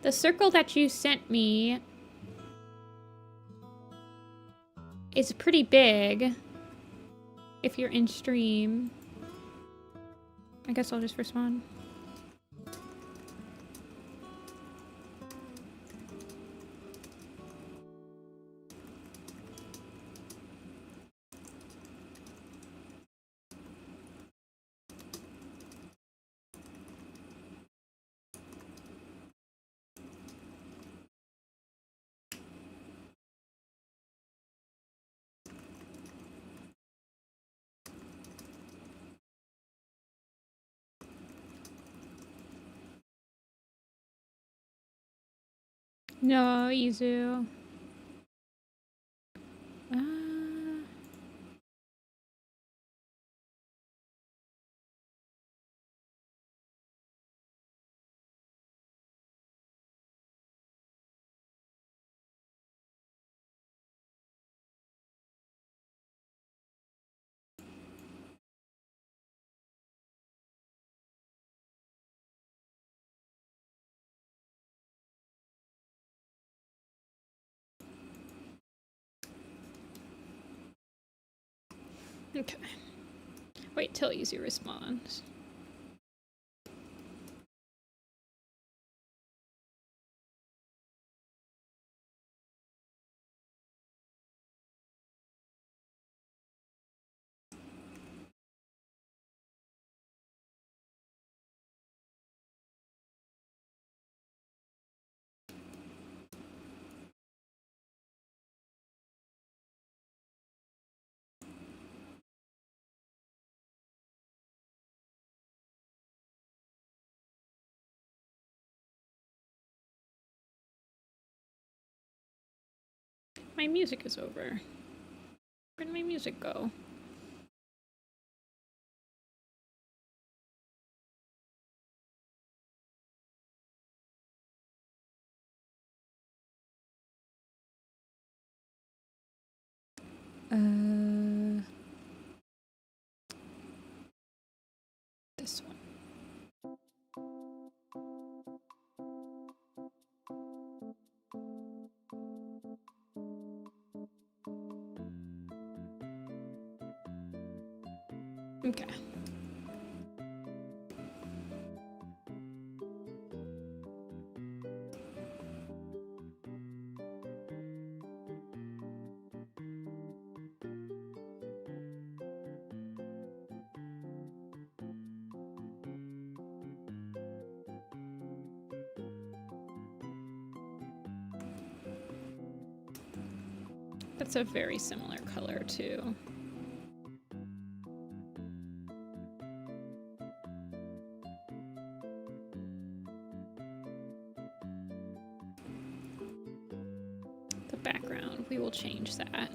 S1: The circle that you sent me is pretty big. If you're in stream. I guess I'll just respond. No, Izu. Okay. Wait till Izu responds. my music is over. Where did my music go? This one. Okay. That's a very similar color too. The background, we will change that.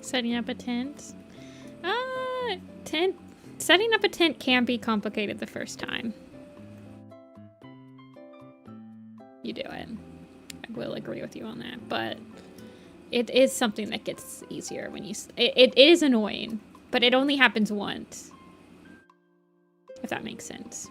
S1: Setting up a tent. Setting up a tent can be complicated the first time. You do it. I will agree with you on that, but it is something that gets easier when you... It is annoying, but it only happens once. If that makes sense.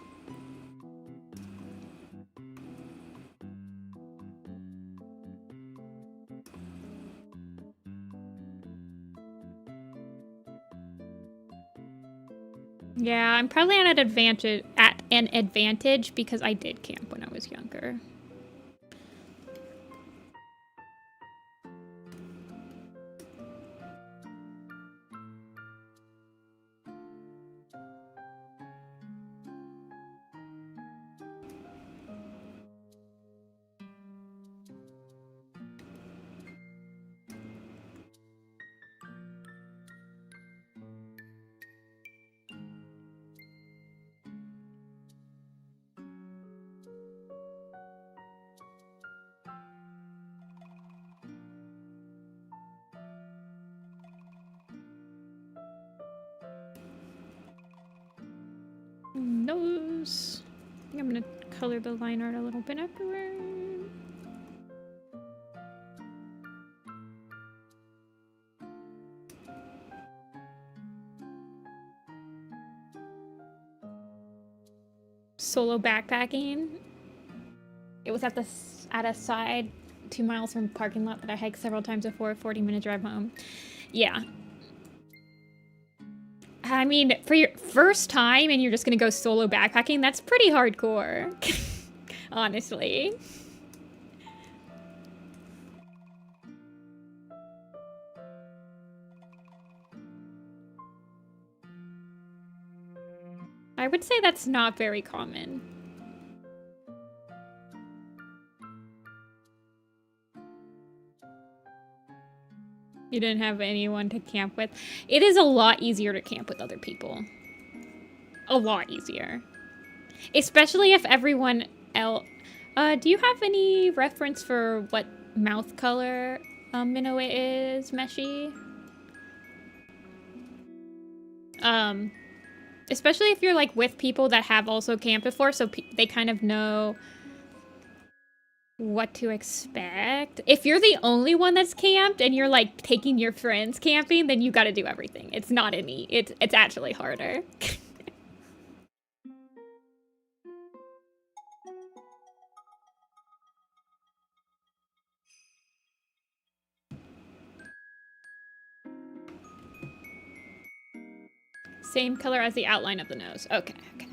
S1: Yeah, I'm probably at an advantage because I did camp when I was younger. Nose. I think I'm gonna color the line art a little bit afterward. Solo backpacking. It was at a side 2 miles from the parking lot that I hiked several times before, 40-minute drive home. Yeah. I mean, for your first time and you're just gonna go solo backpacking, that's pretty hardcore. Honestly. I would say that's not very common. You didn't have anyone to camp with. It is a lot easier to camp with other people. A lot easier. Especially if everyone else... do you have any reference for what mouth color Minoe is, Meshi? Especially if you're like with people that have also camped before, so they kind of know what to expect. If you're the only one that's camped and you're like taking your friends camping, then you got to do everything. It's not any. It's actually harder. Same color as the outline of the nose. Okay, okay.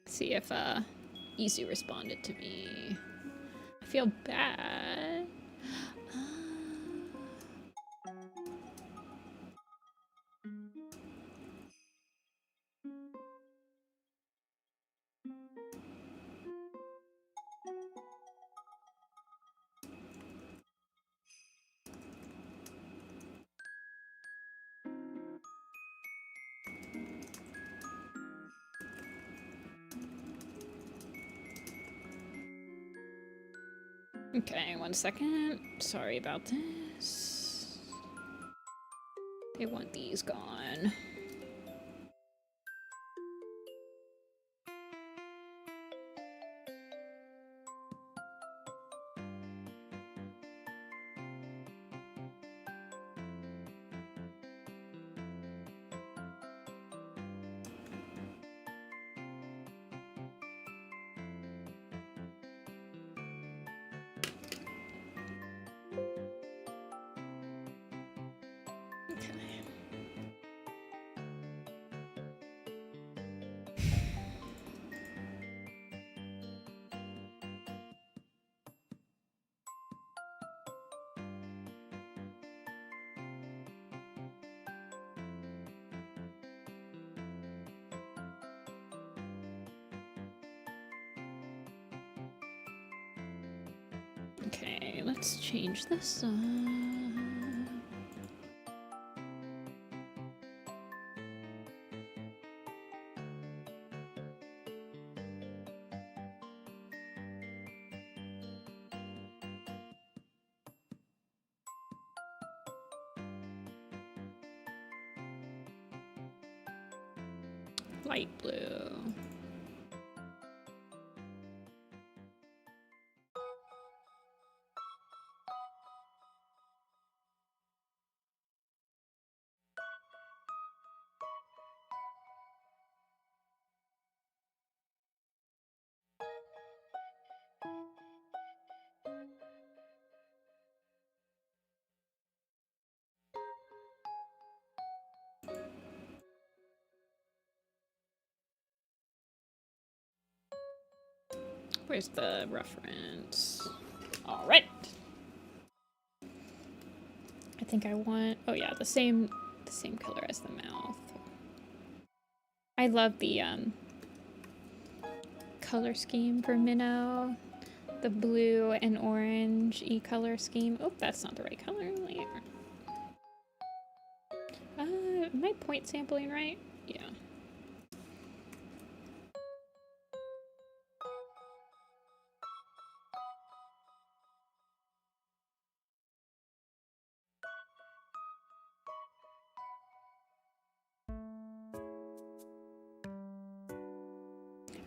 S1: See if Izu responded to me. I feel bad. Okay, 1 second. Sorry about this. They want these gone. Okay, let's change this up. Light blue. Where's the reference? All right. I think I want, oh yeah, the same color as the mouth. I love the color scheme for Minnow. The blue and orange color scheme. Oh, that's not the right color. Am I point sampling right? Yeah.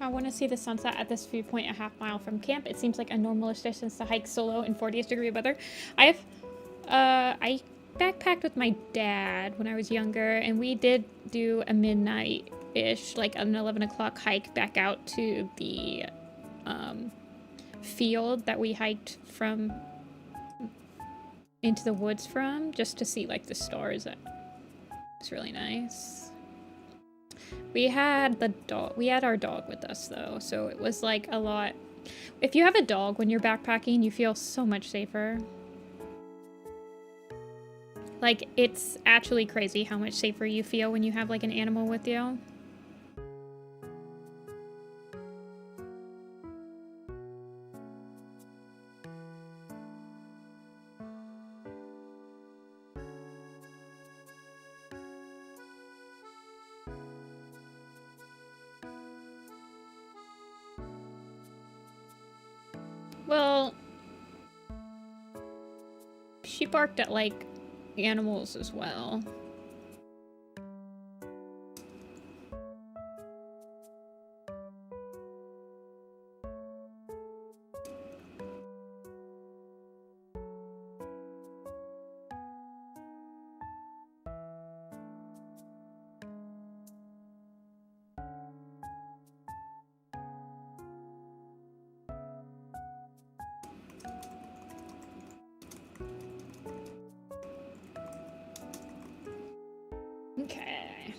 S1: I want to see the sunset at this viewpoint a half mile from camp. It seems like a normalish distance to hike solo in 40th degree weather. I backpacked with my dad when I was younger, and we did do a midnight-ish, like an 11 o'clock hike back out to the field that we hiked from into the woods from, just to see like the stars. It's really nice. We had our dog with us though, so it was like a lot. If you have a dog when you're backpacking, you feel so much safer. Like, it's actually crazy how much safer you feel when you have like an animal with you. She barked at, like, animals as well. Okay.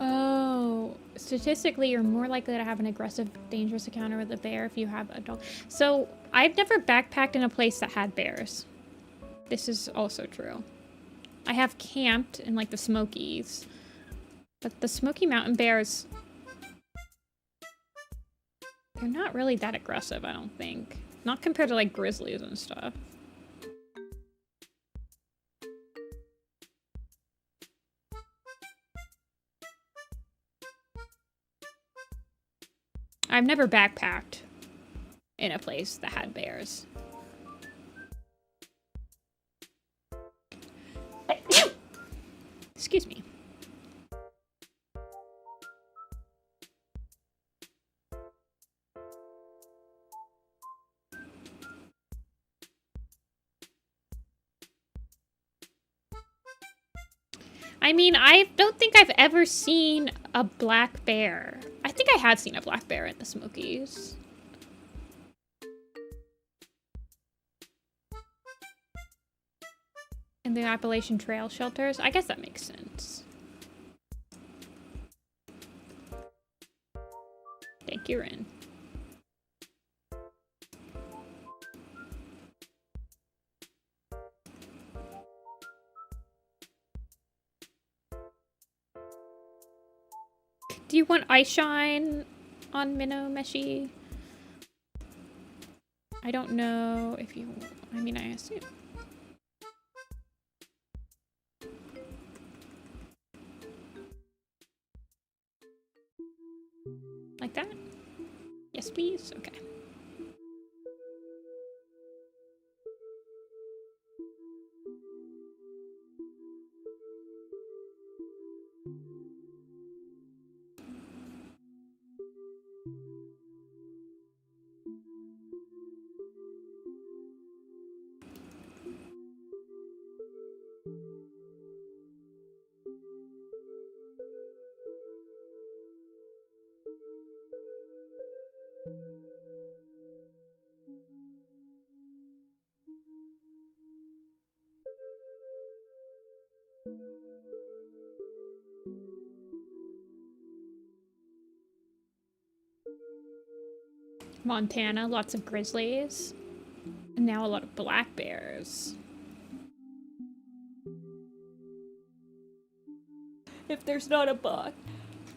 S1: Oh, statistically, you're more likely to have an aggressive, dangerous encounter with a bear if you have a dog. So, I've never backpacked in a place that had bears. This is also true. I have camped in, like, the Smokies. But the Smoky Mountain bears... they're not really that aggressive, I don't think. Not compared to, like, grizzlies and stuff. I've never backpacked in a place that had bears. Excuse me. I mean, I don't think I've ever seen a black bear. I think I have seen a black bear in the Smokies. In the Appalachian Trail shelters? I guess that makes sense. Thank you, Rin. Do you want Ice Shine on Minnow Meshi? I don't know if you... I mean, I assume. Like that? Yes, please? Okay. Montana, lots of grizzlies. And now a lot of black bears. If there's not a buck.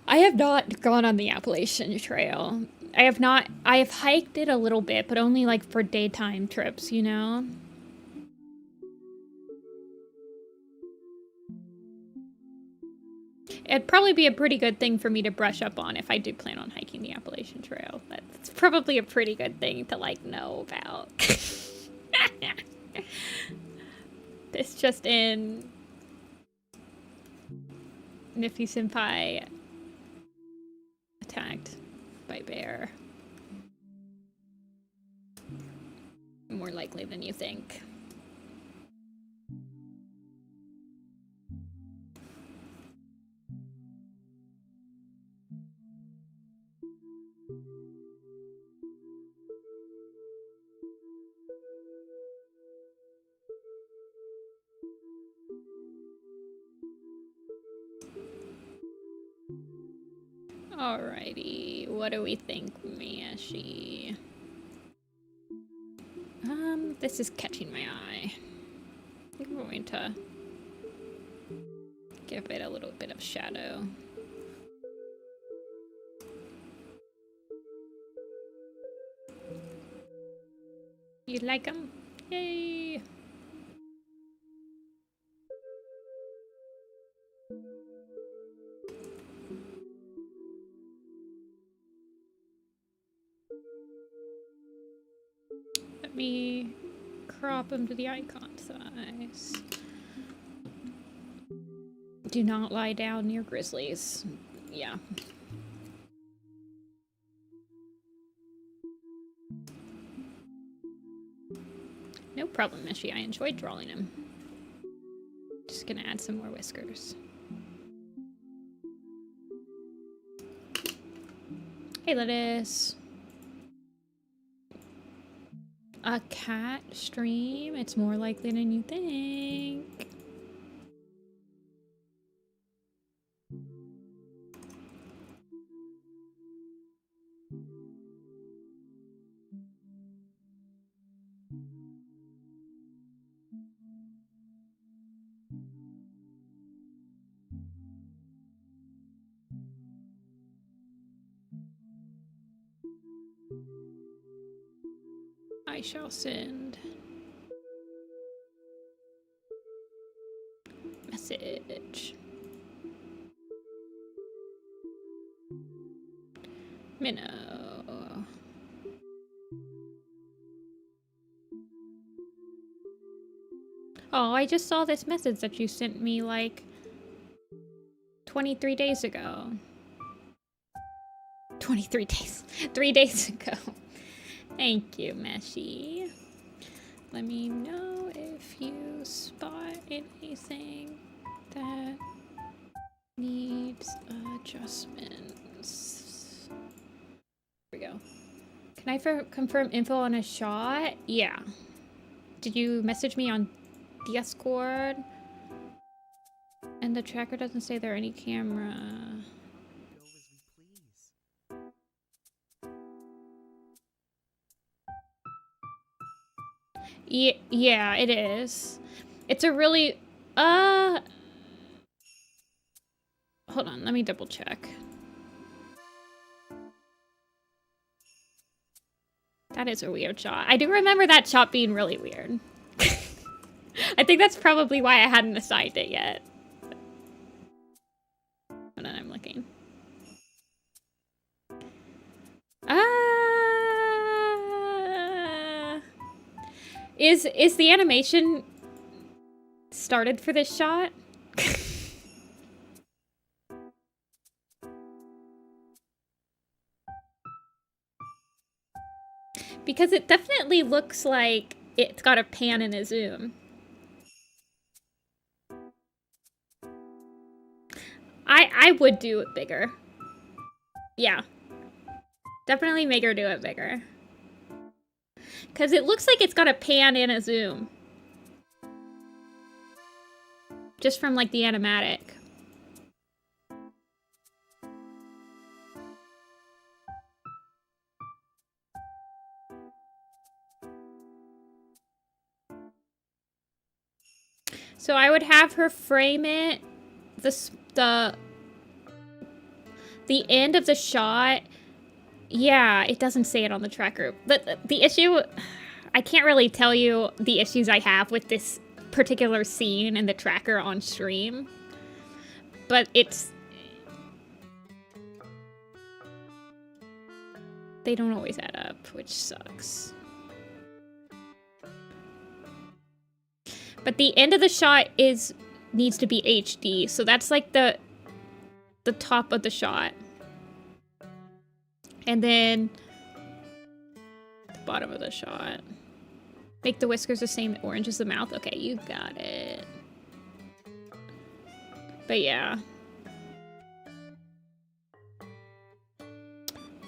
S1: I have not gone on the Appalachian Trail. I have hiked it a little bit, but only like for daytime trips, you know? It'd probably be a pretty good thing for me to brush up on if I do plan on hiking the Appalachian Trail. That's probably a pretty good thing to, like, know about. It's just in... Nifty-Senpai attacked by bear. More likely than you think. Alrighty, what do we think, Miyashi? This is catching my eye. I'm going to give it a little bit of shadow. You like them? Yay! Let me crop them to the icon size. Do not lie down near grizzlies. Yeah. No problem, Mishy. I enjoyed drawing him. Just gonna add some more whiskers. Hey, lettuce. A cat stream? It's more likely than you think. I shall send message. Minnow. Oh, I just saw this message that you sent me like 23 days ago. 23 days. 3 days ago. Thank you, Meshy. Let me know if you spot anything that needs adjustments. Here we go. Can I confirm info on a shot? Yeah. Did you message me on Discord? And the tracker doesn't say there any camera. Yeah, it is. It's a really, hold on, let me double check. That is a weird shot. I do remember that shot being really weird. I think that's probably why I hadn't assigned it yet. Hold on, I'm looking. Is the animation started for this shot? Because it definitely looks like it's got a pan and a zoom. I would do it bigger. Yeah. Definitely make her do it bigger. Because it looks like it's got a pan and a zoom. Just from, like, the animatic. So I would have her frame it, the end of the shot. Yeah, it doesn't say it on the tracker. The issue, I can't really tell you the issues I have with this particular scene in the tracker on stream, but they don't always add up, which sucks. But the end of the shot needs to be HD, so that's like the top of the shot. And then the bottom of the shot. Make the whiskers the same orange as the mouth. Okay, you got it. But yeah.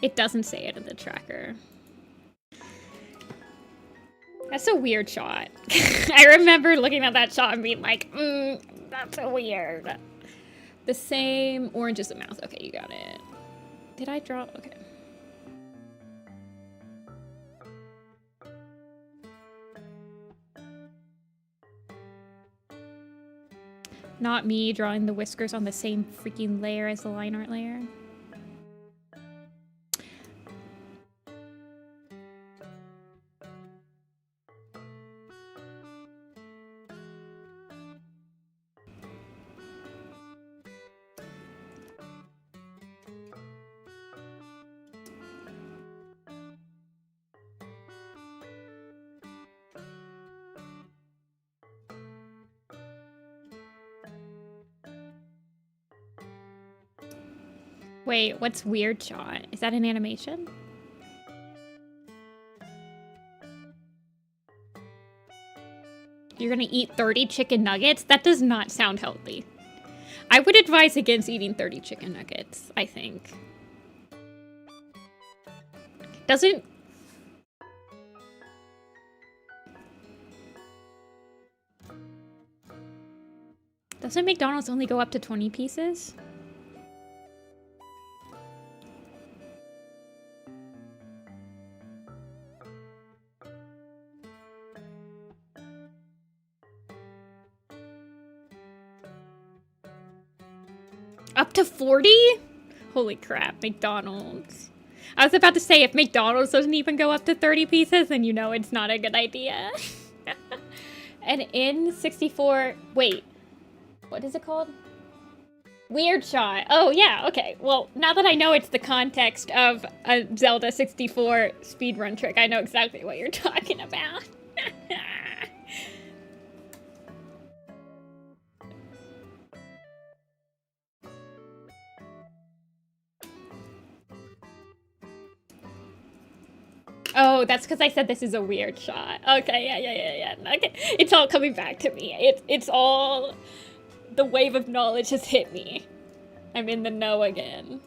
S1: It doesn't say it in the tracker. That's a weird shot. I remember looking at that shot and being like, that's so weird. The same orange as the mouth. Okay, you got it. Did I draw? Okay. Not me drawing the whiskers on the same freaking layer as the line art layer. Wait, what's weird shot? Is that an animation? You're gonna eat 30 chicken nuggets? That does not sound healthy. I would advise against eating 30 chicken nuggets, I think. Doesn't McDonald's only go up to 20 pieces? Up to 40? Holy crap, McDonald's. I was about to say, if McDonald's doesn't even go up to 30 pieces, then you know it's not a good idea. An N64... Wait. What is it called? Weird shot. Oh, yeah, okay. Well, now that I know it's the context of a Zelda 64 speedrun trick, I know exactly what you're talking about. Oh, that's because I said this is a weird shot. Okay, yeah. Okay, it's all coming back to me. It's all... The wave of knowledge has hit me. I'm in the know again.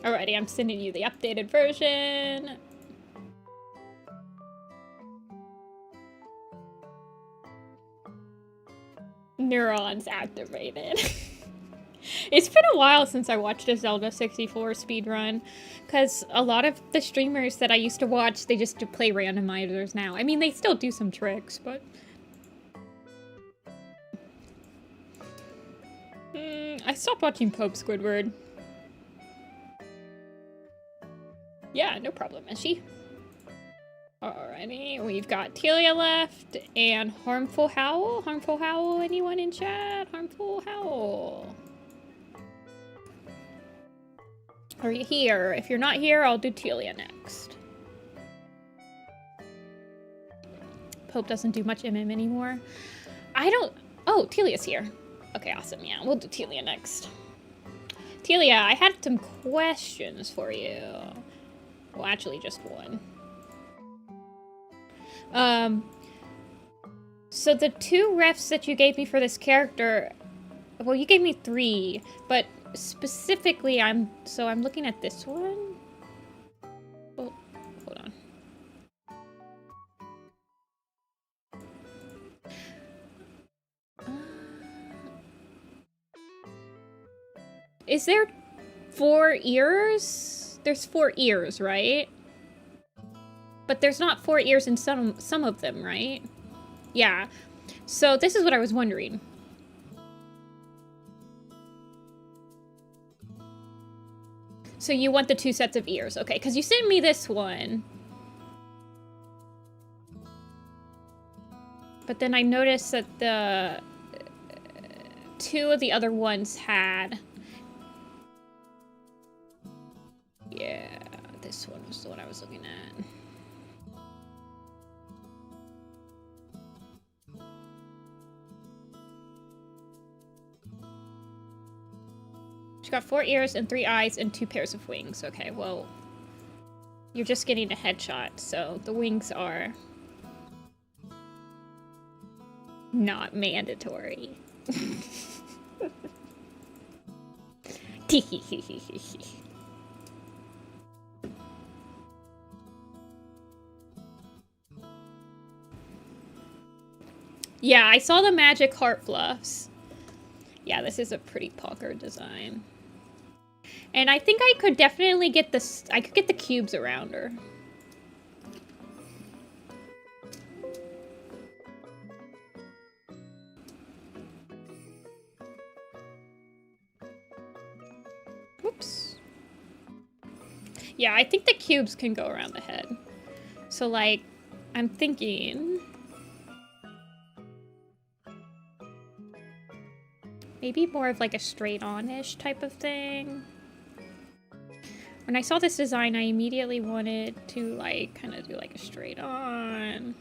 S1: Alrighty, I'm sending you the updated version. Neurons activated. It's been a while since I watched a Zelda 64 speedrun, because a lot of the streamers that I used to watch, they just play randomizers now. I mean, they still do some tricks, but... I stopped watching Pope Squidward. Yeah, no problem, Eshi. Alrighty, we've got Telia left, and Harmful Howl. Harmful Howl, anyone in chat? Harmful Howl. Are you here? If you're not here, I'll do Telia next. Pope doesn't do much MM anymore. I don't... Oh, Telia's here. Okay, awesome. Yeah, we'll do Telia next. Telia, I had some questions for you. Well, actually, just one. So the 2 refs that you gave me for this character... Well, you gave me 3, but... Specifically, I'm looking at this one. Oh, hold on. Is there 4 ears? There's 4 ears, right? But there's not 4 ears in some of them, right? Yeah. So this is what I was wondering. So you want the 2 sets of ears. Okay, because you sent me this one. But then I noticed that the 2 of the other ones had... Yeah, this one was the one I was looking at. She's got 4 ears and 3 eyes and 2 pairs of wings. Okay, well, you're just getting a headshot, so the wings are not mandatory. Yeah, I saw the magic heart fluffs. Yeah, this is a pretty pucker design. And I think I could definitely get this. I could get the cubes around her. Yeah, I think the cubes can go around the head. So, like, I'm thinking... maybe more of like a straight-on-ish type of thing. When I saw this design, I immediately wanted to, like, kind of do like a straight-on.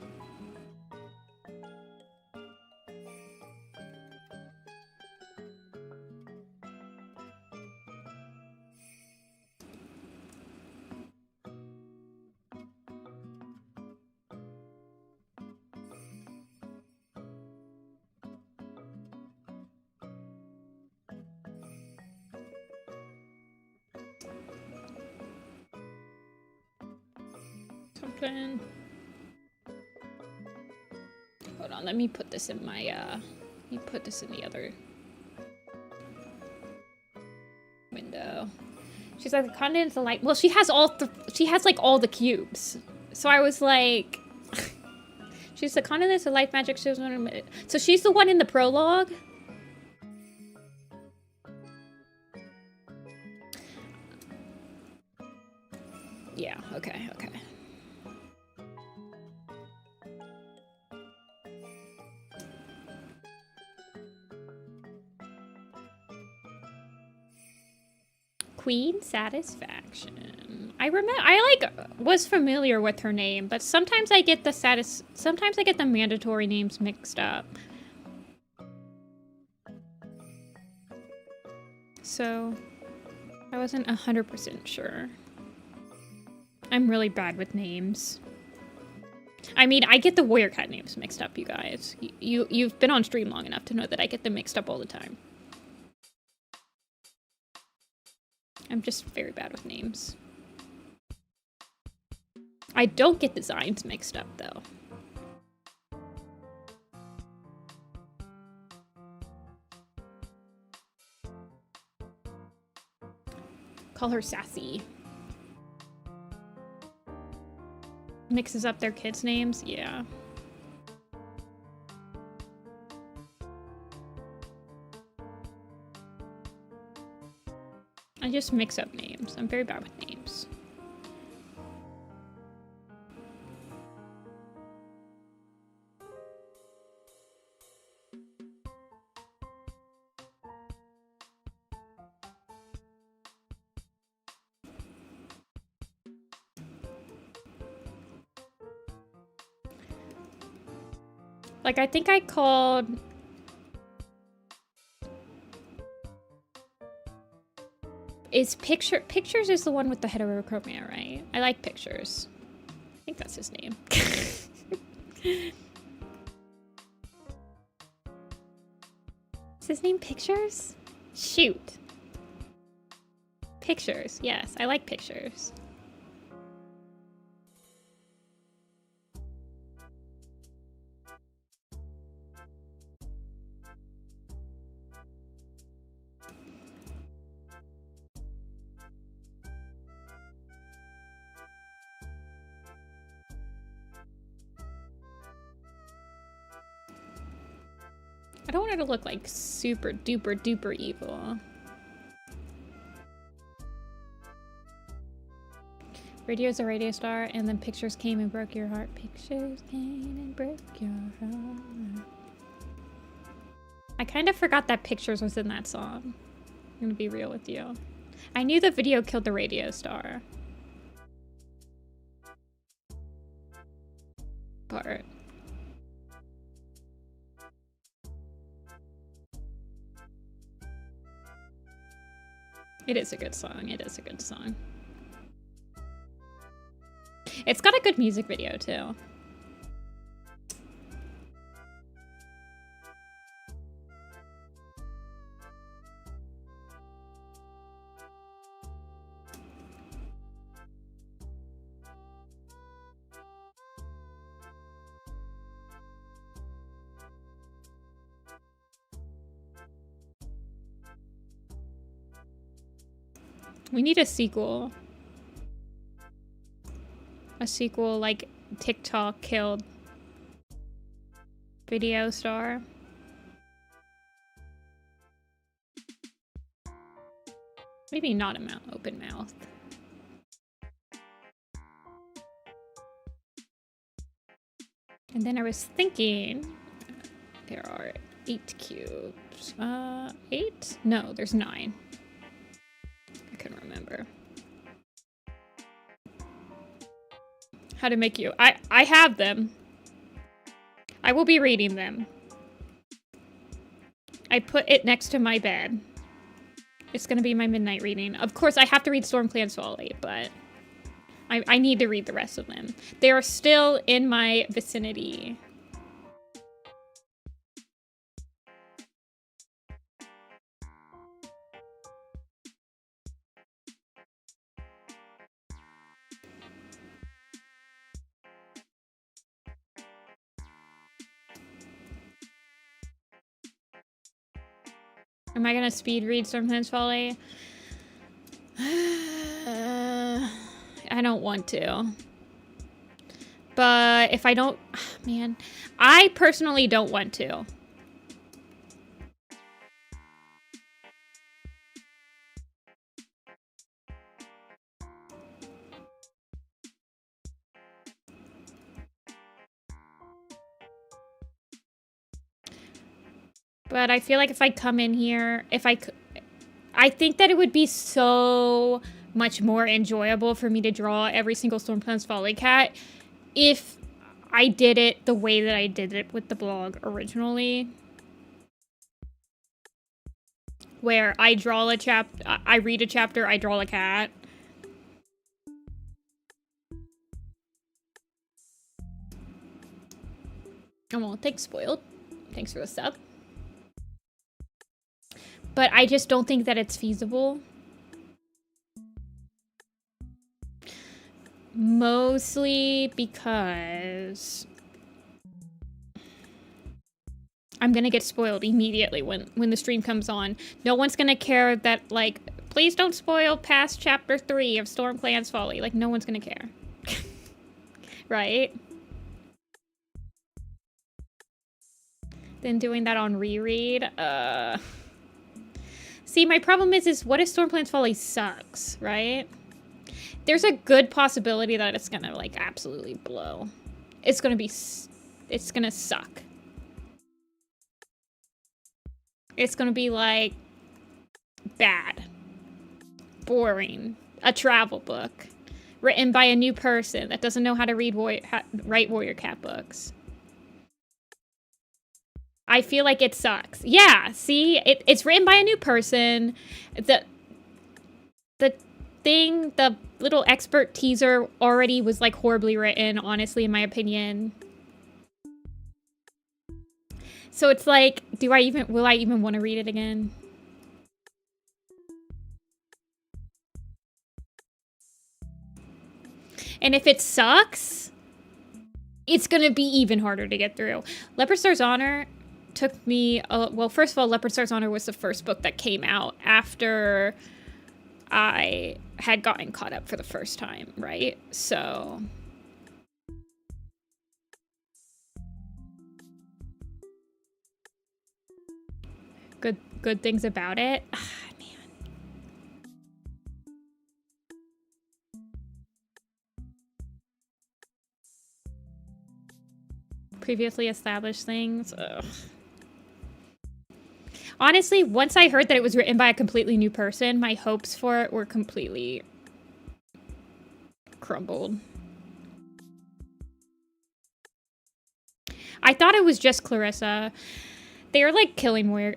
S1: Something. Hold on, let me put this in my, let me put this in the other window. She's like, the continent's a light. Well, she has she has like all the cubes. So I was like, she's the continent's a life magic. So she's the one in the prologue. Yeah, okay, okay. Queen Satisfaction. I remember, I like was familiar with her name, but sometimes I get the sometimes I get the mandatory names mixed up. So I wasn't 100% sure. I'm really bad with names. I mean, I get the warrior cat names mixed up, you guys. You've been on stream long enough to know that I get them mixed up all the time. I'm just very bad with names. I don't get designs mixed up, though. Call her Sassy. Mixes up their kids' names? Yeah. I just mix up names. I'm very bad with names. Like, I think I called... Pictures is the one with the heterochromia, right? I like Pictures. I think that's his name. Is his name Pictures? Shoot. Pictures, yes. I like Pictures. I don't want her to look like super duper duper evil. Radio's a radio star, and then Pictures came and broke your heart. Pictures came and broke your heart. I kind of forgot that Pictures was in that song. I'm gonna be real with you. I knew the video killed the radio star part. It is a good song. It is a good song. It's got a good music video, too. We need a sequel. A sequel like TikTok killed Video Star. Maybe not a open mouth. And then I was thinking, there are 8 cubes. 8? No, there's 9. I couldn't remember. How to make you. I have them. I will be reading them. I put it next to my bed. It's gonna be my midnight reading. Of course, I have to read Stormclan's Folly, but I need to read the rest of them. They are still in my vicinity. Am I gonna speed read Stormclan's Folly? I don't want to. But if I don't... Man. I personally don't want to. But I feel like if I come in here... I think that it would be so much more enjoyable for me to draw every single Stormclan's Folly cat if I did it the way that I did it with the blog originally. Where I draw a I read a chapter, I draw a cat. Oh, well, thanks, Spoiled. Thanks for the sub. But I just don't think that it's feasible. Mostly because I'm gonna get spoiled immediately when the stream comes on. No one's gonna care that, like, please don't spoil past chapter 3 of Stormclan's Folly. Like, no one's gonna care. Right? Then doing that on reread, See, my problem is what if Stormclan's Folly sucks, right? There's a good possibility that it's gonna, like, absolutely blow. It's gonna suck. It's gonna be, like, bad. Boring. A travel book. Written by a new person that doesn't know how to write Warrior Cat books. I feel like it sucks. Yeah, see? It's written by a new person. The little expert teaser already was, like, horribly written, honestly, in my opinion. So it's like, will I even want to read it again? And if it sucks, it's gonna be even harder to get through. Leopard Star's Honor took me, well, first of all, Leopard Star's Honor was the first book that came out after I had gotten caught up for the first time, right? So good things about it. Ah, man. Previously established things. Ugh. Honestly, once I heard that it was written by a completely new person, my hopes for it were completely crumbled. I thought it was just Clarissa. They are, like, killing Warrior.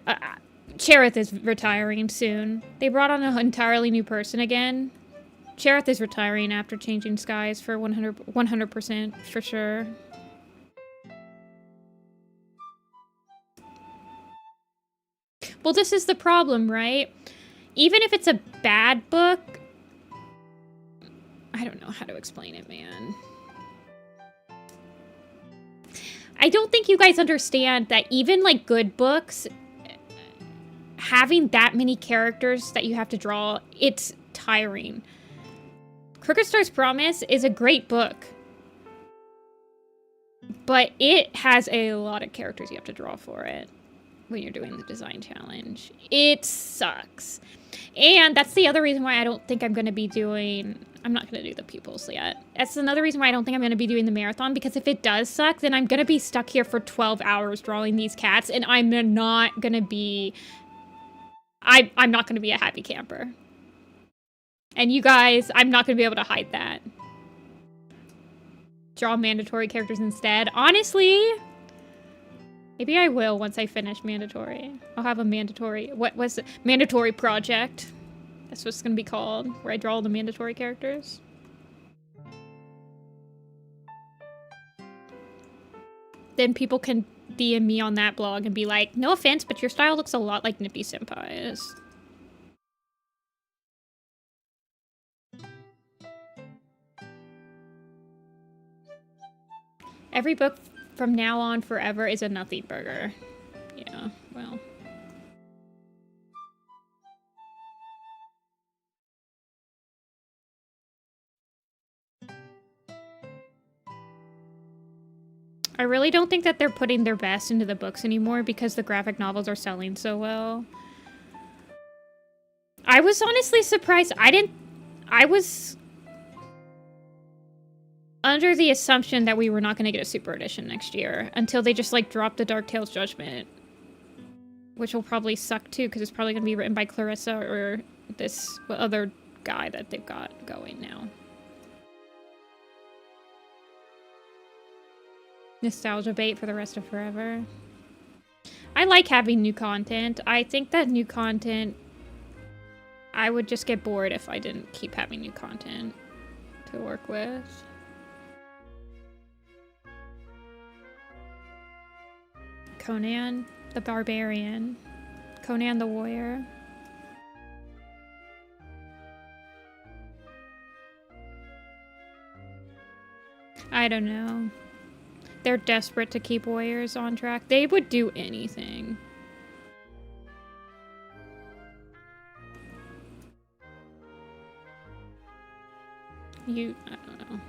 S1: Cherith is retiring soon. They brought on an entirely new person again. Cherith is retiring after changing skies for 100% for sure. Well, this is the problem, right? Even if it's a bad book, I don't know how to explain it, man. I don't think you guys understand that even, like, good books, having that many characters that you have to draw, it's tiring. Crooked Star's Promise is a great book, but it has a lot of characters you have to draw for it when you're doing the design challenge. It sucks. And that's the other reason why I don't think I'm going to be doing I'm not going to do the pupils yet. That's another reason why I don't think I'm going to be doing the marathon, because if it does suck, then I'm going to be stuck here for 12 hours drawing these cats, and I'm not going to be... I'm not going to be a happy camper. And you guys, I'm not going to be able to hide that. Draw mandatory characters instead. Honestly, maybe I will once I finish mandatory. I'll have a mandatory... What was it? Mandatory project. That's what it's going to be called, where I draw all the mandatory characters. Then people can DM me on that blog and be like, no offense, but your style looks a lot like Nifty-Senpai's. Every book from now on forever is a nothing burger. Yeah, well... I really don't think that they're putting their best into the books anymore because the graphic novels are selling so well. I was honestly surprised. I was under the assumption that we were not going to get a super edition next year until they just like dropped the Dark Tales Judgment, which will probably suck too because it's probably going to be written by Clarissa or this other guy that they've got going now. Nostalgia bait for the rest of forever. I like having new content. I think that new content... I would just get bored if I didn't keep having new content to work with. Conan the Barbarian. Conan the Warrior. I don't know. They're desperate to keep Warriors on track. They would do anything. I don't know.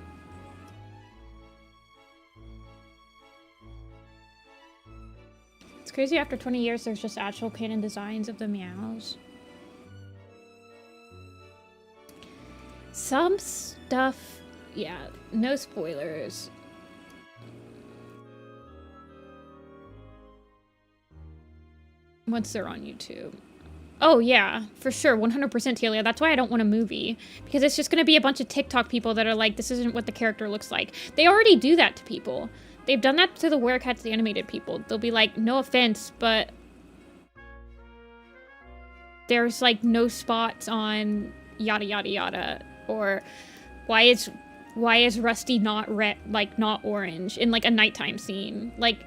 S1: It's crazy after 20 years there's just actual canon designs of the meows. Some stuff, yeah, no spoilers. Once they're on YouTube. Oh yeah, for sure, 100% Telia. That's why I don't want a movie. Because it's just going to be a bunch of TikTok people that are like, this isn't what the character looks like. They already do that to people. They've done that to the Werecats the animated people. They'll be like, no offense, but there's like no spots on yada yada yada. Or why is Rusty not red, like not orange in like a nighttime scene? Like,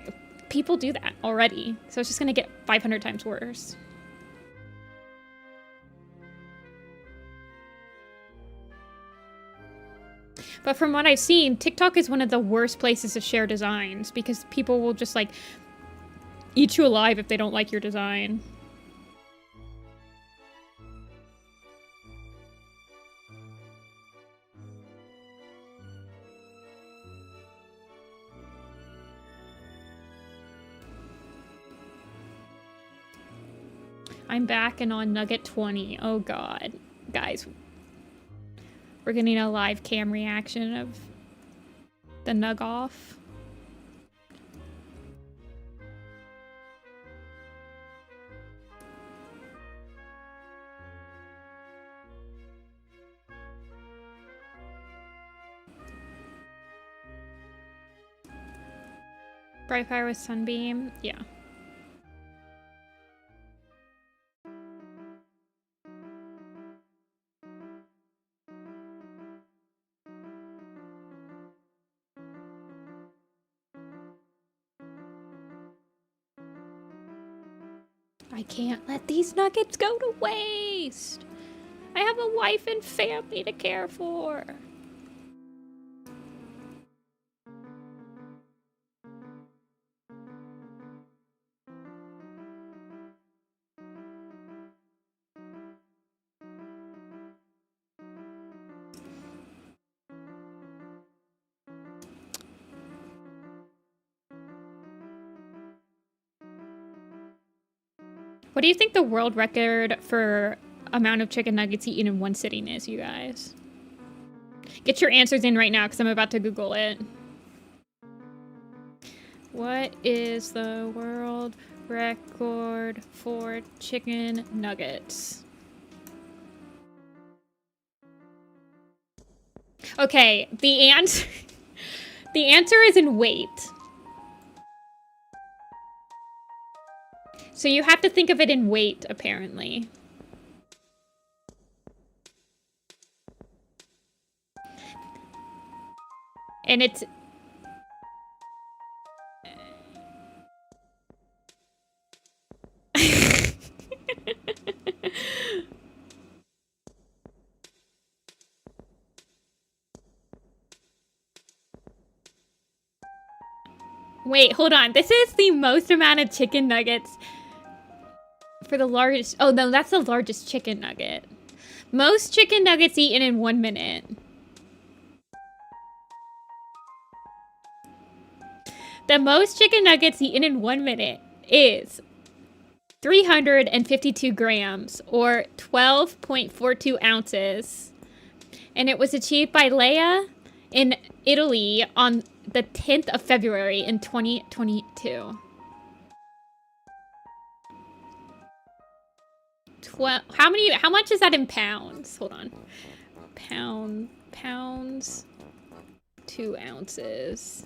S1: people do that already, so it's just gonna get 500 times worse. But from what I've seen, TikTok is one of the worst places to share designs because people will just like eat you alive if they don't like your design. I'm back and on Nugget 20. Oh god. Guys. We're getting a live cam reaction of the Nug off. Bright Fire with Sunbeam. Yeah. I can't let these nuggets go to waste. I have a wife and family to care for. What do you think the world record for amount of chicken nuggets eaten in one sitting is, you guys? Get your answers in right now because I'm about to Google it. What is the world record for chicken nuggets? Okay, the answer is in weight. So you have to think of it in weight, apparently. And it's... Wait, hold on. This is the most amount of chicken nuggets for the largest... Oh, no, that's the largest chicken nugget. Most chicken nuggets eaten in 1 minute. The most chicken nuggets eaten in 1 minute is 352 grams, or 12.42 ounces. And it was achieved by Leia in Italy on the 10th of February in 2022. How much is that in pounds? Hold on. Pounds, 2 ounces.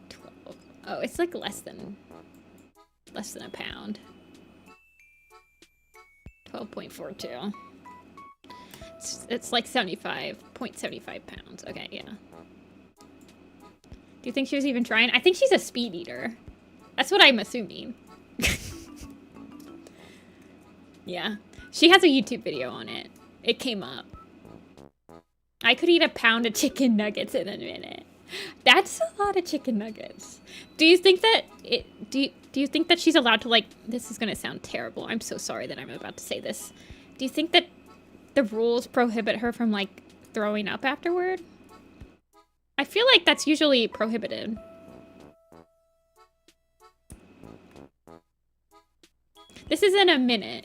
S1: 12. Oh, it's like less than a pound. 12.42. It's like 75.75 pounds. Okay, yeah. Do you think she was even trying? I think she's a speed eater. That's what I'm assuming. Yeah. She has a YouTube video on it. It came up. I could eat a pound of chicken nuggets in a minute. That's a lot of chicken nuggets. Do you think that do you think that she's allowed to, like, this is gonna sound terrible. I'm so sorry that I'm about to say this. Do you think that the rules prohibit her from, like, throwing up afterward? I feel like that's usually prohibited. This is in a minute.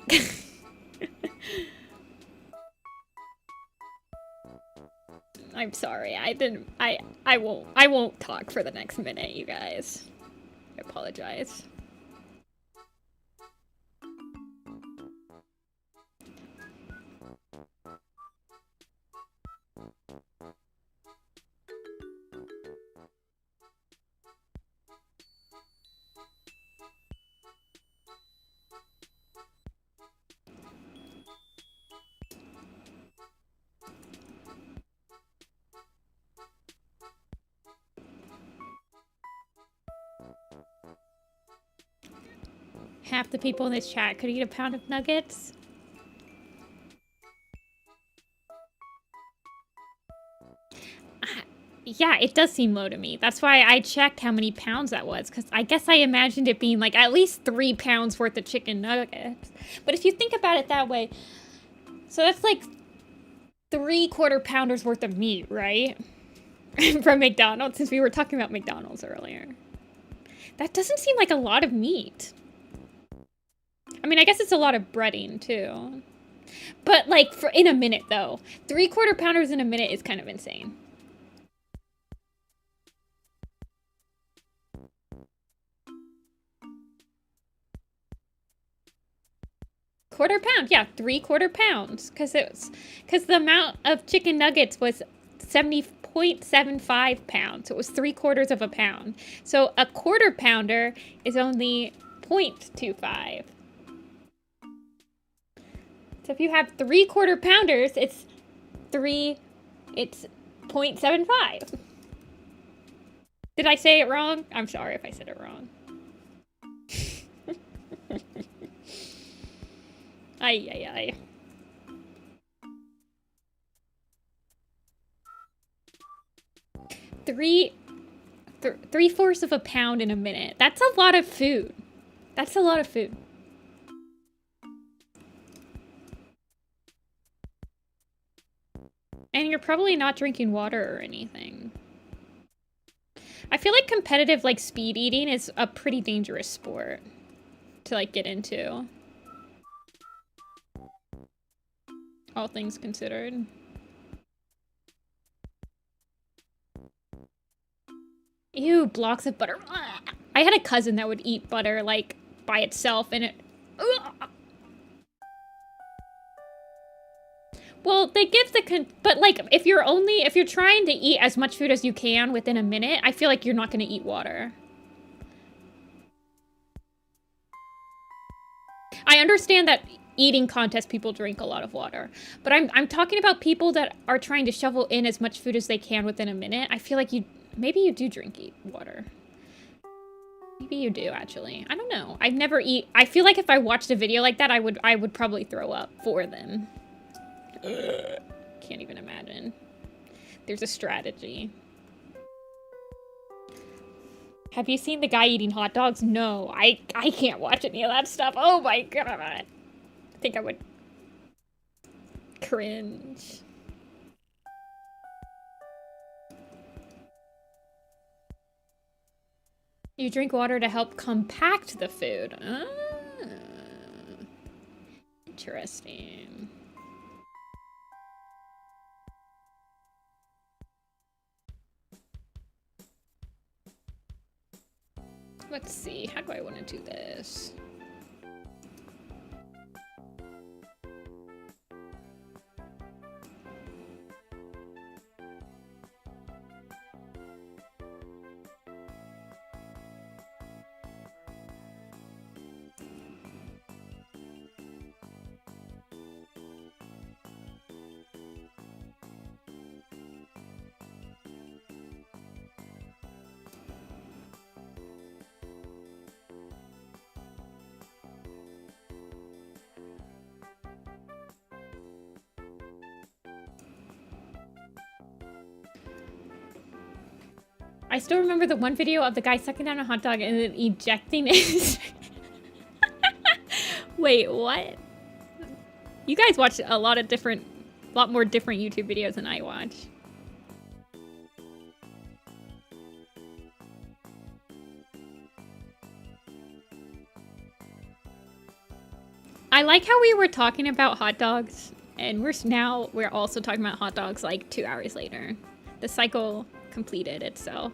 S1: I'm sorry. I won't talk for the next minute, you guys. I apologize. Half the people in this chat could eat a pound of nuggets. Yeah, it does seem low to me. That's why I checked how many pounds that was, because I guess I imagined it being like at least 3 pounds worth of chicken nuggets. But if you think about it that way, so that's like 3/4 pounders worth of meat, right? From McDonald's, since we were talking about McDonald's earlier. That doesn't seem like a lot of meat. I mean, I guess it's a lot of breading, too. But, like, in a minute, though. 3/4 pounders in a minute is kind of insane. Quarter pound, yeah, 3/4 pounds. Because the amount of chicken nuggets was 70.75 pounds. So it was 3/4 of a pound. So a quarter pounder is only 0.25. So if you have 3/4 pounders, it's 0.75. Did I say it wrong? I'm sorry if I said it wrong. Ay. 3/4 of a pound in a minute. That's a lot of food. That's a lot of food. And you're probably not drinking water or anything. I feel like competitive, like, speed eating is a pretty dangerous sport to, like, get into. all things considered. Ew, blocks of butter. I had a cousin that would eat butter, like, by itself, and it... Well, they give the... But, like, if you're trying to eat as much food as you can within a minute, I feel like you're not going to eat water. I understand that eating contest people drink a lot of water, but I'm talking about people that are trying to shovel in as much food as they can within a minute. I feel like maybe you do eat water. Maybe you do, actually. I don't know. I feel like if I watched a video like that, I would probably throw up for them. Can't even imagine. There's a strategy. Have you seen the guy eating hot dogs? No, I can't watch any of that stuff. Oh my god. I think I would cringe. You drink water to help compact the food. Ah, interesting. Let's see, how do I want to do this? I still remember the one video of the guy sucking down a hot dog and then ejecting it. Wait, what? You guys watch a lot more different YouTube videos than I watch. I like how we were talking about hot dogs, and we're also talking about hot dogs like 2 hours later. The cycle completed itself.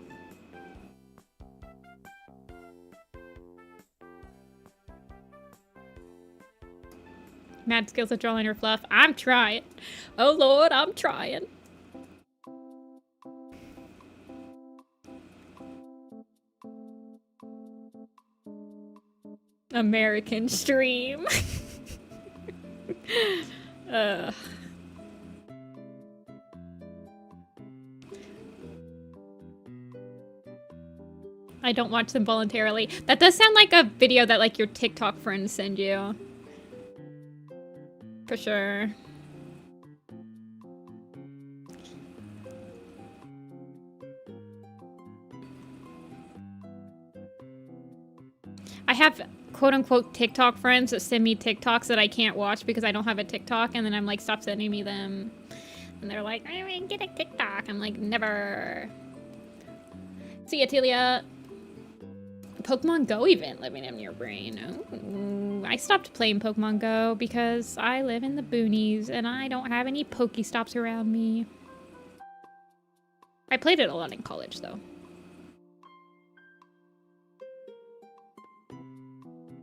S1: Mad skills at drawing or fluff. I'm trying. Oh lord, I'm trying. American stream. I don't watch them voluntarily. That does sound like a video that like your TikTok friends send you. For sure. I have quote-unquote TikTok friends that send me TikToks that I can't watch because I don't have a TikTok, and then I'm like, stop sending me them. And they're like, I mean, get a TikTok. I'm like, never. See ya, Telia. Pokemon Go event living in your brain. Oh, I stopped playing Pokemon Go because I live in the boonies and I don't have any Pokestops around me. I played it a lot in college, though.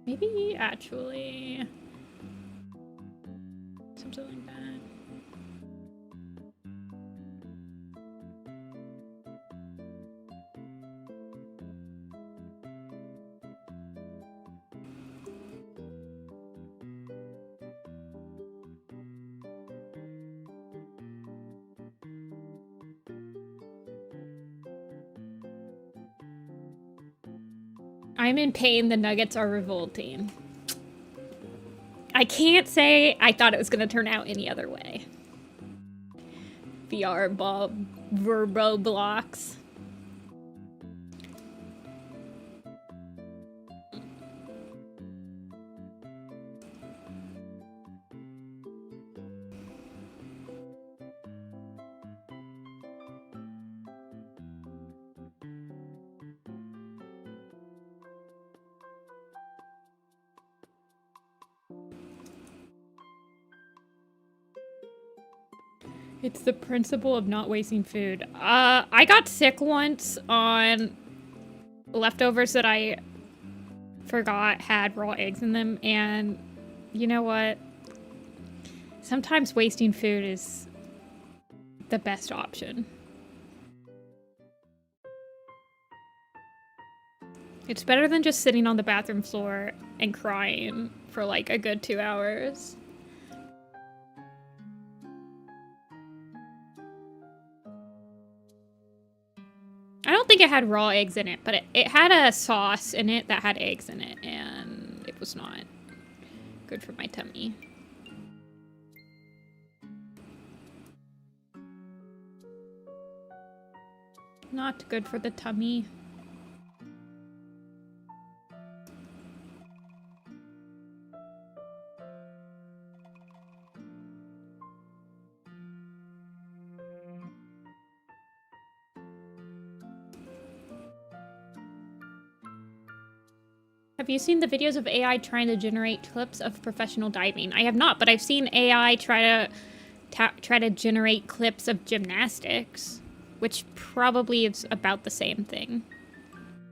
S1: Maybe, actually... something like that. I'm in pain, the nuggets are revolting. I can't say I thought it was gonna turn out any other way. VR Bob Verbo blocks. It's the principle of not wasting food. I got sick once on leftovers that I forgot had raw eggs in them, and you know what? Sometimes wasting food is the best option. It's better than just sitting on the bathroom floor and crying for like a good 2 hours. I don't think it had raw eggs in it, but it had a sauce in it that had eggs in it, and it was not good for my tummy. Not good for the tummy. Have you seen the videos of AI trying to generate clips of professional diving? I have not, but I've seen AI try to generate clips of gymnastics, which probably is about the same thing.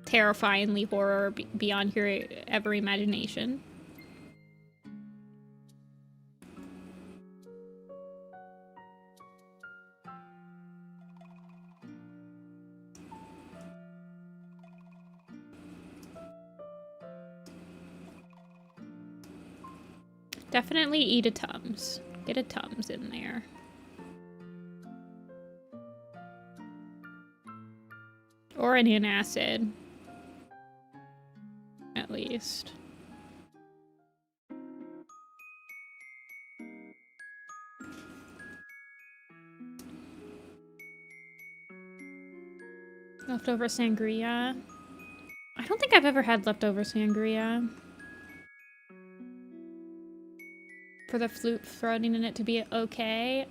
S1: Terrifyingly horror beyond your ever imagination. Definitely eat a Tums. Get a Tums in there. Or an antacid. At least. Leftover sangria. I don't think I've ever had leftover sangria. For the flute floating in it to be okay.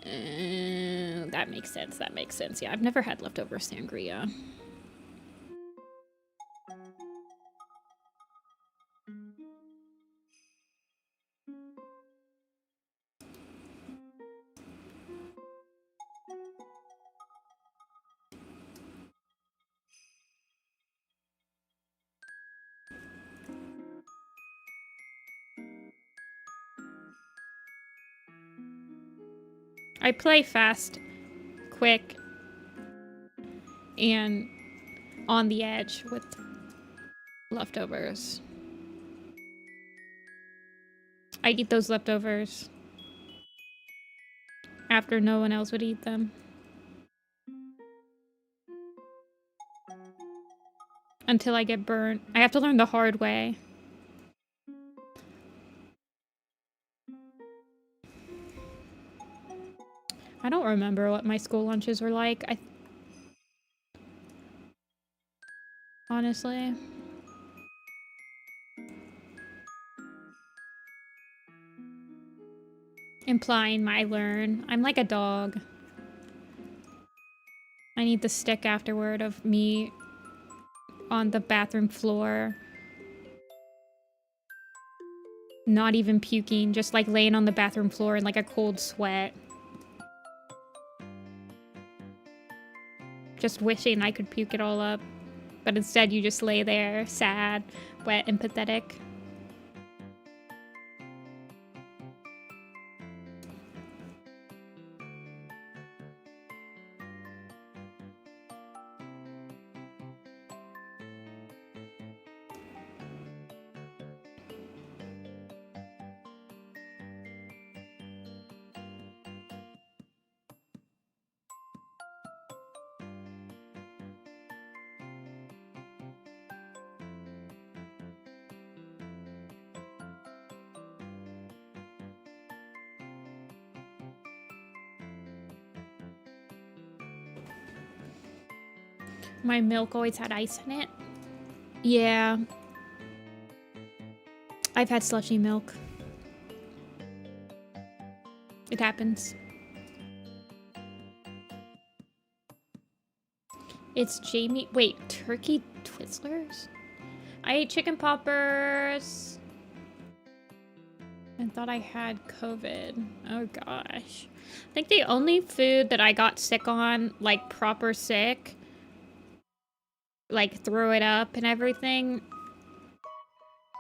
S1: That makes sense. That makes sense. Yeah, I've never had leftover sangria. I play fast, quick, and on the edge with leftovers. I eat those leftovers after no one else would eat them. Until I get burnt. I have to learn the hard way. I don't remember what my school lunches were like. Honestly. Implying my learn. I'm like a dog. I need the stick afterward of me on the bathroom floor. Not even puking, just like laying on the bathroom floor in like a cold sweat. Just wishing I could puke it all up. But instead you just lay there, sad, wet, and pathetic. My milk always had ice in it. Yeah. I've had slushy milk. It happens. It's Jamie. Wait, turkey Twizzlers? I ate chicken poppers. I thought I had COVID. Oh gosh. I think the only food that I got sick on, like proper sick, like threw it up and everything,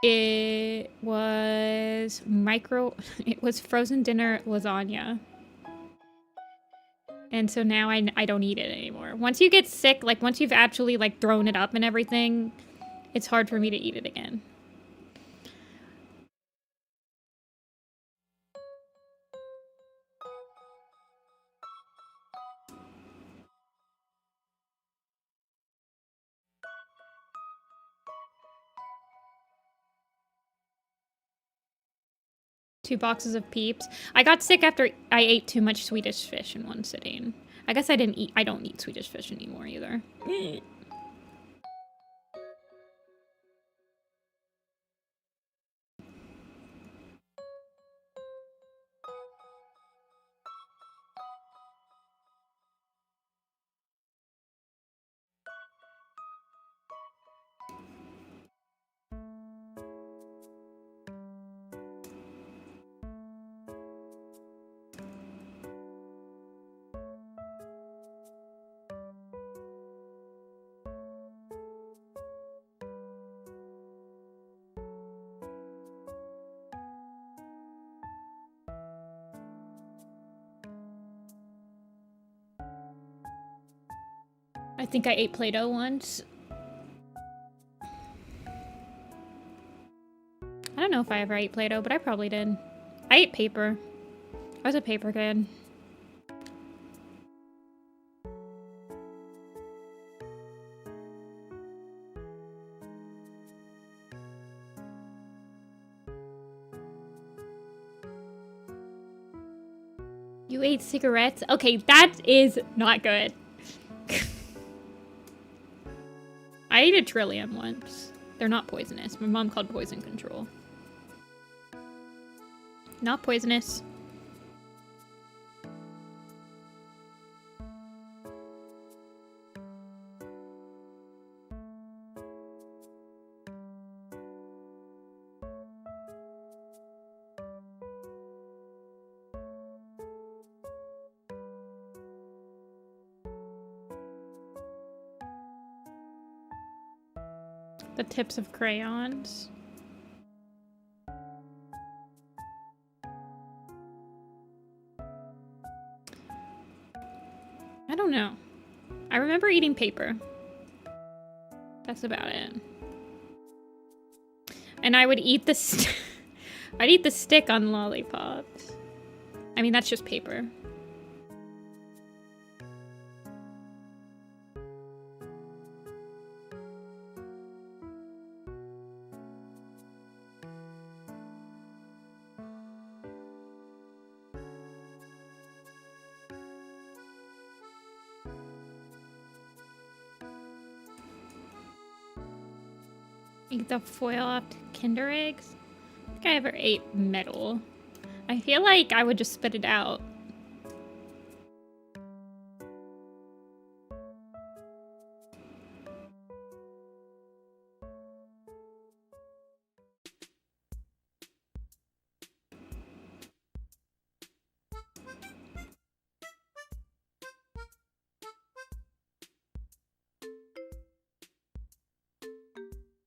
S1: it was it was frozen dinner lasagna. And so now I don't eat it anymore. Once you get sick, like once you've actually like thrown it up and everything, it's hard for me to eat it again. Two boxes of Peeps. I got sick after I ate too much Swedish fish in one sitting. I guess I don't eat Swedish fish anymore either. '" I think I ate Play-Doh once. I don't know if I ever ate Play-Doh, but I probably did. I ate paper. I was a paper kid. You ate cigarettes? Okay, that is not good. I ate a trillium once. They're not poisonous. My mom called poison control. Not poisonous. The tips of crayons. I don't know. I remember eating paper. That's about it. And I would eat the I'd eat the stick on lollipops. I mean, that's just paper. Eat the foil off Kinder eggs? I think I ever ate metal. I feel like I would just spit it out.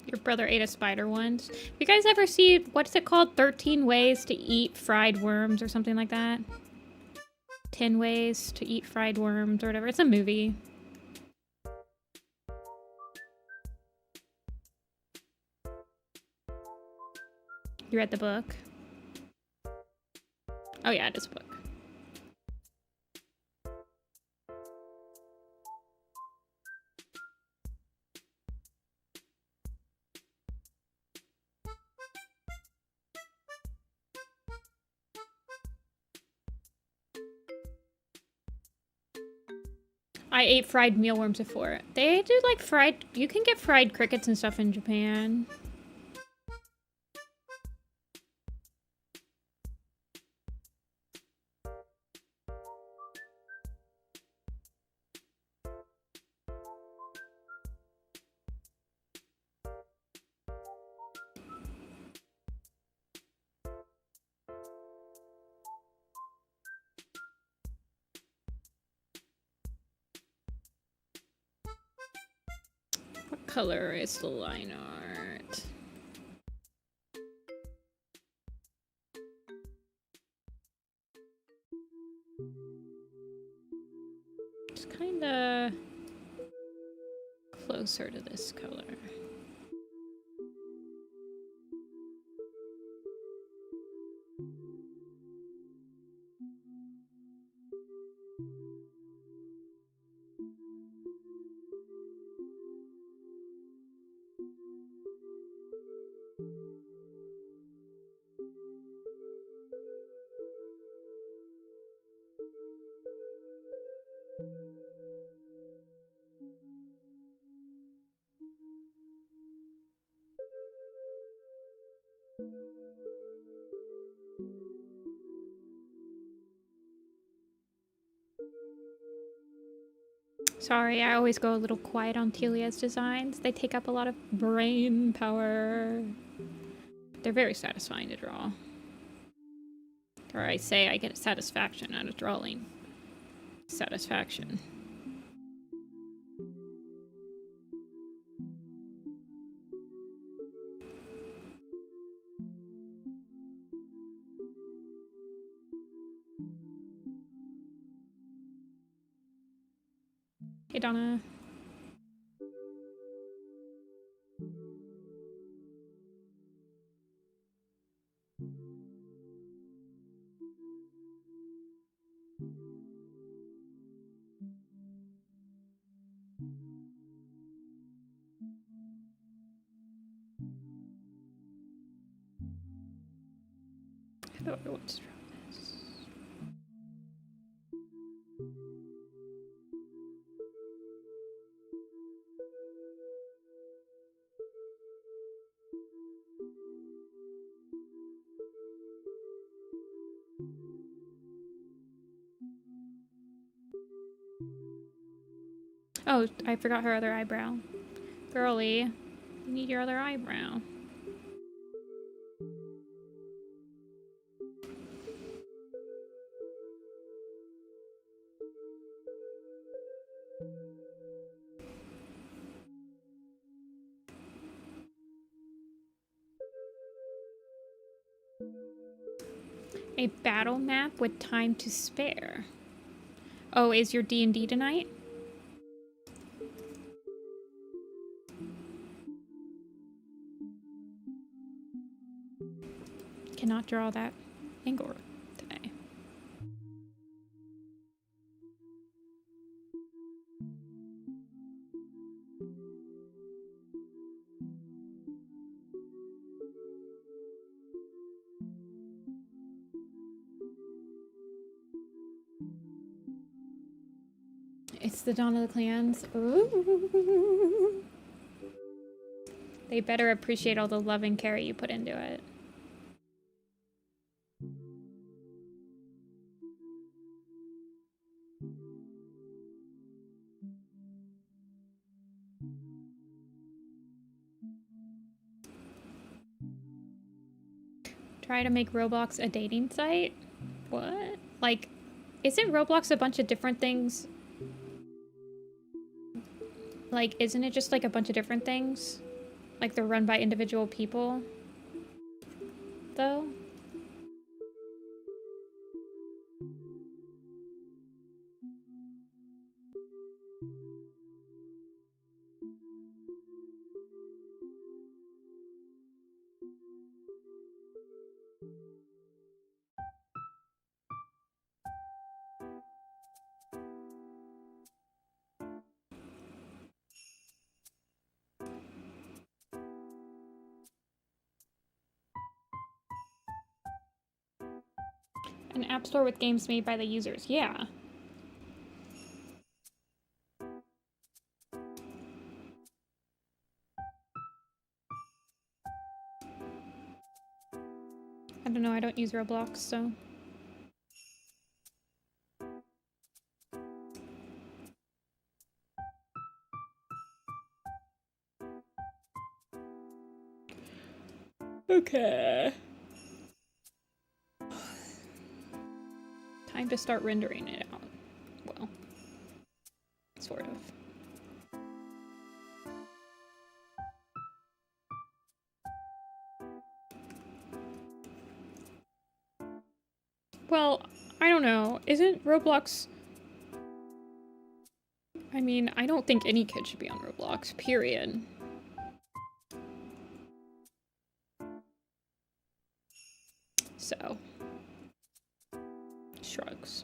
S1: Your brother ate a spider once. You guys ever see, what's it called? 13 Ways to Eat Fried Worms or something like that? 10 Ways to Eat Fried Worms or whatever. It's a movie. You read the book? Oh yeah, it is a book. I ate fried mealworms before. They do like fried, you can get fried crickets and stuff in Japan. color is the line art? It's kinda closer to this color. Sorry, I always go a little quiet on Telia's designs. They take up a lot of brain power. They're very satisfying to draw. Or I say I get satisfaction out of drawing. Satisfaction. Hey, Donna. How do I want to draw this? Oh, I forgot her other eyebrow. Girly, you need your other eyebrow. A battle map with time to spare. Oh, is your D&D tonight? Cannot draw that angle today. It's the dawn of the clans. Ooh. They better appreciate all the love and care you put into it. Try to make Roblox a dating site? What? Like, isn't Roblox a bunch of different things? Like, isn't it just like a bunch of different things? Like, they're run by individual people? Though? An app store with games made by the users. Yeah. I don't know, I don't use Roblox, so... Okay. Time to start rendering it out. Well, sort of. Isn't Roblox... I mean, I don't think any kid should be on Roblox, period. So. Shrugs.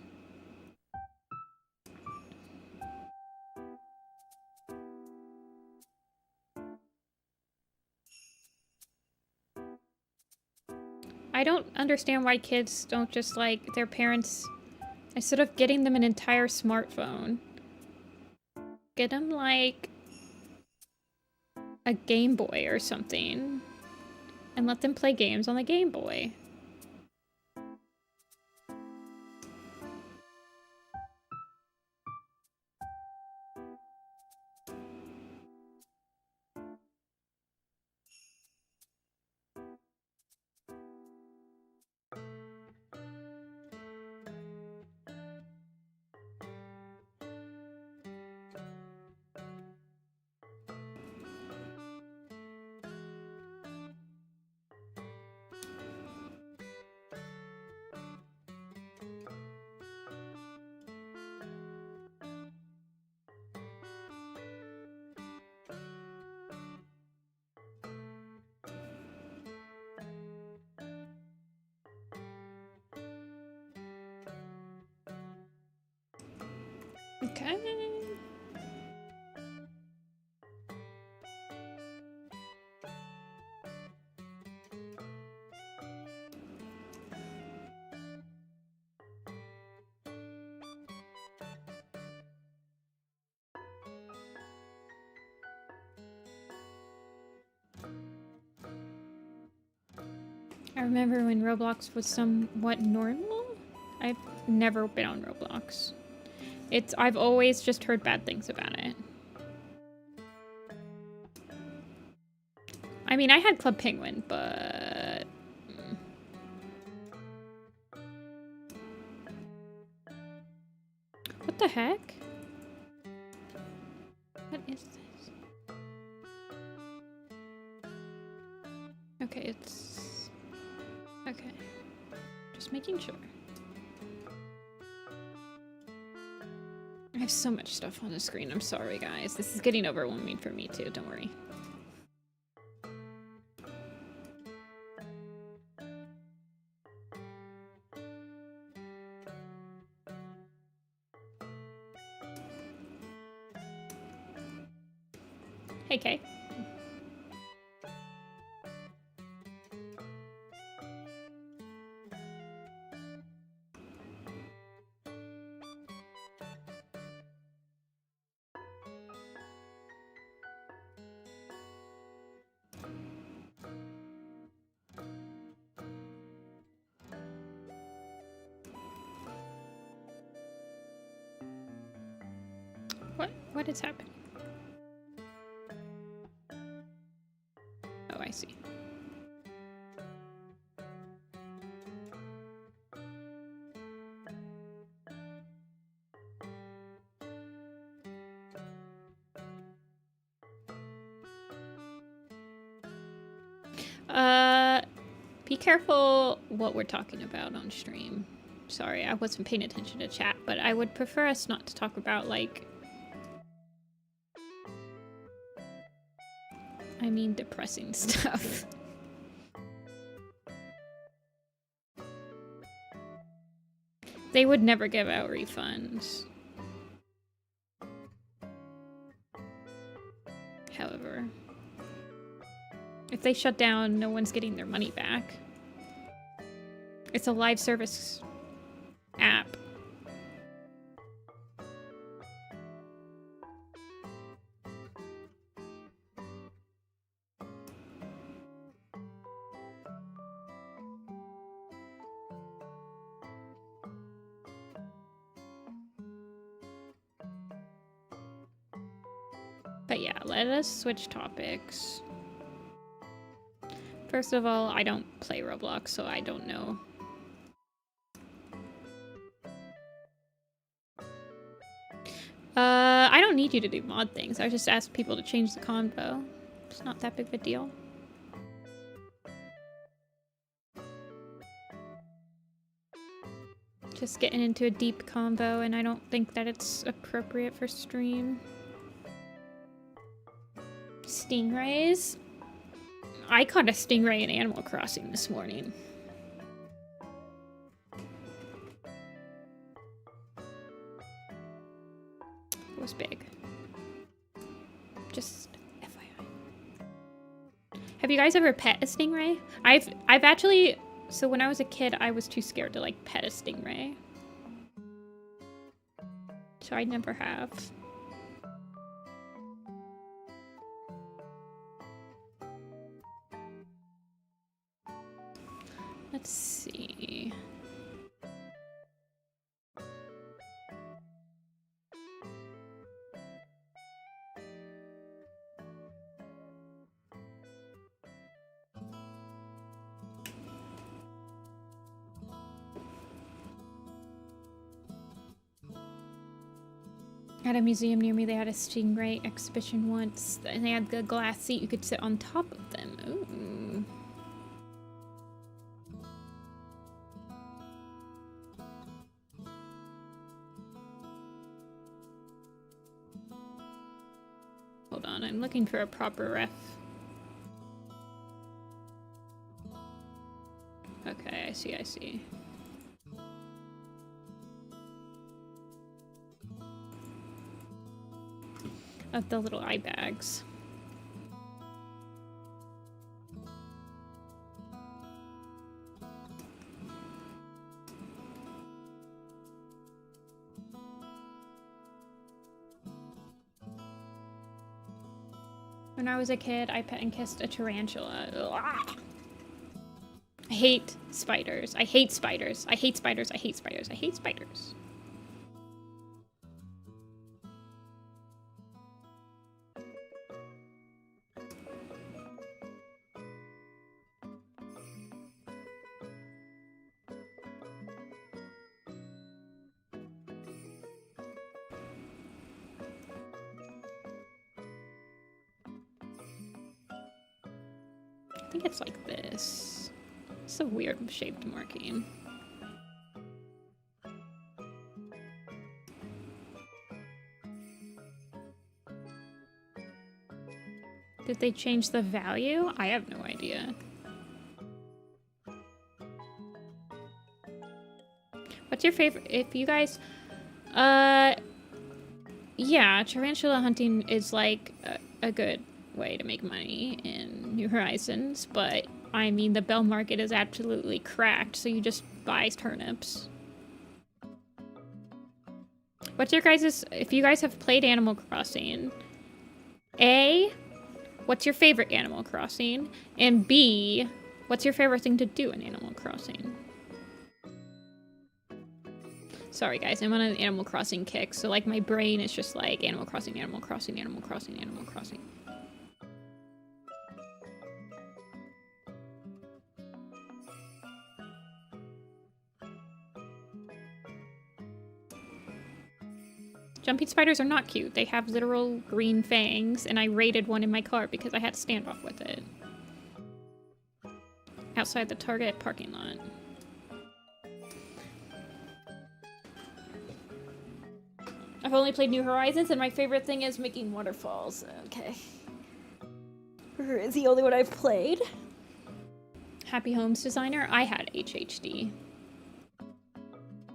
S1: I don't understand why kids don't just, like, their parents, instead of getting them an entire smartphone, get them, like, a Game Boy or something, and let them play games on the Game Boy. Okay. I remember when Roblox was somewhat normal. I've never been on Roblox. I've always just heard bad things about it. I mean, I had Club Penguin, but... What the heck? What is this? Okay, it's... Okay. Just making sure. I have so much stuff on the screen. I'm sorry, guys. This is getting overwhelming for me, too. Don't worry. Hey, Kay. What is happening? Oh, I see. Be careful what we're talking about on stream. Sorry, I wasn't paying attention to chat, but I would prefer us not to talk about, like... I mean, depressing stuff. They would never give out refunds. However, if they shut down, no one's getting their money back. It's a live service app. But yeah, let us switch topics. First of all, I don't play Roblox, so I don't know. I don't need you to do mod things. I just asked people to change the combo. It's not that big of a deal. just getting into a deep convo, and I don't think that it's appropriate for stream. Stingrays? I caught a stingray in Animal Crossing this morning. It was big. Just FYI. Have you guys ever pet a stingray? I've actually, so when I was a kid, I was too scared to like pet a stingray. So I never have. Let's see. At a museum near me, they had a stingray exhibition once, and they had the glass seat. You could sit on top of them. Ooh. Hold on, I'm looking for a proper ref. Okay, I see. Of the little eye bags. When I was a kid, I pet and kissed a tarantula. Ugh. I hate spiders. I hate spiders. I hate spiders. I hate spiders. I hate spiders. I think it's like this. It's a weird shaped marking. Did they change the value? I have no idea. What's your favorite? If you guys, yeah, tarantula hunting is like a good way to make money in New Horizons, but I mean the bell market is absolutely cracked, so you just buy turnips. What's your guys's, if you guys have played Animal Crossing, A, what's your favorite Animal Crossing? And B, what's your favorite thing to do in Animal Crossing? Sorry guys, I'm on an Animal Crossing kick, so like my brain is just like Animal Crossing, Animal Crossing, Animal Crossing, Animal Crossing. Jumping spiders are not cute. They have literal green fangs, and I raided one in my car because I had a standoff with it. Outside the Target parking lot. I've only played New Horizons, and my favorite thing is making waterfalls. Okay. Is the only one I've played. Happy Homes Designer? I had HHD.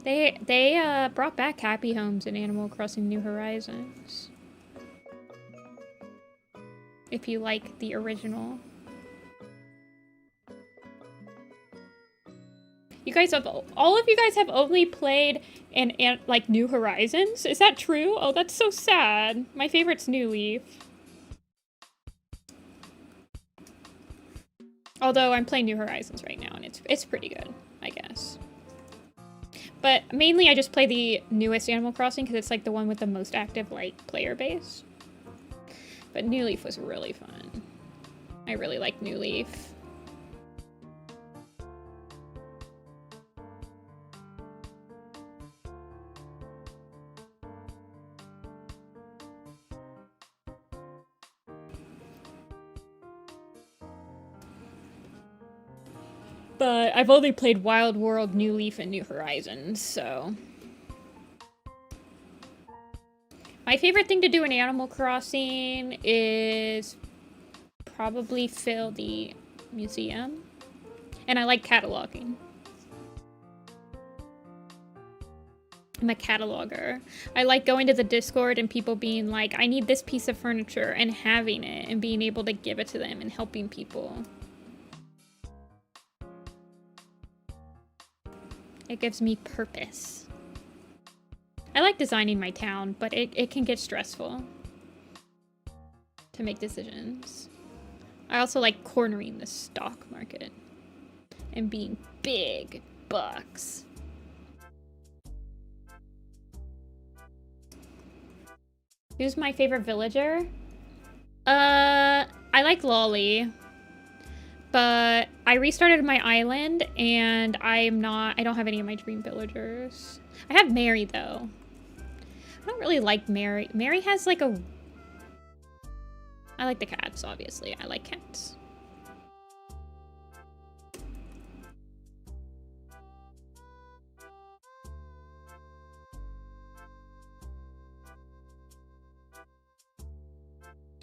S1: They brought back Happy Homes in Animal Crossing New Horizons. If you like the original. You guys have, all of you guys have only played in like New Horizons? Is that true? Oh, that's so sad. My favorite's New Leaf. Although I'm playing New Horizons right now, and it's pretty good, I guess. But mainly I just play the newest Animal Crossing because it's like the one with the most active like player base. But New Leaf was really fun. I really like New Leaf. But I've only played Wild World, New Leaf, and New Horizons, so... My favorite thing to do in Animal Crossing is probably fill the museum. And I like cataloging. I'm a cataloger. I like going to the Discord and people being like, I need this piece of furniture, and having it and being able to give it to them and helping people. It gives me purpose. I like designing my town, but it can get stressful to make decisions. I also like cornering the stock market and being big bucks. Who's my favorite villager? I like Lolly. But I restarted my island and I don't have any of my dream villagers. I have Mary though. I don't really like Mary. Mary has like a... I like the cats, obviously. I like cats.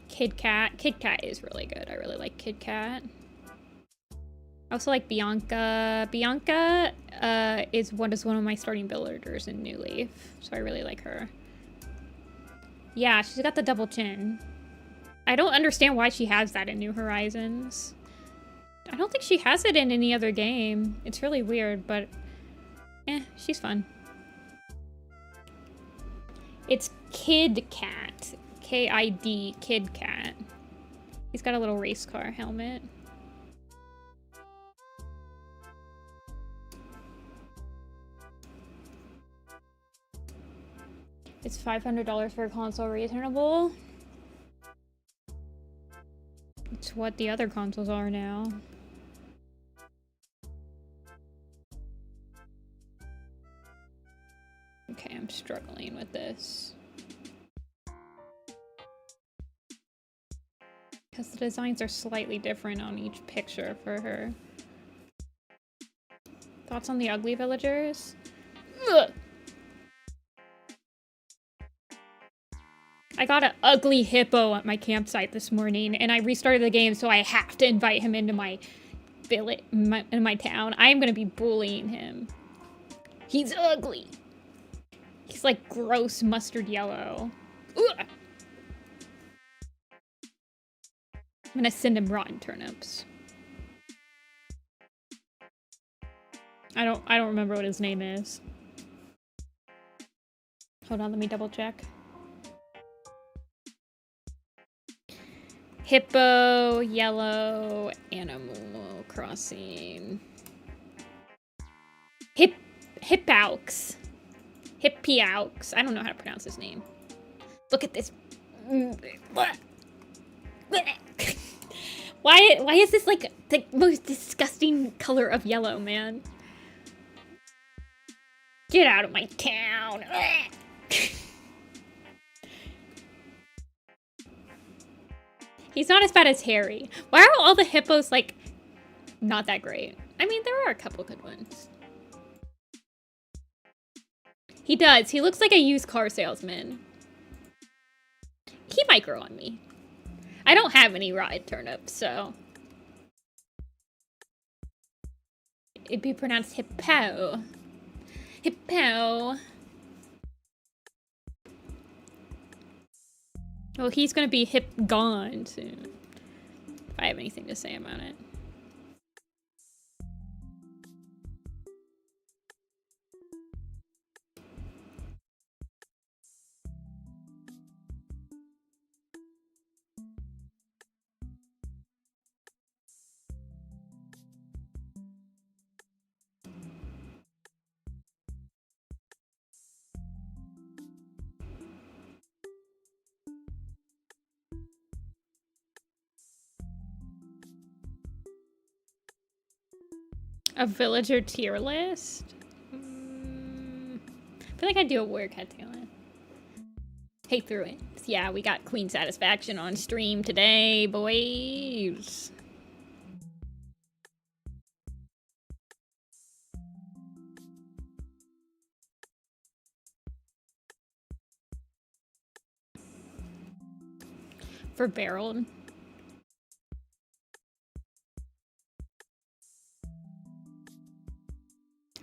S1: Kid Cat. Kid Cat is really good. I really like Kid Cat. I also like Bianca. Bianca is one of my starting villagers in New Leaf, so I really like her. Yeah, she's got the double chin. I don't understand why she has that in New Horizons. I don't think she has it in any other game. It's really weird, but she's fun. It's Kid Cat. K-I-D, Kid Cat. He's got a little race car helmet. It's $500 for a console returnable. It's what the other consoles are now. Okay, I'm struggling with this. Because the designs are slightly different on each picture for her. Thoughts on the ugly villagers? Ugh! I got an ugly hippo at my campsite this morning, and I restarted the game, so I have to invite him into my village, in my town. I am gonna be bullying him. He's ugly. He's like gross mustard yellow. Ugh. I'm gonna send him rotten turnips. I don't remember what his name is. Hold on, let me double check. Hippo, yellow, Animal Crossing. Hippaux. Hippiaux. I don't know how to pronounce his name. Look at this. Why is this like the most disgusting color of yellow, man? Get out of my town. He's not as bad as Harry. Why are all the hippos, like, not that great? I mean, there are a couple good ones. He does. He looks like a used car salesman. He might grow on me. I don't have any rotted turnips, so... It'd be pronounced hippo. Hippo. Well, he's gonna be gone soon. If I have anything to say about it. A villager tier list? I feel like I'd do a warrior cat tier list. Hey, through it. Yeah, we got Queen Satisfaction on stream today, boys. For barreled.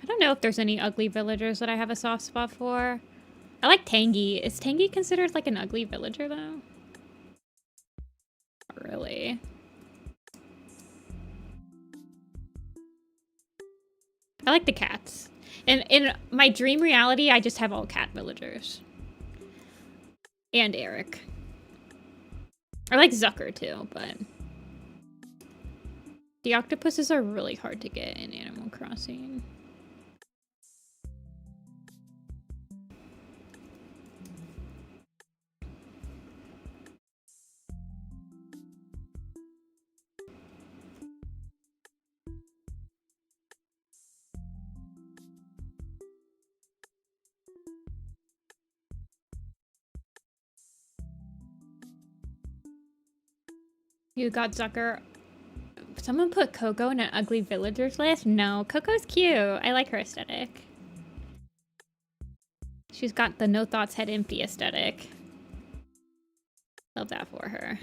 S1: I don't know if there's any ugly villagers that I have a soft spot for. I like Tangy. Is Tangy considered like an ugly villager though? Not really. I like the cats. And in my dream reality, I just have all cat villagers. And Eric. I like Zucker too, but... The octopuses are really hard to get in Animal Crossing. You got Zucker. Someone put Coco in an ugly villagers list? No, Coco's cute. I like her aesthetic. She's got the no thoughts head empty aesthetic. Love that for her.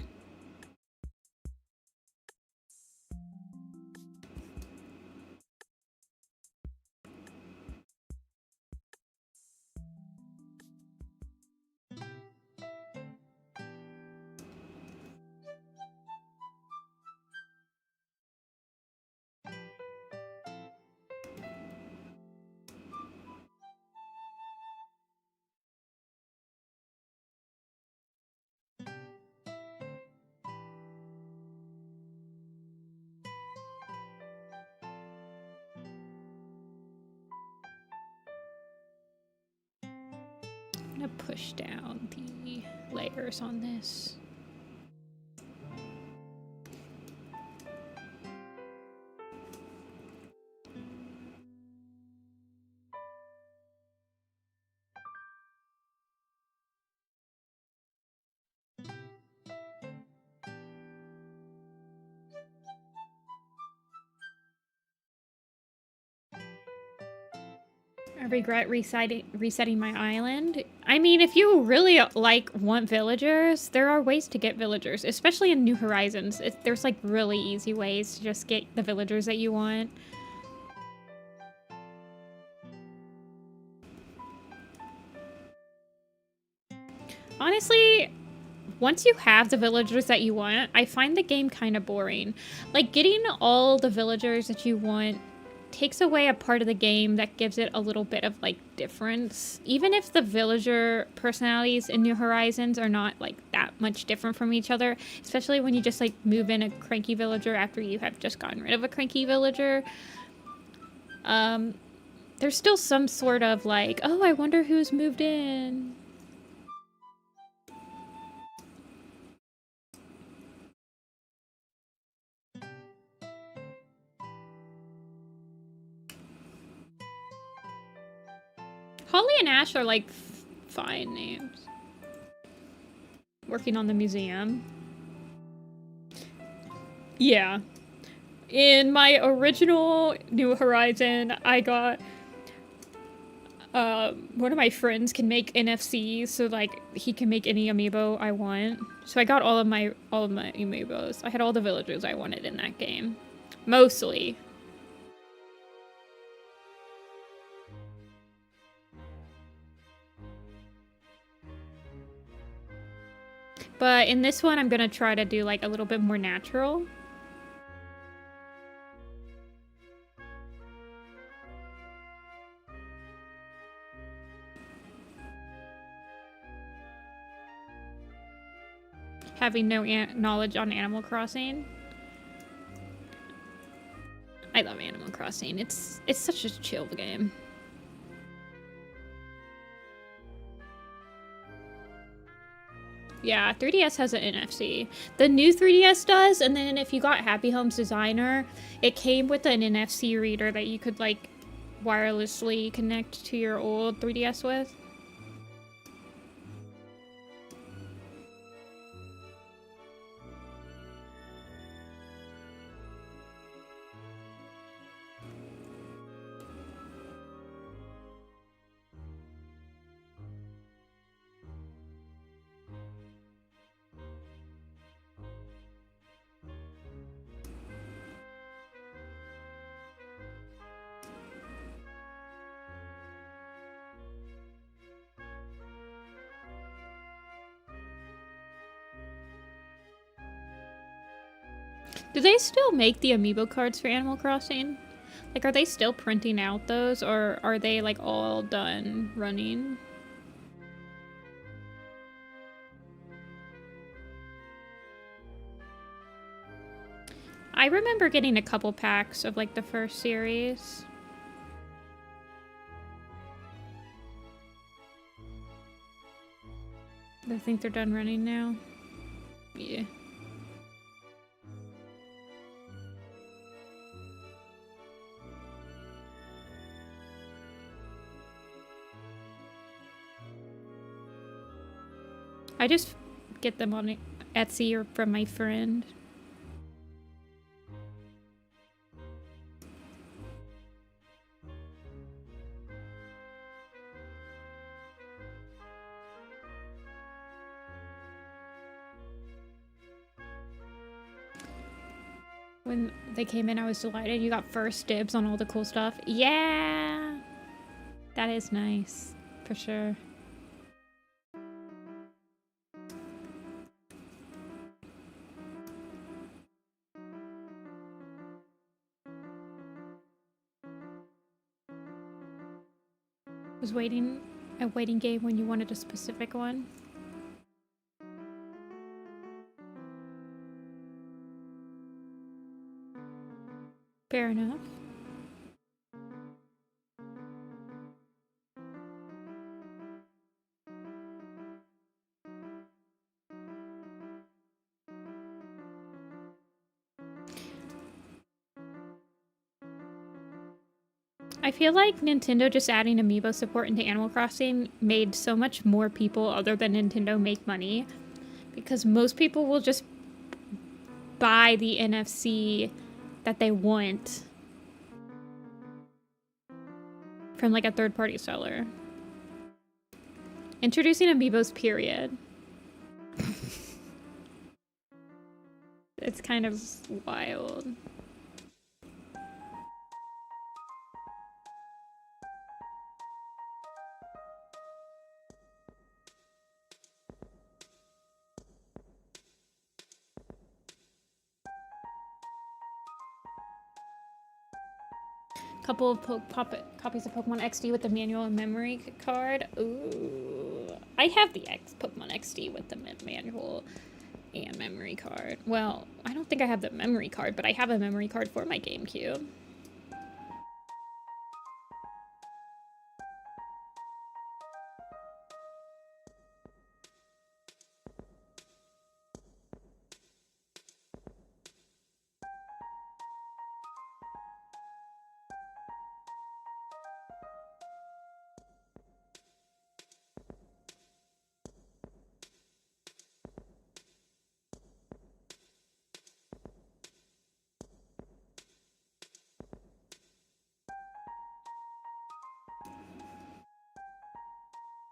S1: I'm gonna push down the layers on this. I regret resetting my island. I mean, if you really want villagers, there are ways to get villagers, especially in New Horizons. There's like really easy ways to just get the villagers that you want. Honestly, once you have the villagers that you want, I find the game kind of boring. Like, getting all the villagers that you want takes away a part of the game that gives it a little bit of like difference. Even if the villager personalities in New Horizons are not like that much different from each other, especially when you just like move in a cranky villager after you have just gotten rid of a cranky villager, there's still some sort of like, oh, I wonder who's moved in. Holly and Ash are like fine names. Working on the museum. Yeah. In my original New Horizon, I got one of my friends can make NFCs, so like he can make any amiibo I want. So I got all of my amiibos. I had all the villagers I wanted in that game. Mostly. But in this one, I'm gonna try to do like a little bit more natural. Having no knowledge on Animal Crossing. I love Animal Crossing. It's such a chill game. Yeah, 3DS has an NFC. The new 3DS does, and then if you got Happy Homes Designer, it came with an NFC reader that you could like wirelessly connect to your old 3DS with. Do they still make the amiibo cards for Animal Crossing? Like, are they still printing out those, or are they, like, all done running? I remember getting a couple packs of, like, the first series. I think they're done running now. Yeah. I just get them on Etsy or from my friend. When they came in, I was delighted. You got first dibs on all the cool stuff. Yeah! That is nice. For sure. Was waiting a waiting game when you wanted a specific one? Fair enough. I feel like Nintendo just adding amiibo support into Animal Crossing made so much more people other than Nintendo make money, because most people will just buy the NFC that they want from like a third-party seller. Introducing amiibos, period. It's kind of wild. Couple of copies of Pokemon XD with the manual and memory card. Ooh, I have the Pokemon XD with the manual and memory card. Well, I don't think I have the memory card, but I have a memory card for my GameCube.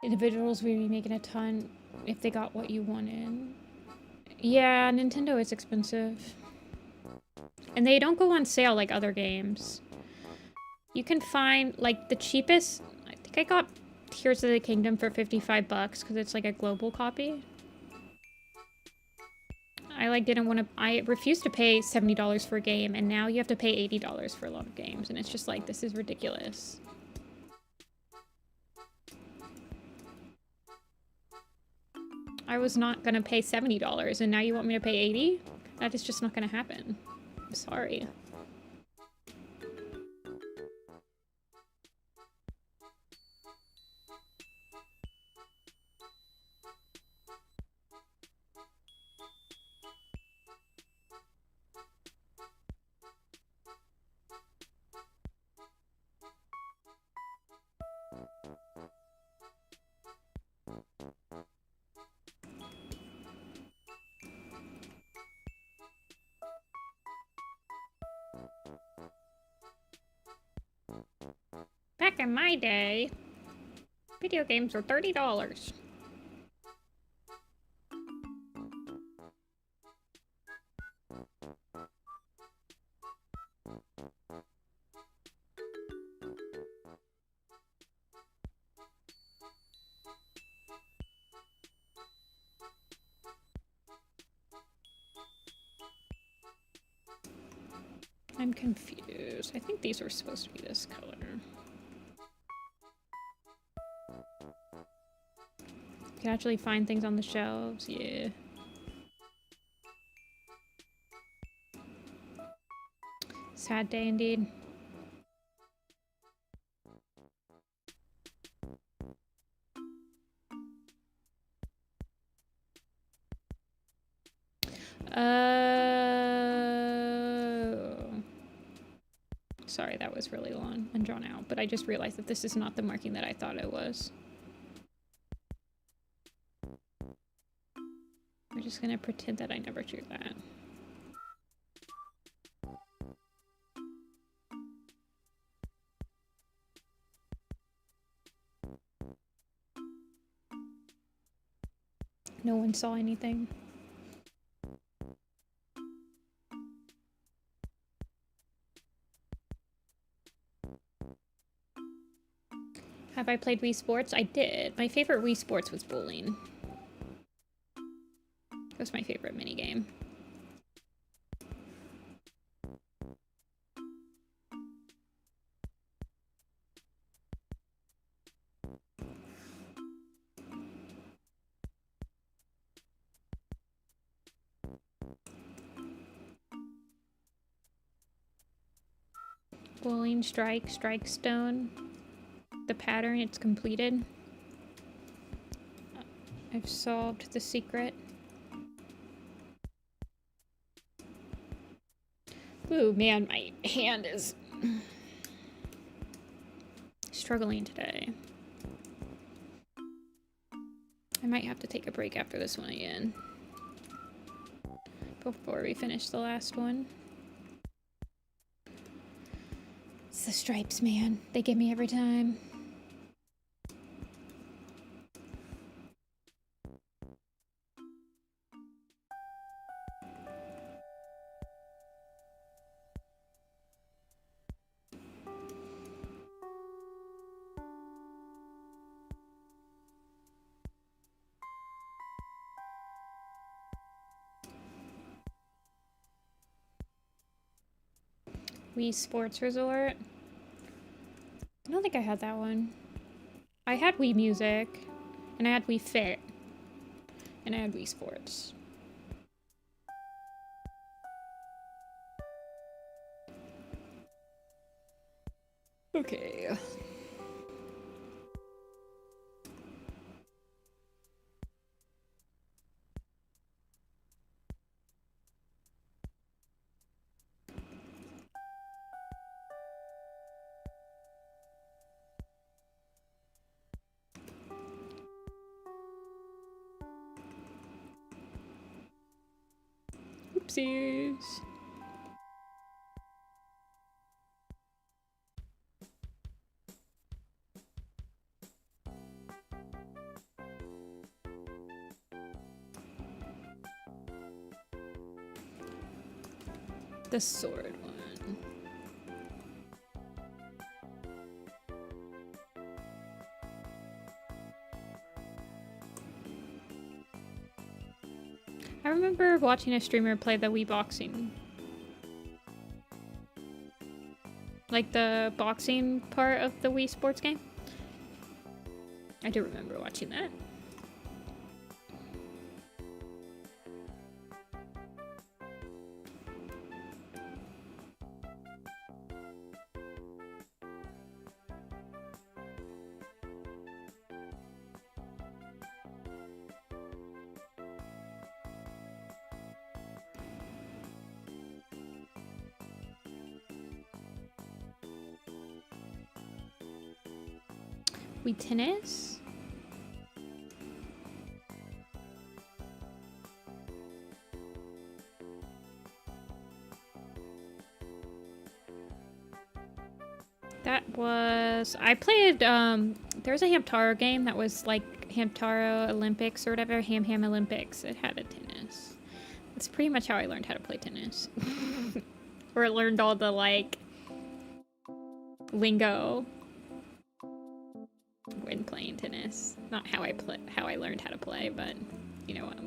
S1: Individuals will be making a ton if they got what you wanted. Yeah, Nintendo is expensive. And they don't go on sale like other games. You can find, like, the cheapest... I think I got Tears of the Kingdom for 55 bucks because it's, like, a global copy. I, like, didn't want to... I refused to pay $70 for a game, and now you have to pay $80 for a lot of games. And it's just like, this is ridiculous. I was not gonna pay $70, and now you want me to pay $80? That is just not gonna happen. I'm sorry. Back in my day, video games were $30. I'm confused. I think these were supposed to be this color. You can actually find things on the shelves, yeah. Sad day indeed. Sorry, that was really long and drawn out, but I just realized that this is not the marking that I thought it was. We're just gonna pretend that I never drew that. No one saw anything. Have I played Wii Sports? I did. My favorite Wii Sports was bowling. That was my favorite minigame. Bowling, strike, strike stone. The pattern, it's completed. I've solved the secret. Ooh, man, my hand is struggling today. I might have to take a break after this one again. Before we finish the last one. It's the stripes, man. They get me every time. Wii Sports Resort. I don't think I had that one. I had Wii Music, and I had Wii Fit, and I had Wii Sports. Okay. Oopsies. The sword one. I remember watching a streamer play the Wii boxing. Like the boxing part of the Wii sports game. I do remember watching that. Wii tennis? That was... I played, there's a Hamtaro game that was like Hamtaro Olympics or whatever. Ham Olympics. It had a tennis. That's pretty much how I learned how to play tennis. Or learned all the, like, lingo when playing tennis. Not how I learned how to play, but you know what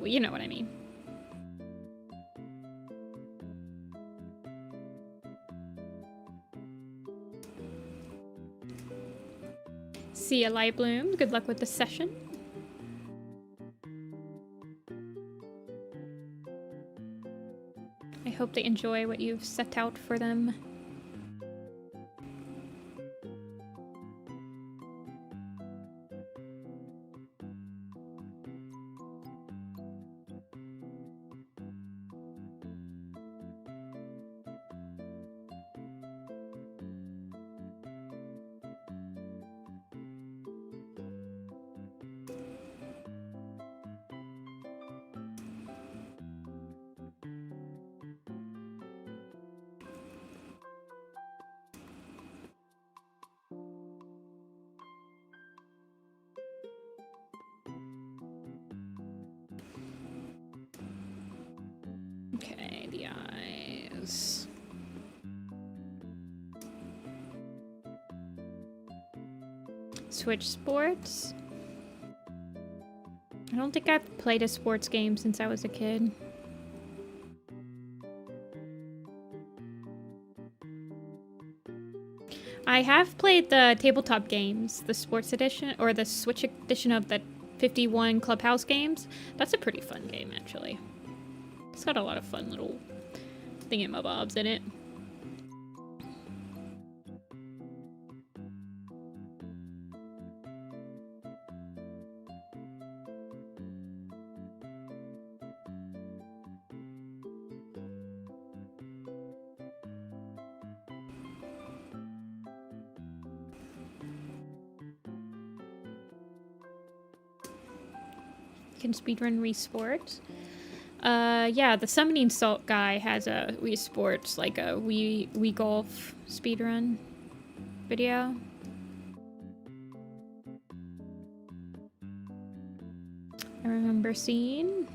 S1: I mean. See ya, Light Bloom. Good luck with the session. I hope they enjoy what you've set out for them. Okay, the eyes. Switch sports. I don't think I've played a sports game since I was a kid. I have played the tabletop games, the sports edition, or the Switch edition of the 51 Clubhouse games. That's a pretty fun game, actually. It's got a lot of fun little thingamabobs in it. Can speedrun Wii Sports. Yeah, the Summoning Salt guy has a Wii Sports, like a Wii Golf speedrun video. I remember seeing.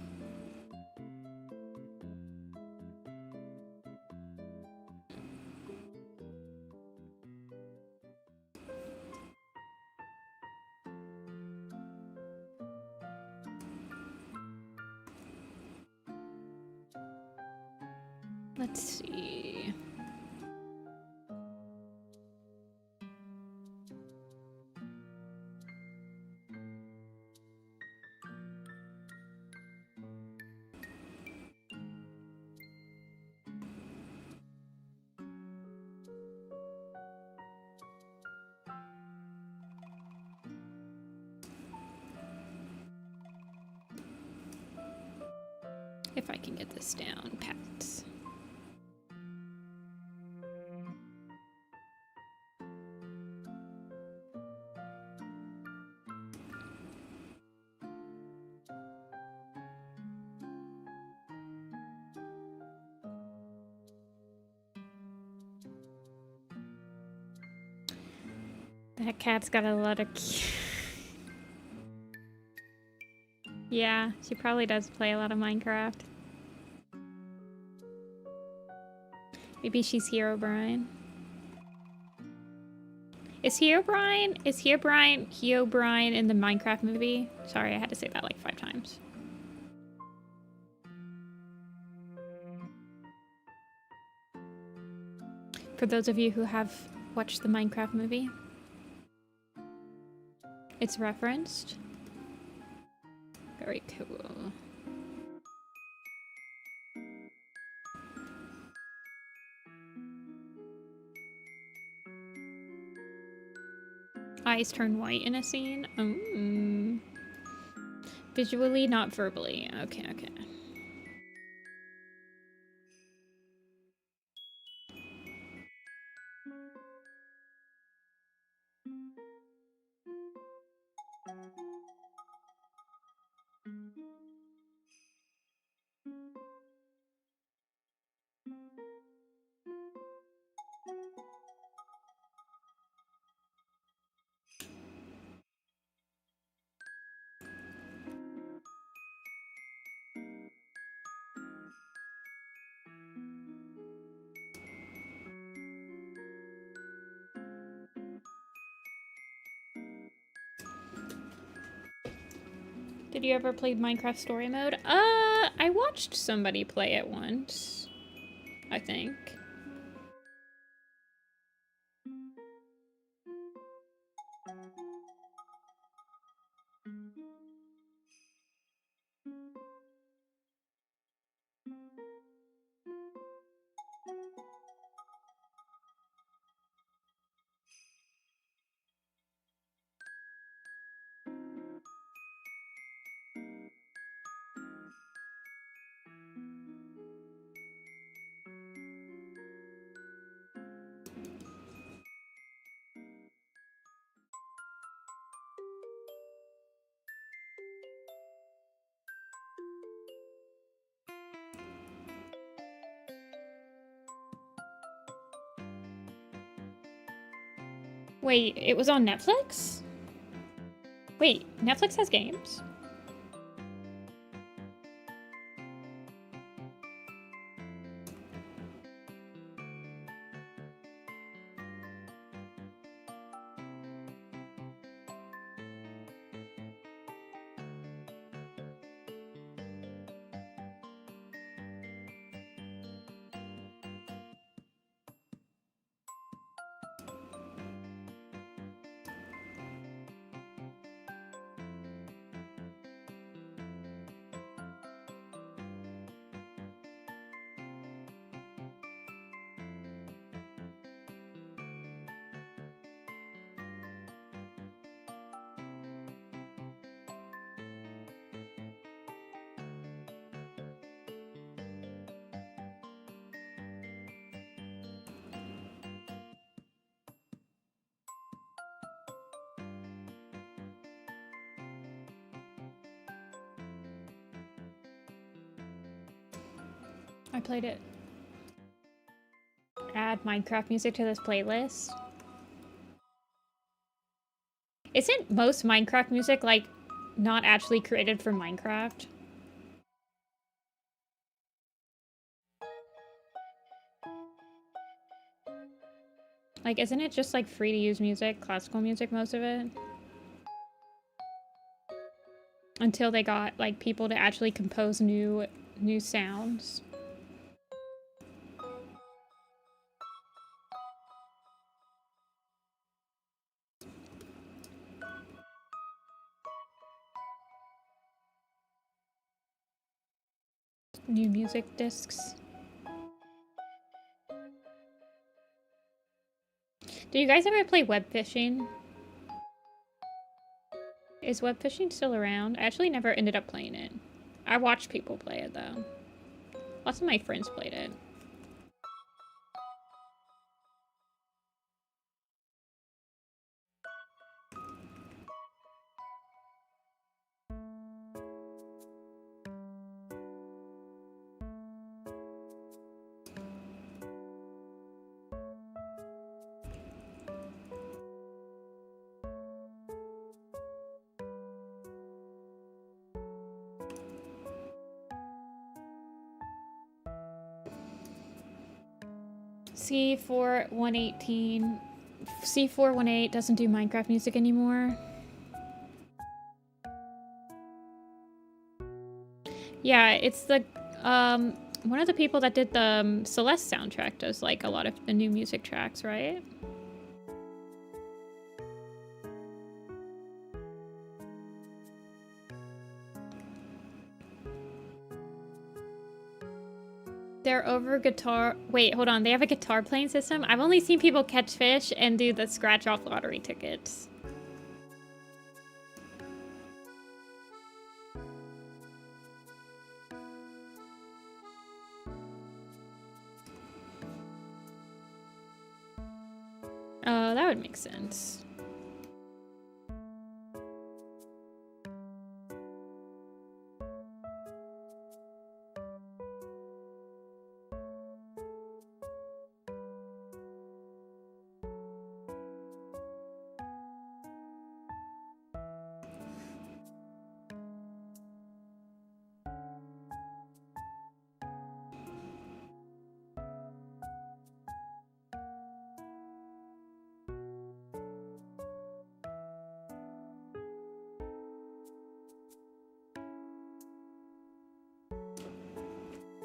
S1: Let's see. If I can get this down pat. That cat's got a lot of... Yeah, she probably does play a lot of Minecraft. Maybe she's Herobrine. Is Herobrine in the Minecraft movie? Sorry, I had to say that like 5 times. For those of you who have watched the Minecraft movie, it's referenced. Very cool. Eyes turn white in a scene. Visually, not verbally. Okay, okay. Did you ever play Minecraft Story Mode? I watched somebody play it once, I think. Wait, it was on Netflix? Wait, Netflix has games? I played it. Add Minecraft music to this playlist. Isn't most Minecraft music, like, not actually created for Minecraft? Like, isn't it just, like, free to use music? Classical music, most of it? Until they got, like, people to actually compose new sounds. New music discs. Do you guys ever play web fishing? Is web fishing still around? I actually never ended up playing it. I watched people play it though. Lots of my friends played it. C4118. C418 doesn't do Minecraft music anymore. Yeah, it's the one of the people that did the Celeste soundtrack does like a lot of the new music tracks, right? They're over guitar. Wait, hold on. They have a guitar playing system? I've only seen people catch fish and do the scratch off lottery tickets. Oh, that would make sense.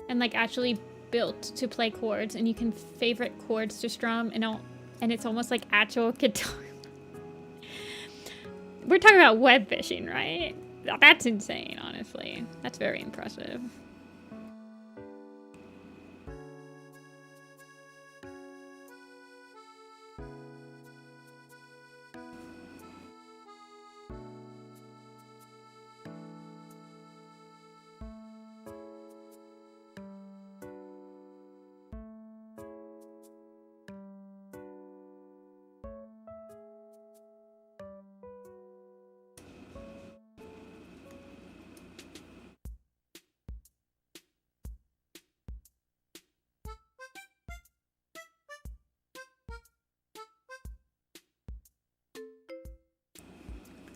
S1: And like actually built to play chords, and you can favorite chords to strum, and it's almost like actual guitar. We're talking about web fishing, right? That's insane, honestly. That's very impressive.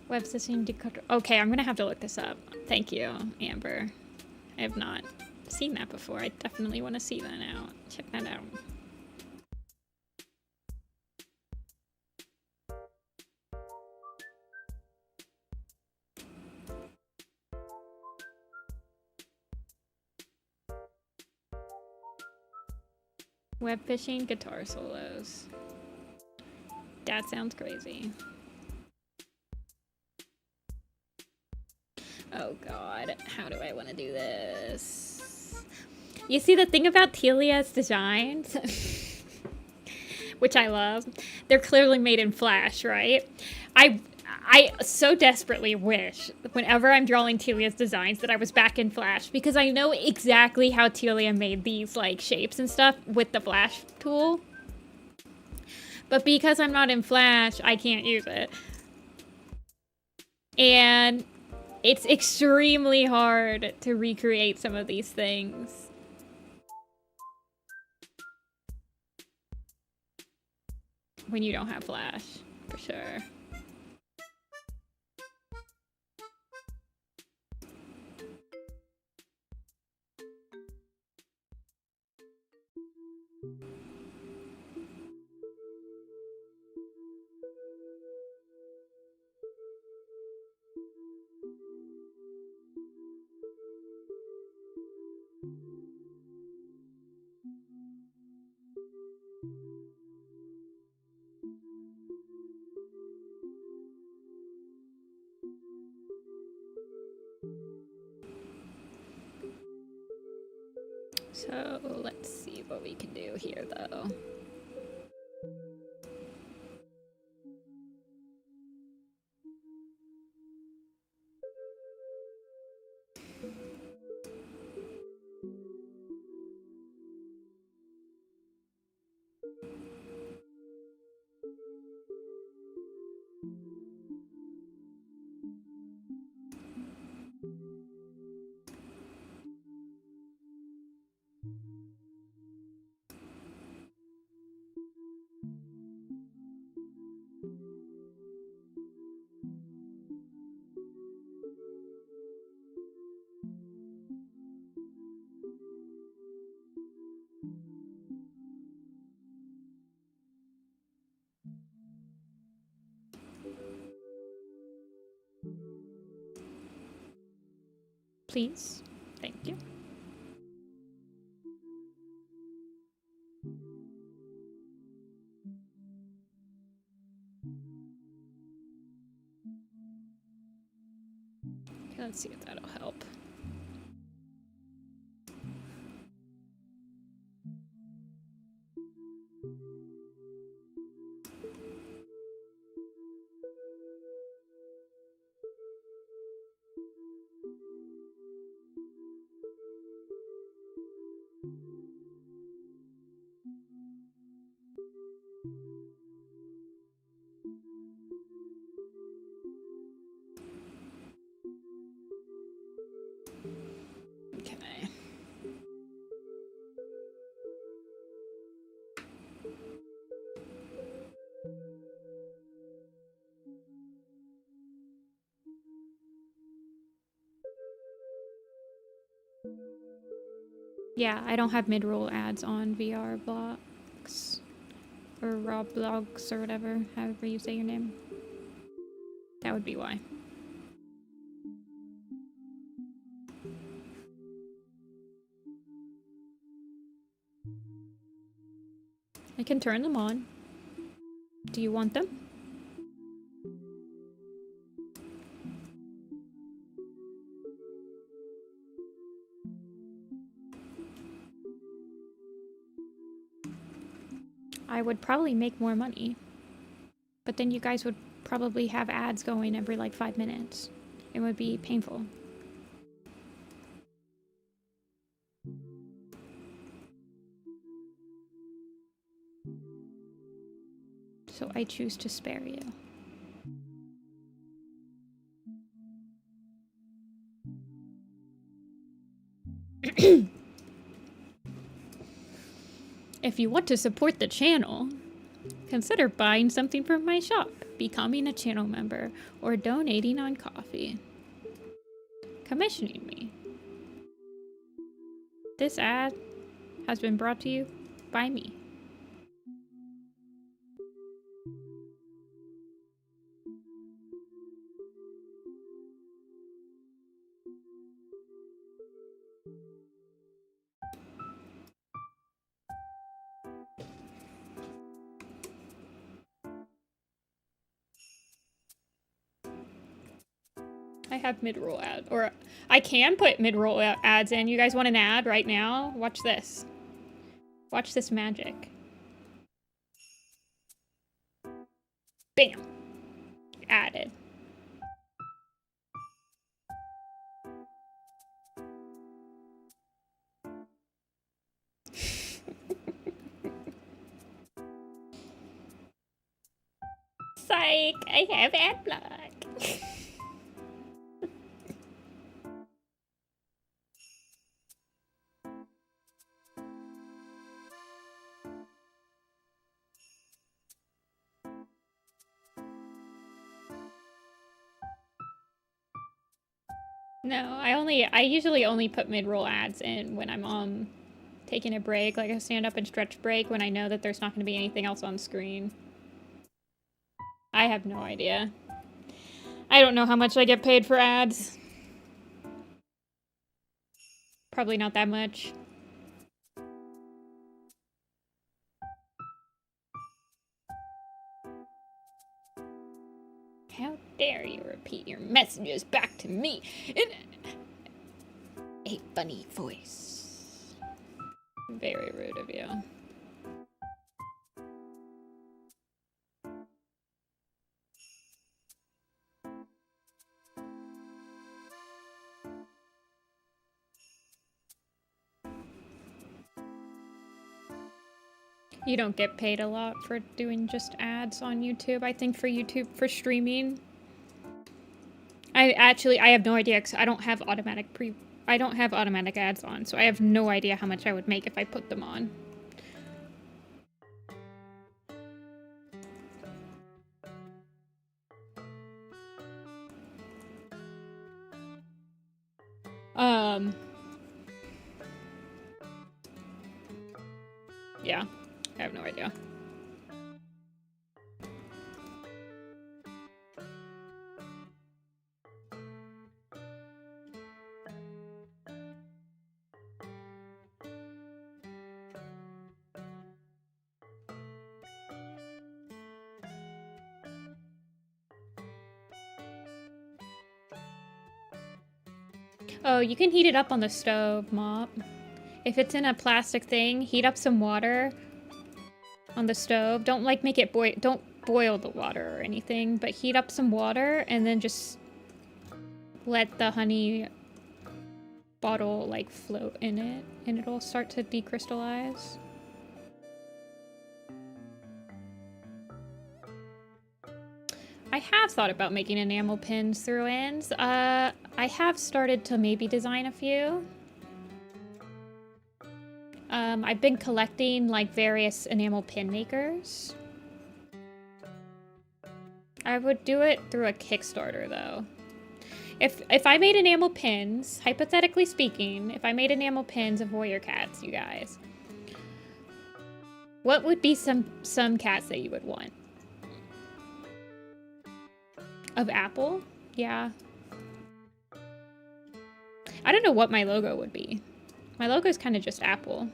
S1: Web system decoder. Okay, I'm gonna have to look this up. Thank you, Amber. I have not seen that before. I definitely want to see that now. Check that out. Web fishing, guitar solos. That sounds crazy. Oh god, how do I want to do this? You see, the thing about Telia's designs, which I love, they're clearly made in Flash, right? I so desperately wish, whenever I'm drawing Telia's designs, that I was back in Flash, because I know exactly how Telia made these, like, shapes and stuff with the Flash tool. But because I'm not in Flash, I can't use it. And it's extremely hard to recreate some of these things. When you don't have Flash, for sure. So let's see what we can do here, though. Please. Thank you. Okay, let's see if that'll help. Okay. Yeah, I don't have mid-roll ads on VR blocks or Roblox or whatever, however you say your name. That would be why. I can turn them on. Do you want them? I would probably make more money. But then you guys would probably have ads going every like 5 minutes. It would be painful. So I choose to spare you. If you want to support the channel, consider buying something from my shop. becoming a channel member, or donating on Coffee. Commissioning me. This ad has been brought to you by me. I have mid-roll ad, or I can put mid-roll ads in. You guys want an ad right now? Watch this. Watch this magic. Bam. Added. Psych, I have ad block. No, I usually only put mid-roll ads in when I'm taking a break, like a stand-up and stretch break, when I know that there's not going to be anything else on screen. I have no idea. I don't know how much I get paid for ads. Probably not that much. How dare you repeat your messages back to me in a funny voice. Very rude of you. You don't get paid a lot for doing just ads on YouTube. I think for YouTube, for streaming. I have no idea because I don't have automatic ads on, so I have no idea how much I would make if I put them on. Yeah, I have no idea. Oh, you can heat it up on the stove, Mop. If it's in a plastic thing, heat up some water on the stove. Don't like make it don't boil the water or anything, but heat up some water and then just let the honey bottle like float in it and it'll start to decrystallize. I have thought about making enamel pins through ends. I have started to maybe design a few. I've been collecting like various enamel pin makers. I would do it through a Kickstarter though. If I made enamel pins, hypothetically speaking, if I made enamel pins of warrior cats, you guys, what would be some cats that you would want? Of Apple? Yeah. I don't know what my logo would be. My logo is kind of just Apple.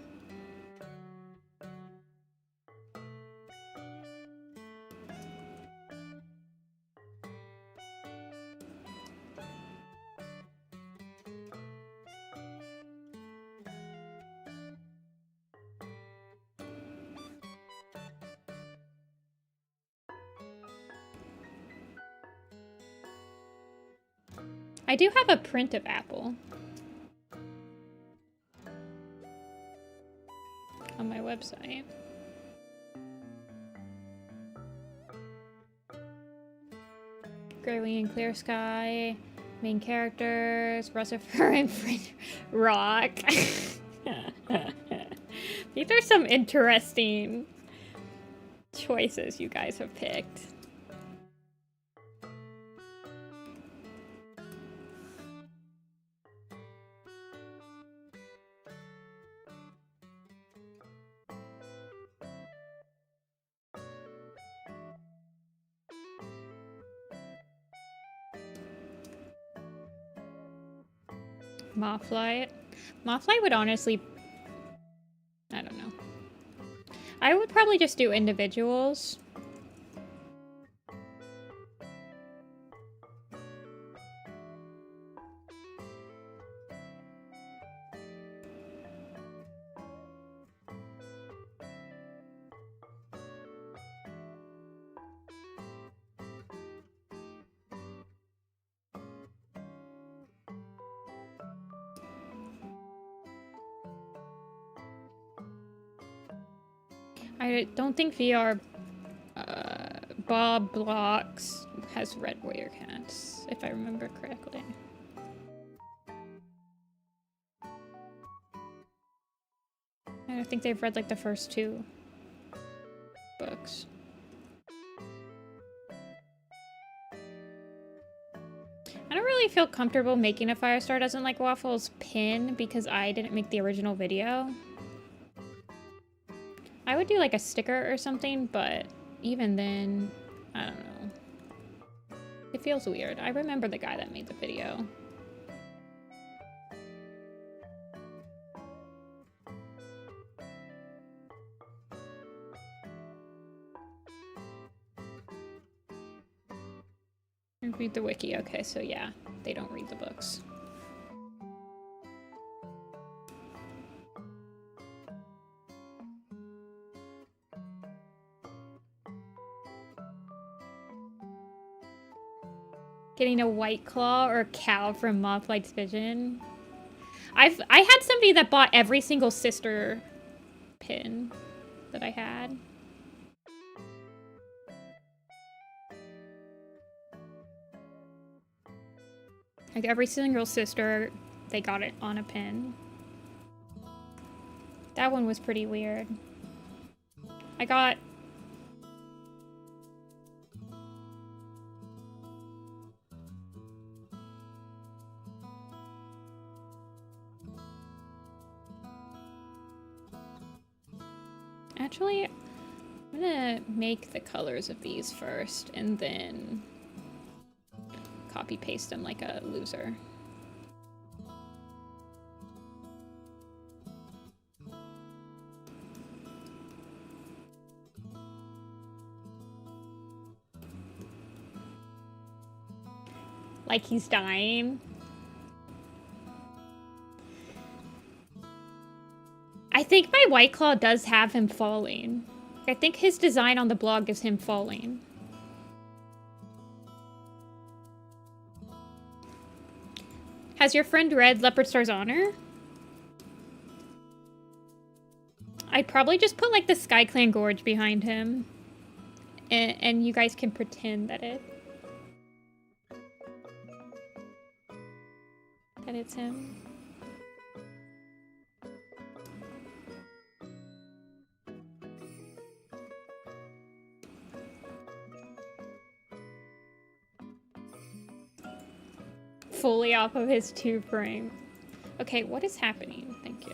S1: I do have a print of Apple on my website. Gray and Clear Sky, main characters, Russifer and Rock. These are some interesting choices you guys have picked. Mothlight. Mothlight would honestly... I don't know. I would probably just do individuals. I don't think VR Bob Blocks has red warrior cats, if I remember correctly. And I think they've read like the first 2 books. I don't really feel comfortable making a Firestar Doesn't Like Waffles pin because I didn't make the original video. I would do like a sticker or something, but even then, I don't know. It feels weird. I remember the guy that made the video. Read the wiki. Okay, so yeah, they don't read the books. Getting a White Claw or a cow from Mothlight's Vision. I had somebody that bought every single sister pin that I had. Like every single sister, they got it on a pin. That one was pretty weird. I got... Actually, I'm gonna make the colors of these first and then copy paste them like a loser. Like he's dying. I think my White Claw does have him falling. I think his design on the blog is him falling. Has your friend read Leopard Star's Honor? I'd probably just put like the Sky Clan Gorge behind him. And you guys can pretend that it's him. Fully off of his 2 frame. Okay, what is happening? Thank you.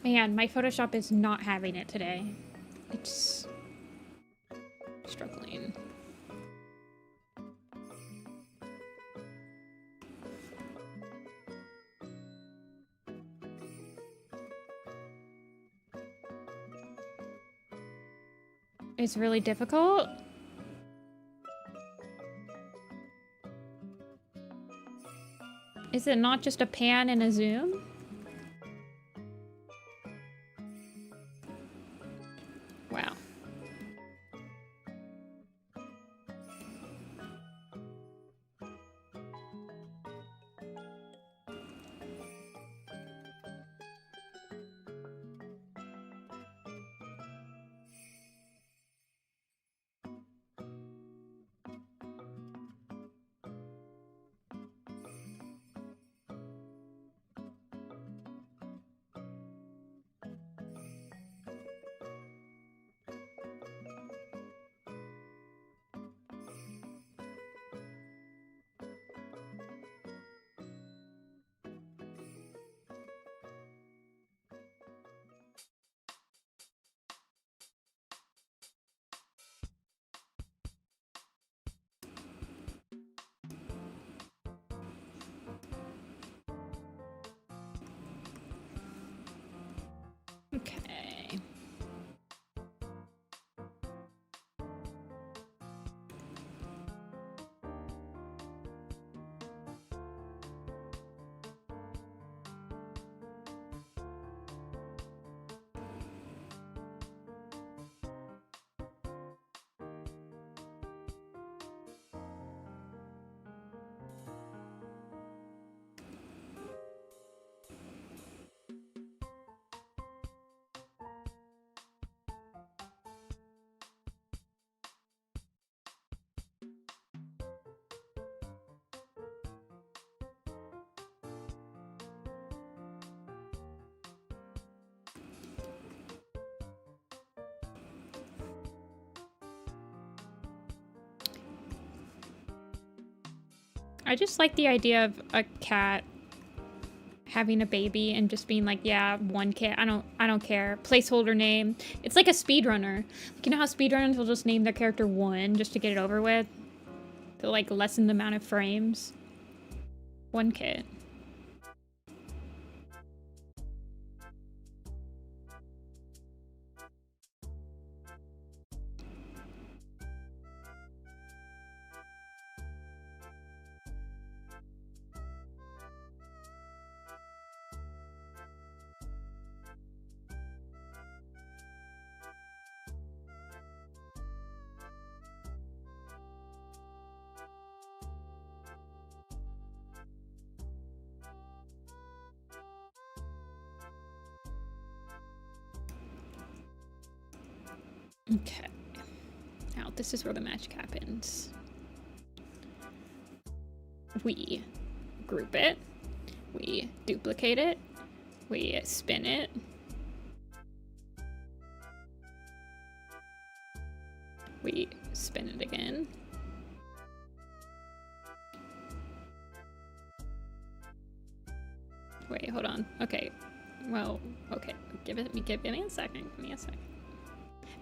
S1: Man, my Photoshop is not having it today. It's struggling. It's really difficult. Is it not just a pan and a zoom? Wow. Okay. I just like the idea of a cat having a baby and just being like, yeah, one kid. I don't care. Placeholder name. It's like a speedrunner. Like, you know how speedrunners will just name their character 1 just to get it over with? To like lessen the amount of frames. 1 kid. Okay. Now, this is where the magic happens. We group it. We duplicate it. We spin it. We spin it again. Wait, hold on. Okay. Well, okay. Give me a second. Give me a second.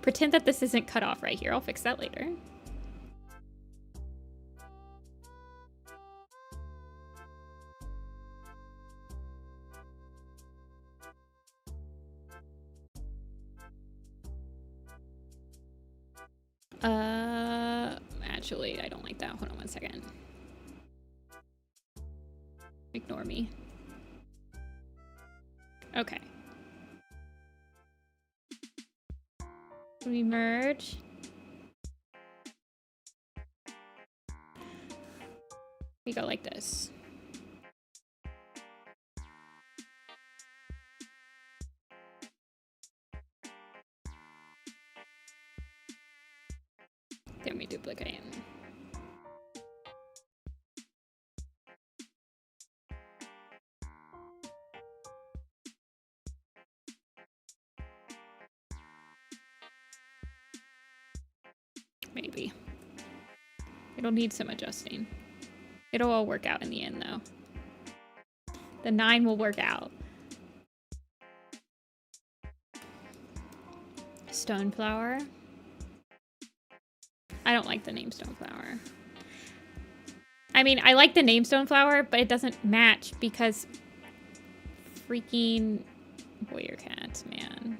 S1: Pretend that this isn't cut off right here. I'll fix that later. Actually, I don't like that. Hold on 1 second. Ignore me. Okay. We merge. We go like this. Then we duplicate. Maybe. It'll need some adjusting. It'll all work out in the end, though. The 9 will work out. Stoneflower. I don't like the name Stoneflower. I mean, I like the name Stoneflower, but it doesn't match because freaking warrior cats, man.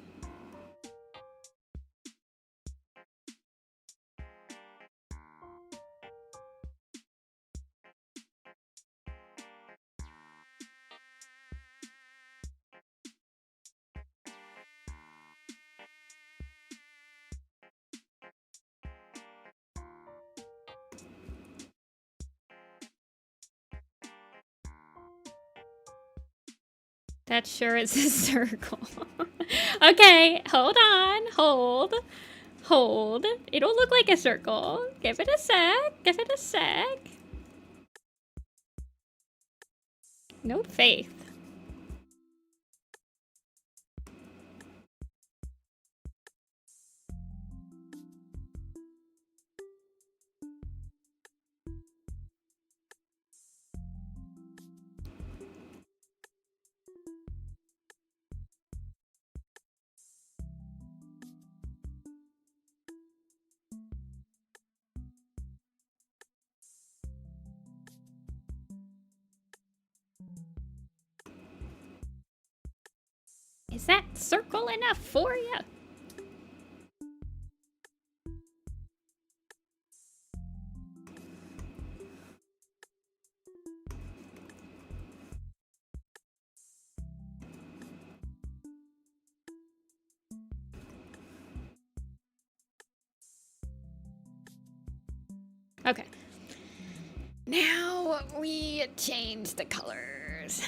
S1: That sure is a circle. Okay, hold on. Hold. It'll look like a circle. Give it a sec. Give it a sec. No faith. Is that circle enough for you? Okay. Now we change the colors.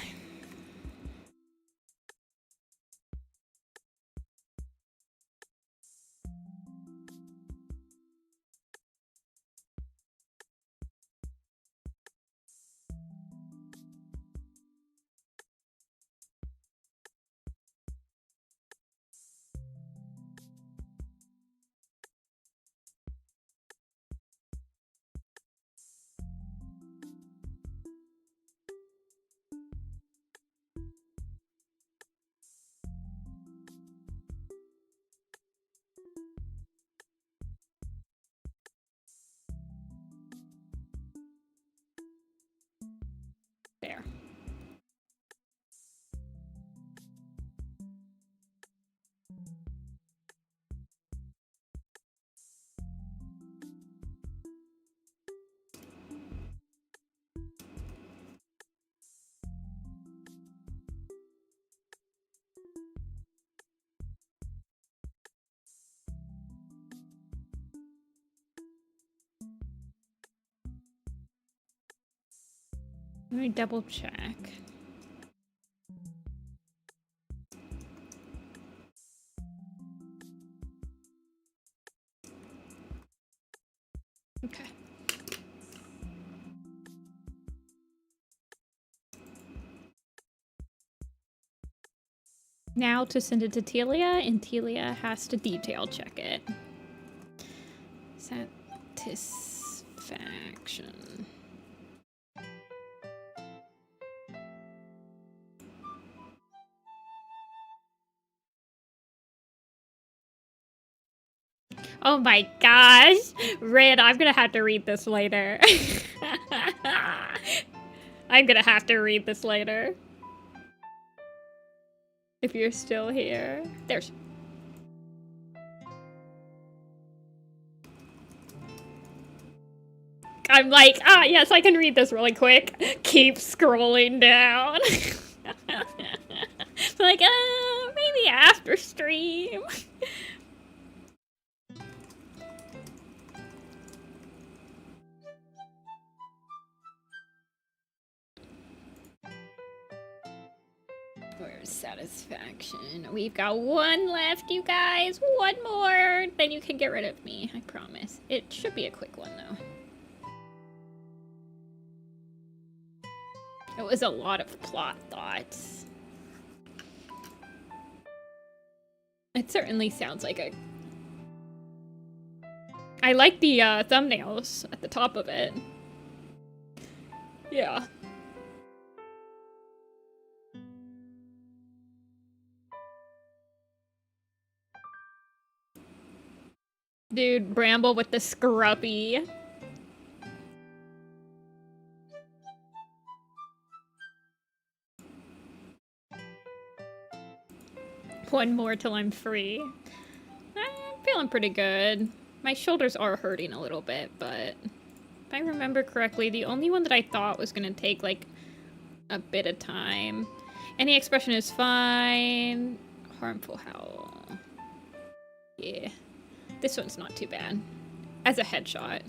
S1: There. Let me double check. Okay. Now to send it to Telia, and Telia has to detail check it. Satisfaction. Oh my gosh! Red, I'm gonna have to read this later. I'm gonna have to read this later. If you're still here. There's... I'm like, ah, yes, I can read this really quick. Keep scrolling down. Like, maybe after stream. Where's satisfaction? We've got one left, you guys. One more. Then you can get rid of me, I promise. It should be a quick one, though. It was a lot of plot thoughts. It certainly sounds like a... I like the thumbnails at the top of it. Yeah. Dude, Bramble with the scruffy. One more till I'm free. I'm feeling pretty good. My shoulders are hurting a little bit, but if I remember correctly, the only one that I thought was gonna take like a bit of time. Any expression is fine. Harmful howl. Yeah. This one's not too bad. As a headshot.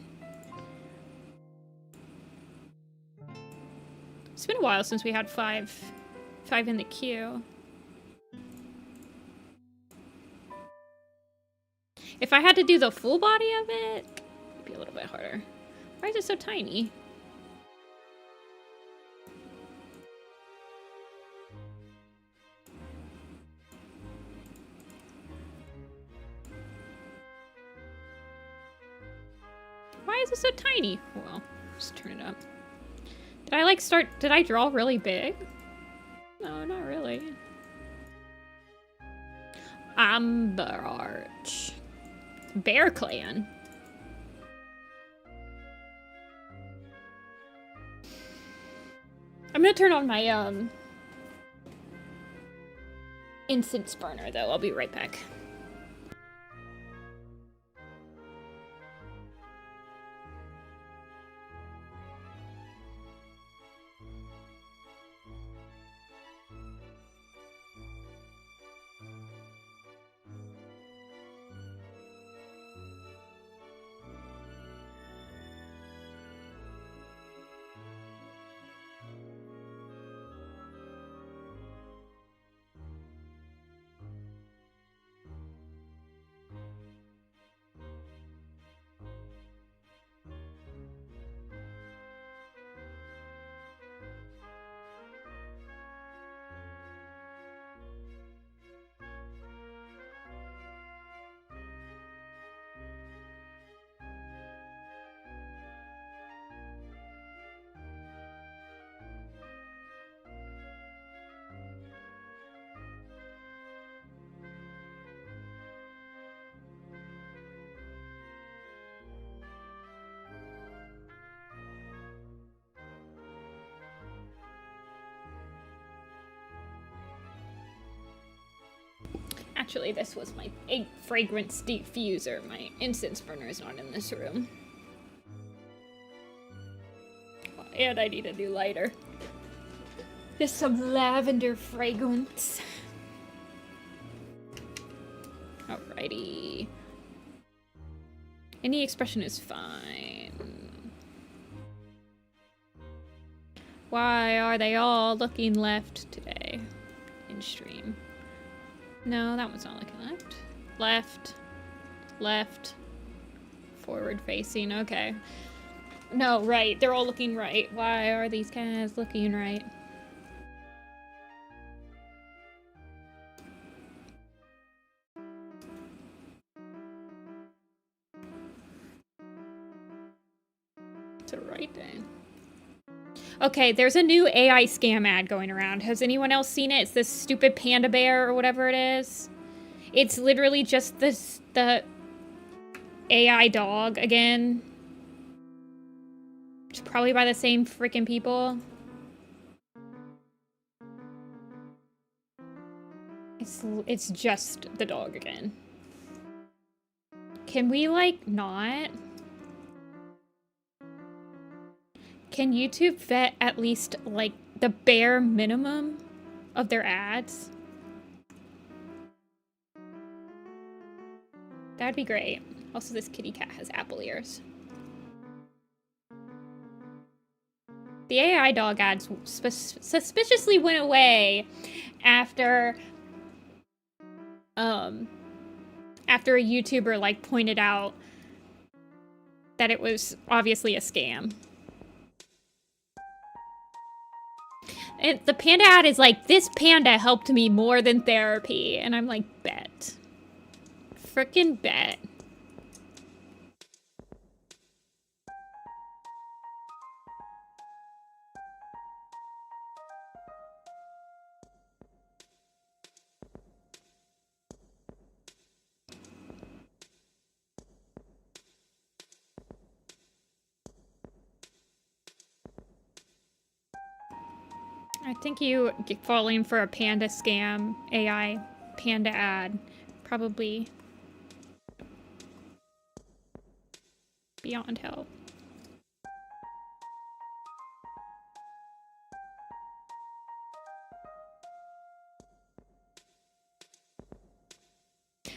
S1: It's been a while since we had five in the queue. If I had to do the full body of it, it'd be a little bit harder. Why is it so tiny? Why is it so tiny? Well, just turn it up. Did I like did I draw really big? No, not really. Amber Arch. Bear Clan. I'm gonna turn on my incense burner, though. I'll be right back. Actually, this was my fragrance diffuser. My incense burner is not in this room. And I need a new lighter. Just some lavender fragrance. Alrighty. Any expression is fine. Why are they all looking left today in stream? No, that one's not looking left. Left. Left. Forward facing. Okay. No, right. They're all looking right. Why are these guys looking right? It's a right day. Okay, there's a new AI scam ad going around. Has anyone else seen it? It's this stupid panda bear or whatever it is. It's literally just the AI dog again. It's probably by the same freaking people. It's just the dog again. Can we, like, not? Can YouTube vet at least, like, the bare minimum of their ads? That'd be great. Also, this kitty cat has apple ears. The AI dog ads suspiciously went away after after a YouTuber, like, pointed out that it was obviously a scam. And the panda ad is like, this panda helped me more than therapy. And I'm like, bet. Frickin' bet. I think you falling for a panda scam, AI panda ad, probably beyond help.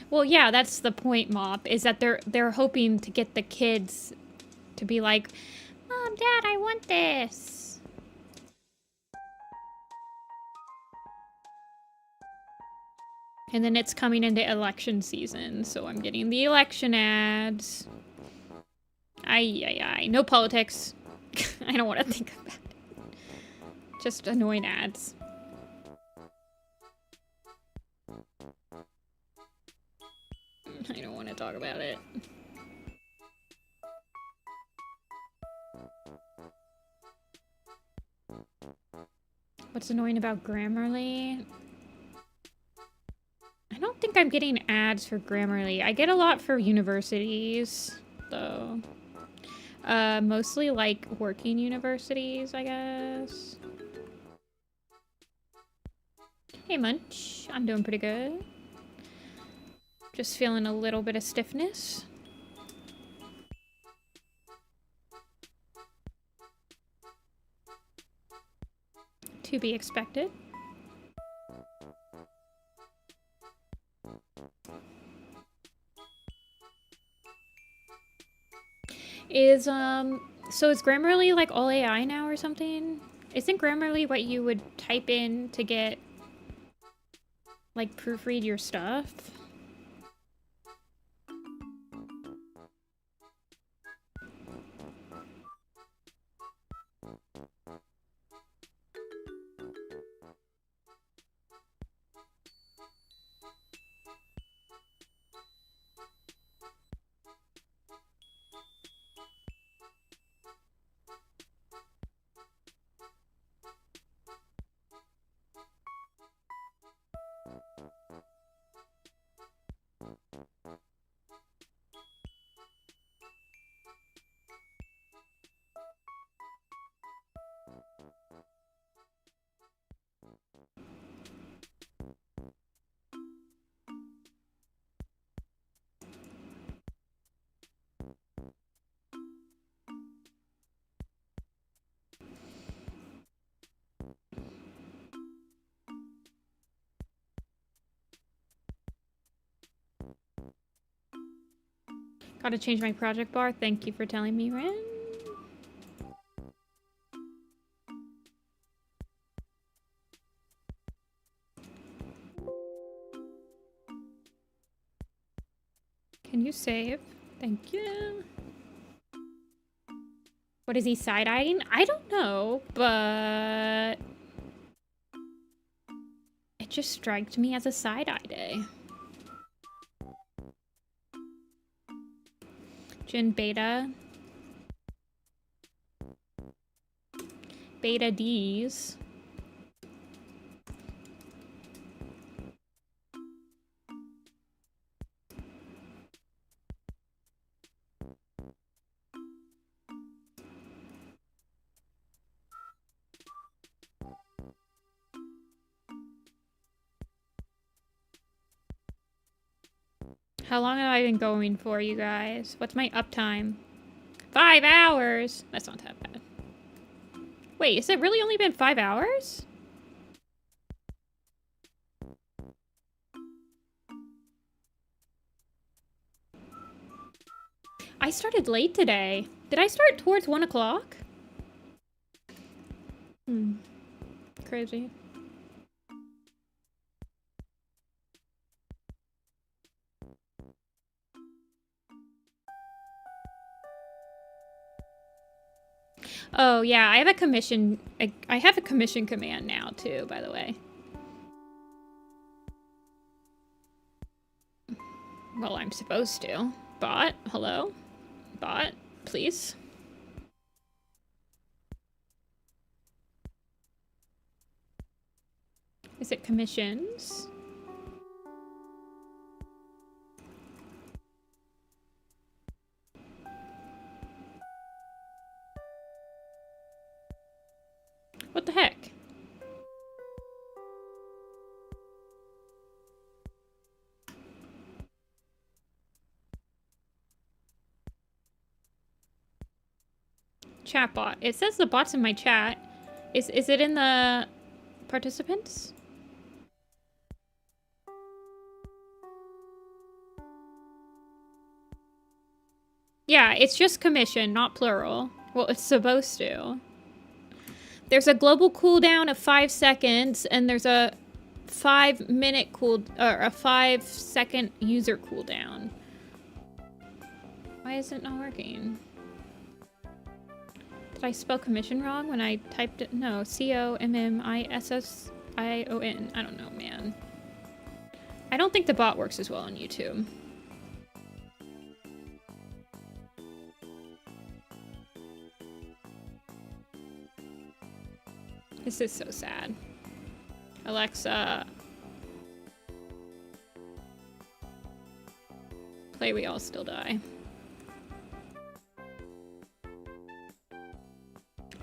S1: Well, yeah, that's the point, Mop, is that they're hoping to get the kids to be like, Mom, Dad, I want this. And then it's coming into election season, so I'm getting the election ads. Ay. No politics. I don't want to think about it. Just annoying ads. I don't want to talk about it. What's annoying about Grammarly? I don't think I'm getting ads for Grammarly. I get a lot for universities, though. Mostly, like, working universities, I guess. Hey Munch, I'm doing pretty good. Just feeling a little bit of stiffness. To be expected. So is Grammarly like all AI now or something? Isn't Grammarly what you would type in to get, like, proofread your stuff? Gotta change my project bar. Thank you for telling me, Ren. Can you save? Thank you. What is he side-eyeing? I don't know, but it just striked me as a side-eye day. Jin Beta. Beta Ds. How long have I been going for, you guys? What's my uptime? 5 hours! That's not that bad. Wait, has it really only been 5 hours? I started late today. Did I start towards 1 o'clock? Crazy. Oh, yeah, I have a commission command now, too, by the way. Well, I'm supposed to. Bot, hello? Bot, please. Is it commissions? What the heck? Chat bot. It says the bot's in my chat. Is it in the participants? Yeah, it's just commission, not plural. Well, it's supposed to. There's a global cooldown of 5 seconds, and there's a 5-minute or a 5-second user cooldown. Why is it not working? Did I spell commission wrong when I typed it? No, COMMISSION. I don't know, man. I don't think the bot works as well on YouTube. This is so sad. Alexa. Play We All Still Die.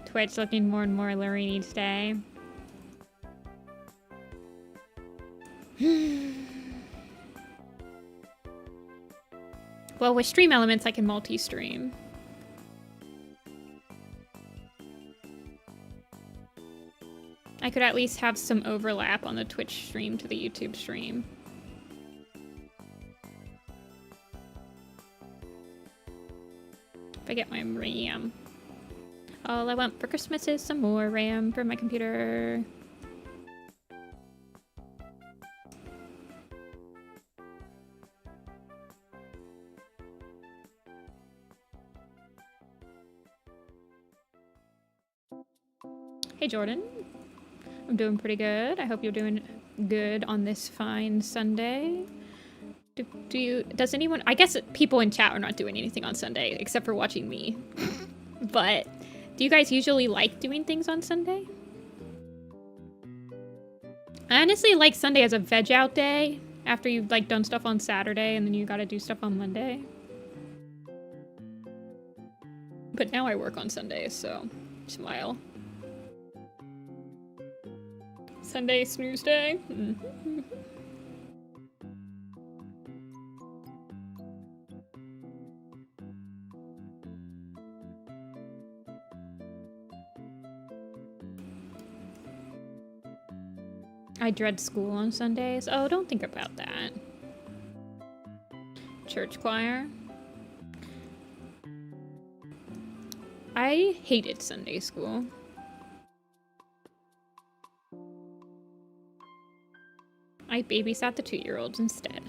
S1: Twitch looking more and more Lorraine each day. Well, with Stream Elements, I can multi-stream. I could at least have some overlap on the Twitch stream to the YouTube stream. If I get my RAM. All I want for Christmas is some more RAM for my computer. Hey Jordan, I'm doing pretty good. I hope you're doing good on this fine Sunday. Does anyone, I guess people in chat are not doing anything on Sunday except for watching me. But do you guys usually like doing things on Sunday? I honestly like Sunday as a veg out day after you've like done stuff on Saturday and then you gotta do stuff on Monday. But now I work on Sundays, so smile. Sunday snooze day. I dread school on Sundays. Oh, don't think about that. Church choir. I hated Sunday school. I babysat the 2-year-olds instead.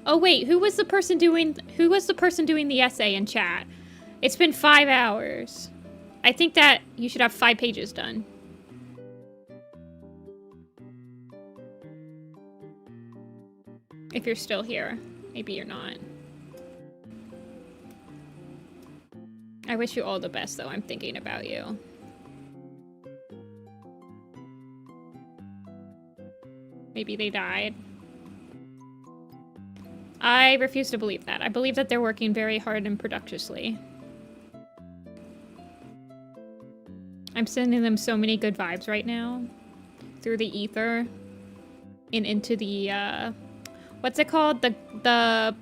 S1: Oh wait, who was the person doing the essay in chat? It's been 5 hours. I think that you should have 5 pages done. If you're still here. Maybe you're not. I wish you all the best, though. I'm thinking about you. Maybe they died. I refuse to believe that. I believe that they're working very hard and productively. I'm sending them so many good vibes right now. Through the ether. And into the, what's it called? The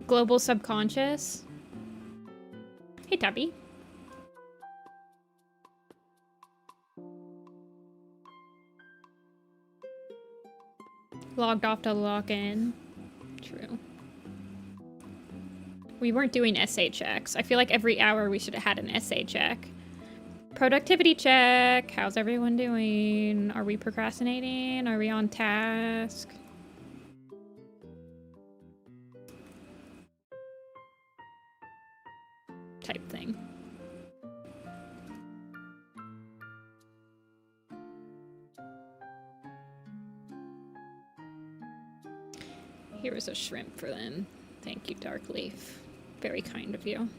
S1: global subconscious. Hey, Tubby. Logged off to log in. True. We weren't doing essay checks. I feel like every hour we should have had an essay check. Productivity check. How's everyone doing? Are we procrastinating? Are we on task? Type thing. Here is a shrimp for them. Thank you, Darkleaf. Very kind of you.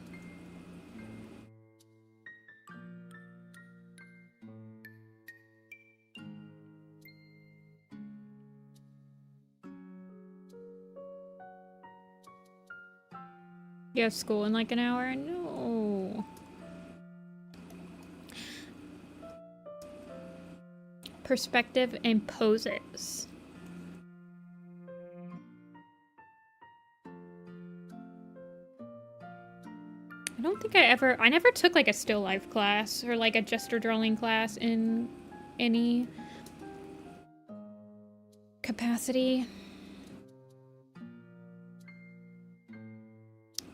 S1: You have school in like an hour? No. Perspective and poses. I don't think I never took like a still life class or like a gesture drawing class in any capacity.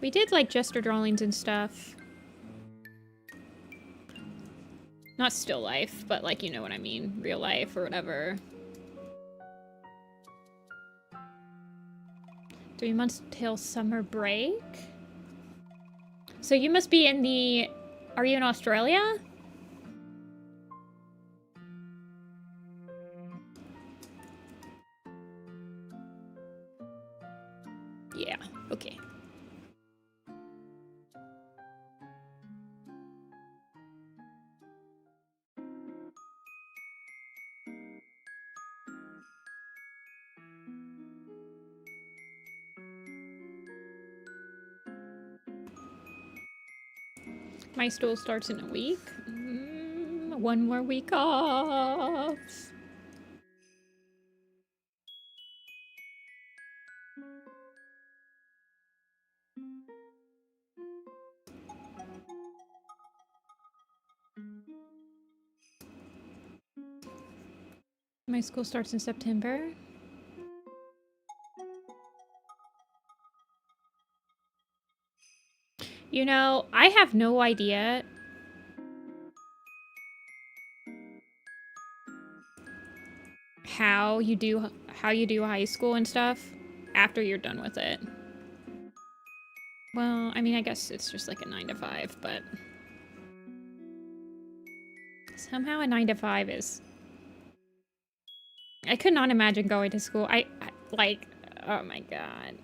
S1: We did like gesture drawings and stuff. Not still life, but like, you know what I mean, real life or whatever. 3 months till summer break? So you must be in the... Are you in Australia? Yeah, okay. My school starts in a week. One more week off. My school starts in September. You know, I have no idea how you do high school and stuff after you're done with it. Well, I mean, I guess it's just like a 9 to 5, but somehow a 9 to 5 is... I could not imagine going to school. I like, oh my god.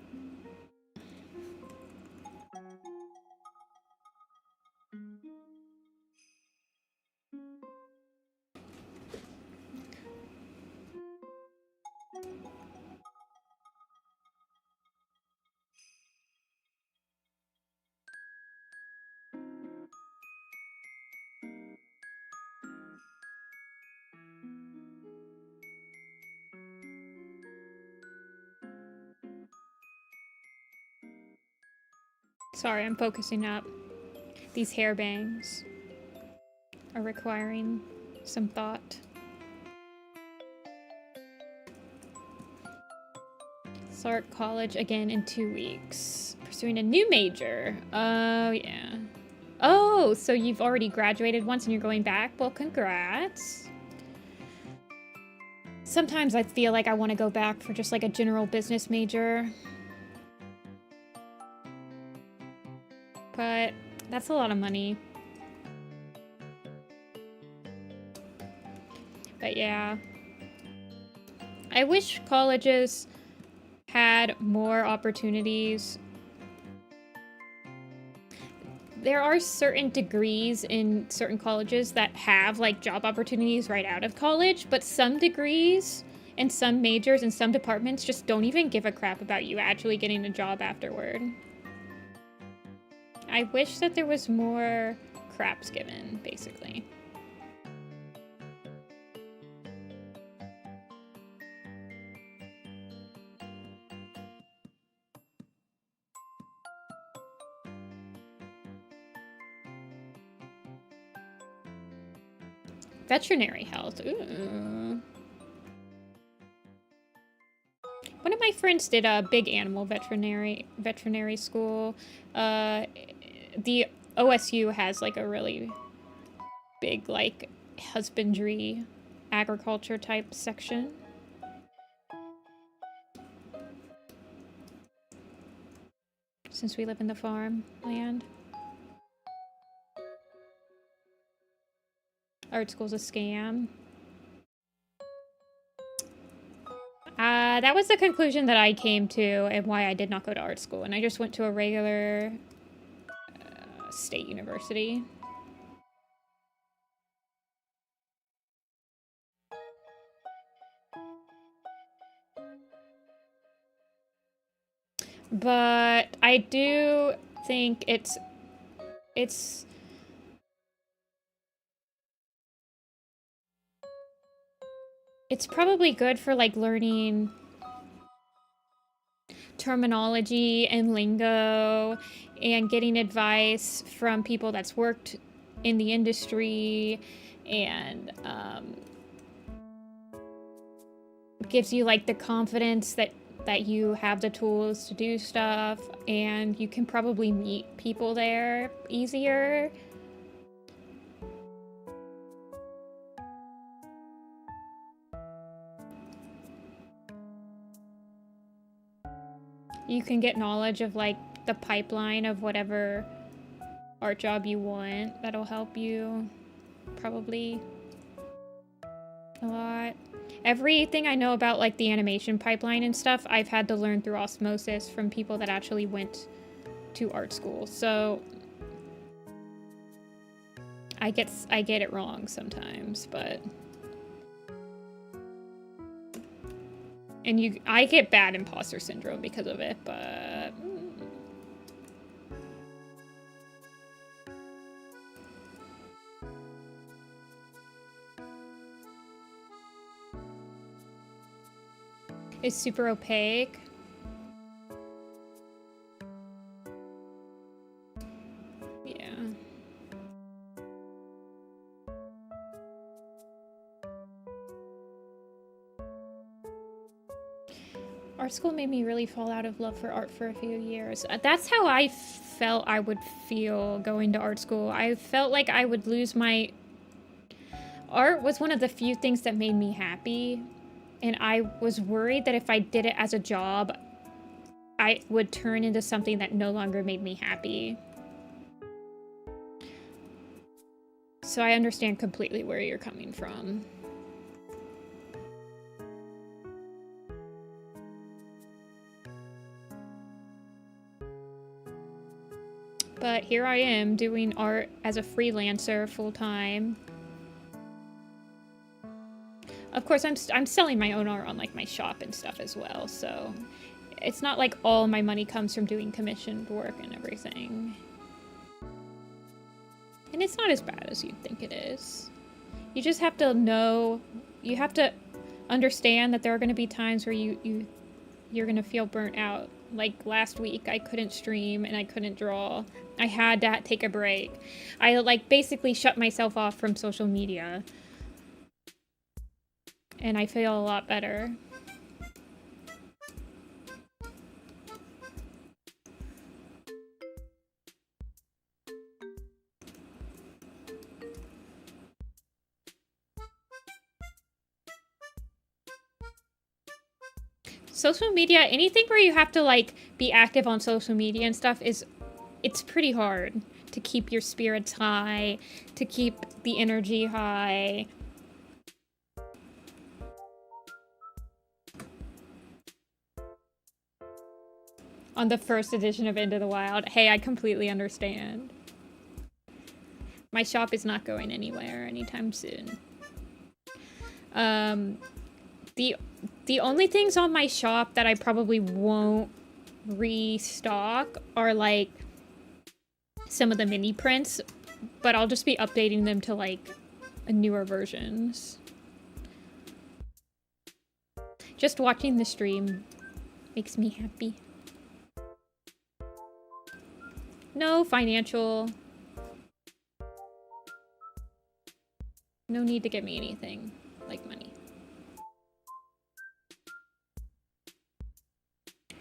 S1: Sorry, I'm focusing up. These hair bangs are requiring some thought. Start college again in 2 weeks. Pursuing a new major. Oh, yeah. Oh, so you've already graduated once and you're going back? Well, congrats. Sometimes I feel like I want to go back for just like a general business major. But that's a lot of money. But yeah. I wish colleges had more opportunities. There are certain degrees in certain colleges that have like job opportunities right out of college, but some degrees and some majors and some departments just don't even give a crap about you actually getting a job afterward. I wish that there was more craps given, basically. Veterinary health. Ooh. One of my friends did a big animal veterinary school. The OSU has like a really big like husbandry, agriculture type section. Since we live in the farm land. Art school's a scam. That was the conclusion that I came to and why I did not go to art school. And I just went to a regular state university. But I do think it's probably good for like learning terminology and lingo and getting advice from people that's worked in the industry, and gives you like the confidence that you have the tools to do stuff, and you can probably meet people there easier. You can get knowledge of like the pipeline of whatever art job you want. That'll help you probably a lot. Everything I know about like the animation pipeline and stuff, I've had to learn through osmosis from people that actually went to art school. So I get it wrong sometimes, but and I get bad imposter syndrome because of it, but is super opaque. Yeah. Art school made me really fall out of love for art for a few years. That's how I felt I would feel going to art school. I felt like I would lose my... Art was one of the few things that made me happy. And I was worried that if I did it as a job, I would turn into something that no longer made me happy. So I understand completely where you're coming from. But here I am doing art as a freelancer full-time. Of course, I'm selling my own art on like my shop and stuff as well, so it's not like all my money comes from doing commissioned work and everything. And it's not as bad as you'd think it is. You just have to know, you have to understand that there are going to be times where you're going to feel burnt out. Like last week, I couldn't stream and I couldn't draw. I had to take a break. I like basically shut myself off from social media. And I feel a lot better. Social media, anything where you have to like be active on social media and stuff it's pretty hard to keep your spirits high, to keep the energy high. On the first edition of Into the Wild. Hey, I completely understand. My shop is not going anywhere anytime soon. The only things on my shop that I probably won't restock are like some of the mini prints, but I'll just be updating them to like newer versions. Just watching the stream makes me happy. No financial. No need to give me anything like money.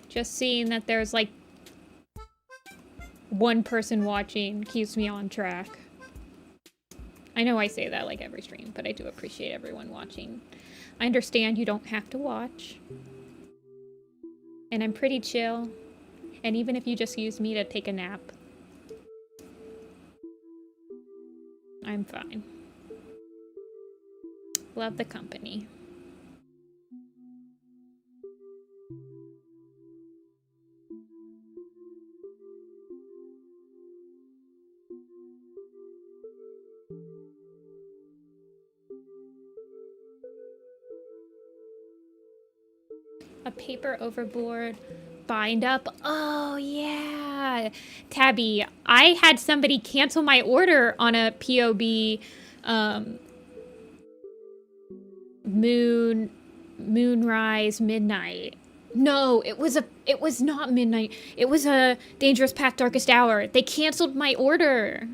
S1: Just seeing that there's like one person watching keeps me on track. I know I say that like every stream, but I do appreciate everyone watching. I understand you don't have to watch. And I'm pretty chill. And even if you just use me to take a nap, I'm fine. Love the company. A paper overboard bind up. Oh yeah, Tabby, I had somebody cancel my order on a POB moonrise midnight. No, it was not midnight. It was a dangerous path darkest hour. They canceled my order.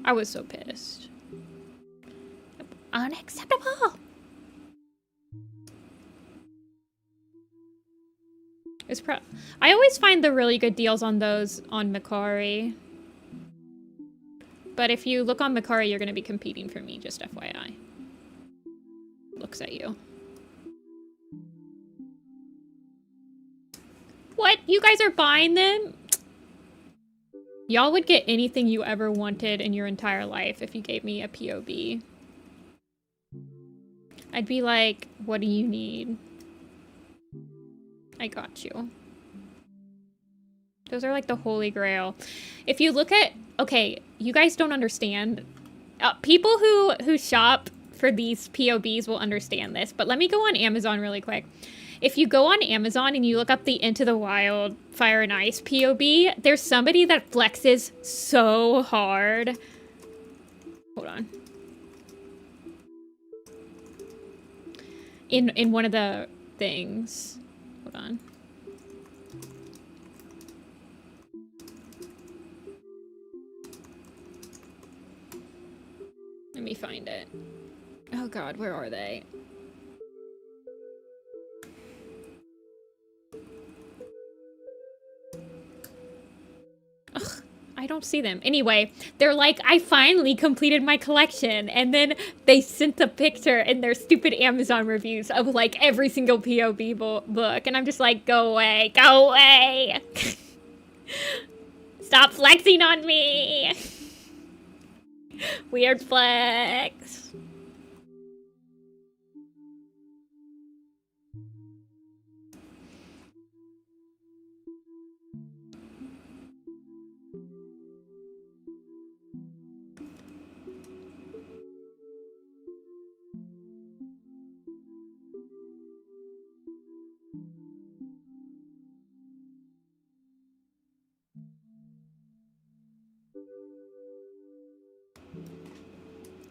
S1: I was so pissed. Unacceptable. I always find the really good deals on those on Macari. But if you look on Macari, you're going to be competing for me, just FYI. Looks at you. What? You guys are buying them? Y'all would get anything you ever wanted in your entire life if you gave me a POB. I'd be like, what do you need? I got you. Those are like the holy grail. If you look at... Okay, you guys don't understand. People who shop for these POBs will understand this, but let me go on Amazon really quick. If you go on Amazon and you look up the Into the Wild Fire and Ice POB, there's somebody that flexes so hard. Hold on. In one of the things. Hold on. Let me find it. Oh god, where are they? Ugh, I don't see them. Anyway, they're like, I finally completed my collection. And then they sent a picture in their stupid Amazon reviews of like every single POV book. And I'm just like, go away, go away. Stop flexing on me. Weird flex.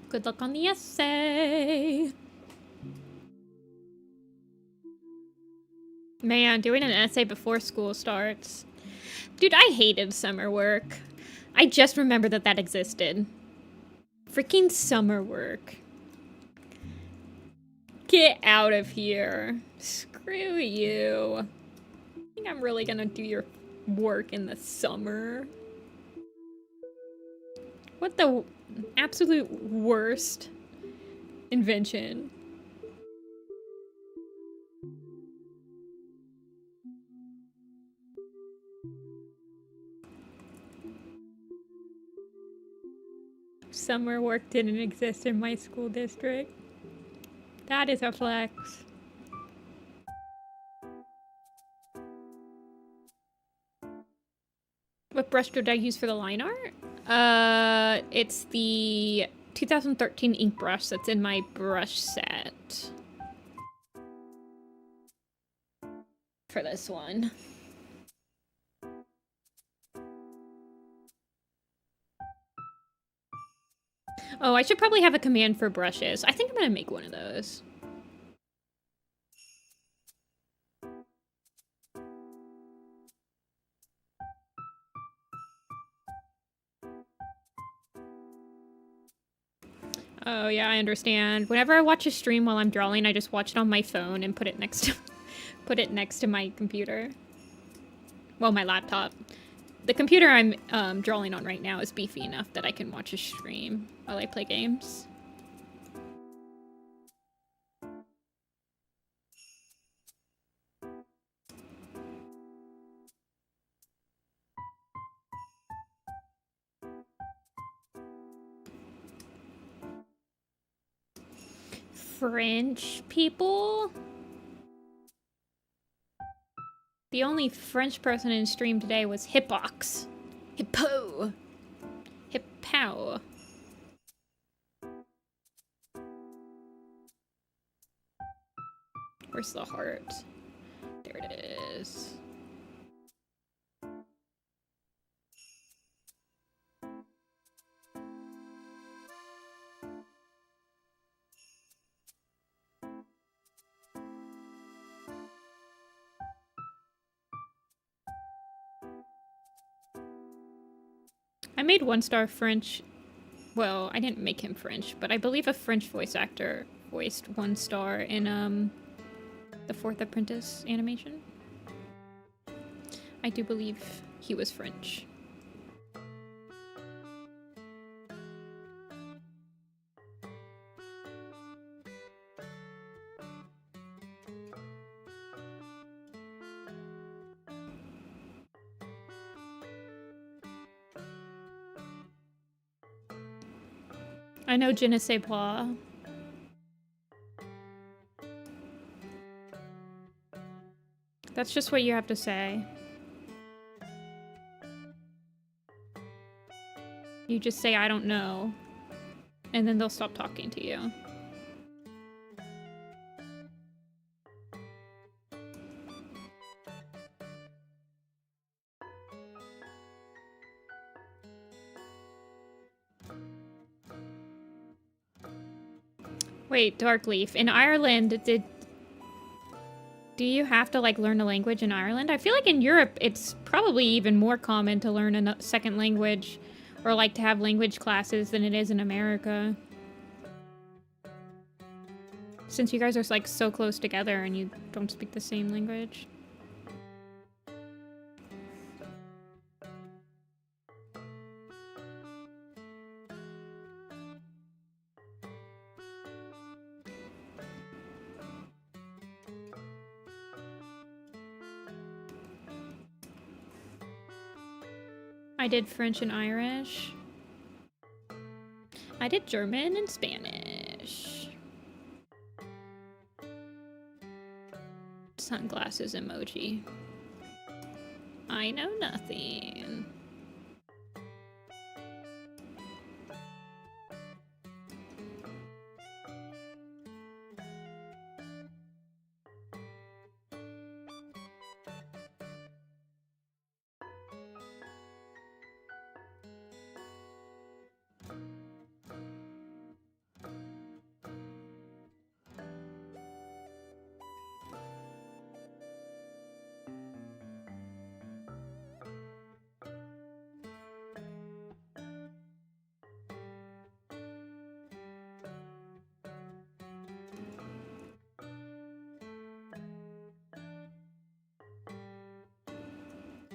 S1: Good luck on the essay. Man, doing an essay before school starts. Dude, I hated summer work. I just remember that that existed. Freaking summer work. Get out of here. Screw you. I think I'm really gonna do your work in the summer. What the absolute worst invention. Summer work didn't exist in my school district. That is a flex. What brush did I use for the line art? It's the 2013 ink brush that's in my brush set. For this one. Oh, I should probably have a command for brushes. I think I'm gonna make one of those. Oh yeah, I understand. Whenever I watch a stream while I'm drawing, I just watch it on my phone and put it next to my computer. Well, my laptop. The computer I'm drawing on right now is beefy enough that I can watch a stream while I play games. French people? The only French person in stream today was Hippox. Hippo. Hippow. Where's the heart? There it is. I made 1-star French. Well, I didn't make him French, but I believe a French voice actor voiced 1-star in the Fourth Apprentice animation. I do believe he was French. I know je ne sais pas. That's just what you have to say. You just say, I don't know. And then they'll stop talking to you. Wait, Darkleaf. In Ireland, Do you have to, like, learn a language in Ireland? I feel like in Europe, it's probably even more common to learn a second language or, like, to have language classes than it is in America. Since you guys are, like, so close together and you don't speak the same language. I did French and Irish. I did German and Spanish. Sunglasses emoji. I know nothing.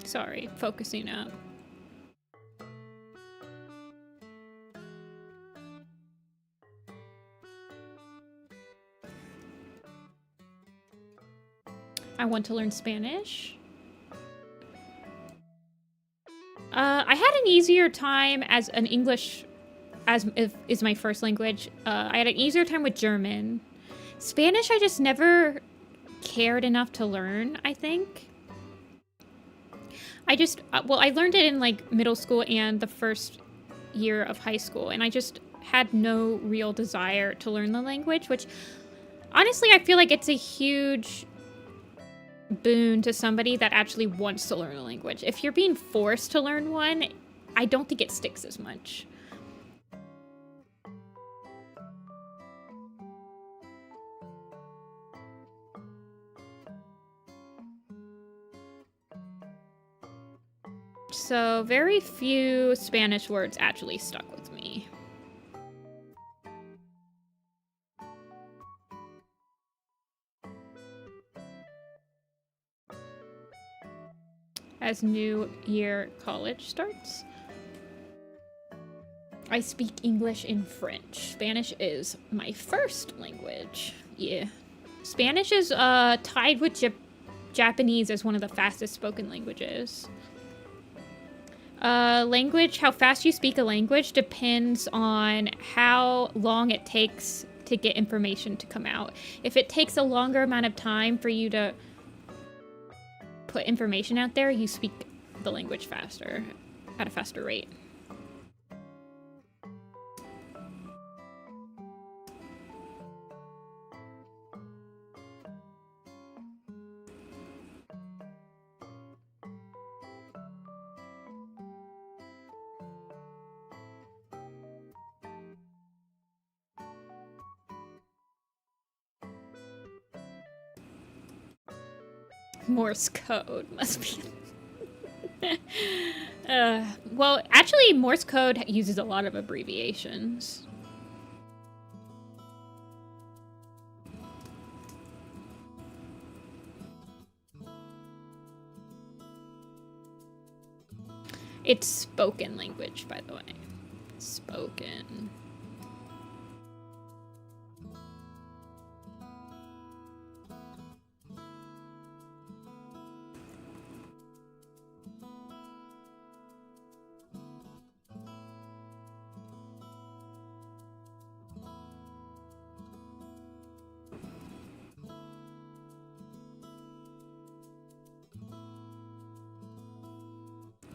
S1: Sorry, focusing up. I want to learn Spanish. I had an easier time as an English, as if is my first language. I had an easier time with German. Spanish, I just never cared enough to learn, I think. I just, well, I learned it in, like, middle school and the first year of high school, and I just had no real desire to learn the language, which, honestly, I feel like it's a huge boon to somebody that actually wants to learn a language. If you're being forced to learn one, I don't think it sticks as much. So very few Spanish words actually stuck with me. As new year college starts. I speak English and French. Spanish is my first language. Yeah. Spanish is tied with Japanese as one of the fastest spoken languages. Language, how fast you speak a language depends on how long it takes to get information to come out. If it takes a longer amount of time for you to put information out there, you speak the language faster, at a faster rate. Morse code must be. Well, actually, Morse code uses a lot of abbreviations. It's spoken language, by the way. Spoken.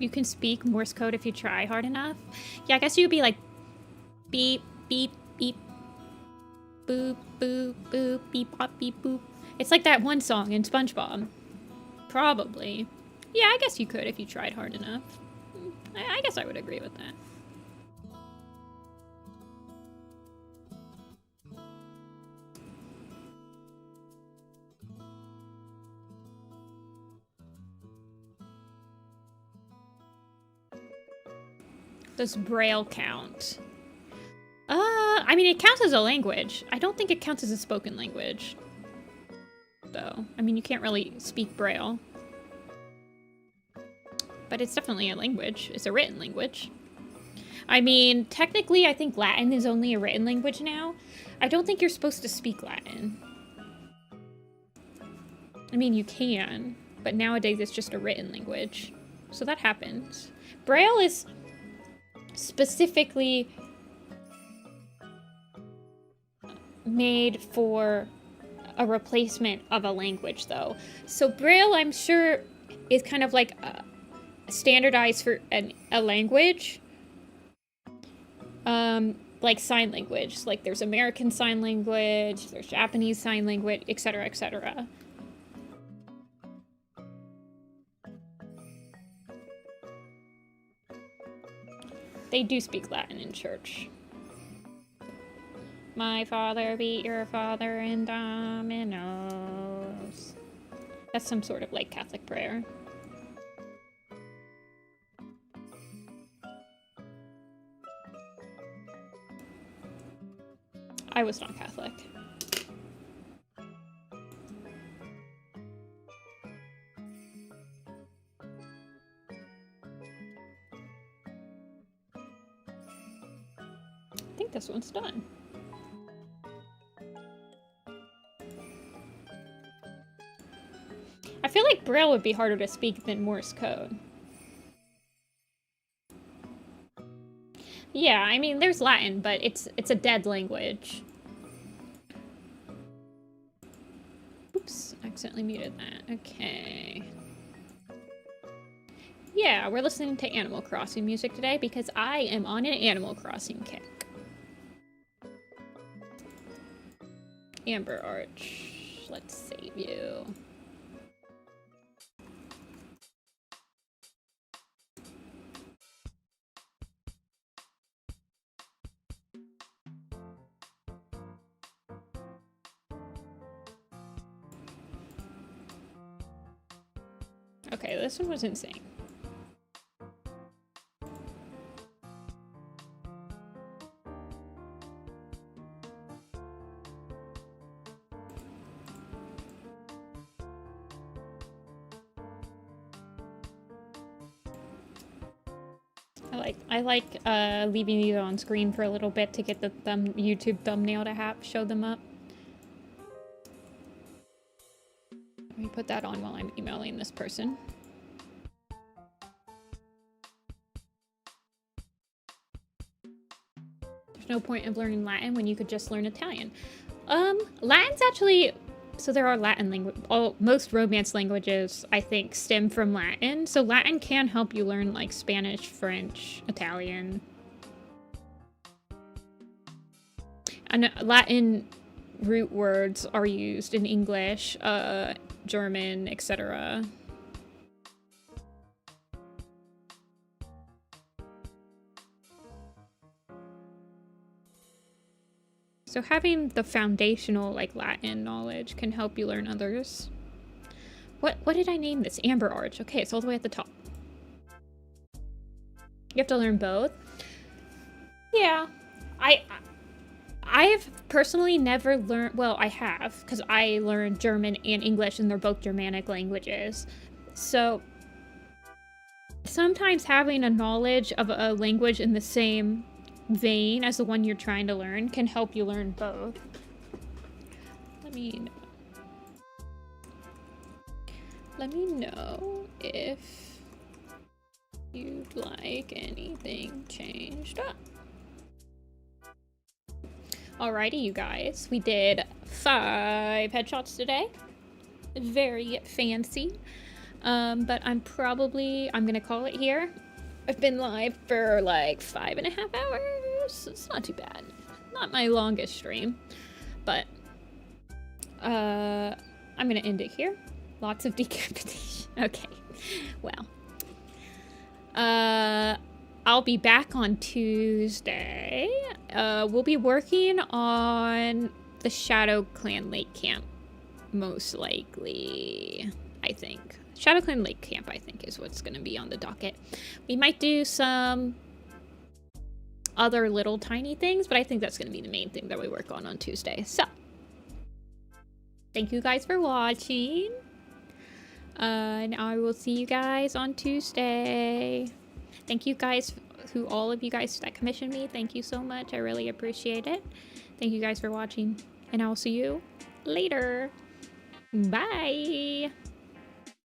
S1: You can speak Morse code if you try hard enough. Yeah, I guess you would be like beep, beep, beep, boop, boop, boop, beep, bop, beep, boop. It's like that one song in SpongeBob. Probably. Yeah, I guess you could if you tried hard enough. I guess I would agree with that. Does Braille count? I mean, it counts as a language. I don't think it counts as a spoken language, though. I mean, you can't really speak Braille. But it's definitely a language. It's a written language. I mean, technically, I think Latin is only a written language now. I don't think you're supposed to speak Latin. I mean, you can, but nowadays it's just a written language. So that happens. Braille is specifically made for a replacement of a language, though. So Braille, I'm sure, is kind of like standardized for a language. Like sign language. Like there's American Sign Language, there's Japanese Sign Language, etc., etc. They do speak Latin in church. My father beat your father in dominoes. That's some sort of like Catholic prayer. I was not Catholic. I think this one's done. I feel like Braille would be harder to speak than Morse code. Yeah, I mean, there's Latin, but it's a dead language. Oops, accidentally muted that. Okay. Yeah, we're listening to Animal Crossing music today because I am on an Animal Crossing kick. Amber Arch. Let's save you. Okay, this one was insane. I like leaving these on screen for a little bit to get the YouTube thumbnail to show them up. Let me put that on while I'm emailing this person. There's no point of learning Latin when you could just learn Italian. Latin's actually... So there are Latin language. Most Romance languages, I think, stem from Latin. So Latin can help you learn like Spanish, French, Italian. And Latin root words are used in English, German, etc. So having the foundational, like, Latin knowledge can help you learn others. What did I name this? Amber Arch. Okay, it's all the way at the top. You have to learn both? Yeah. I've personally never learned... Well, I have, because I learned German and English, and they're both Germanic languages. So sometimes having a knowledge of a language in the same vein as the one you're trying to learn can help you learn both. Let me know if you'd like anything changed up. Alrighty, you guys. We did 5 headshots today. Very fancy. But I'm gonna call it here. I've been live for like 5.5 hours. It's not too bad. Not my longest stream, but I'm gonna end it here. Lots of decapitation. Okay, well, I'll be back on Tuesday. We'll be working on the Shadow Clan Lake Camp, most likely, I think. Shadow Clan Lake Camp, I think, is what's going to be on the docket. We might do some other little tiny things, but I think that's going to be the main thing that we work on Tuesday. So, thank you guys for watching. And I will see you guys on Tuesday. Thank you guys, all of you guys that commissioned me. Thank you so much. I really appreciate it. Thank you guys for watching. And I will see you later. Bye.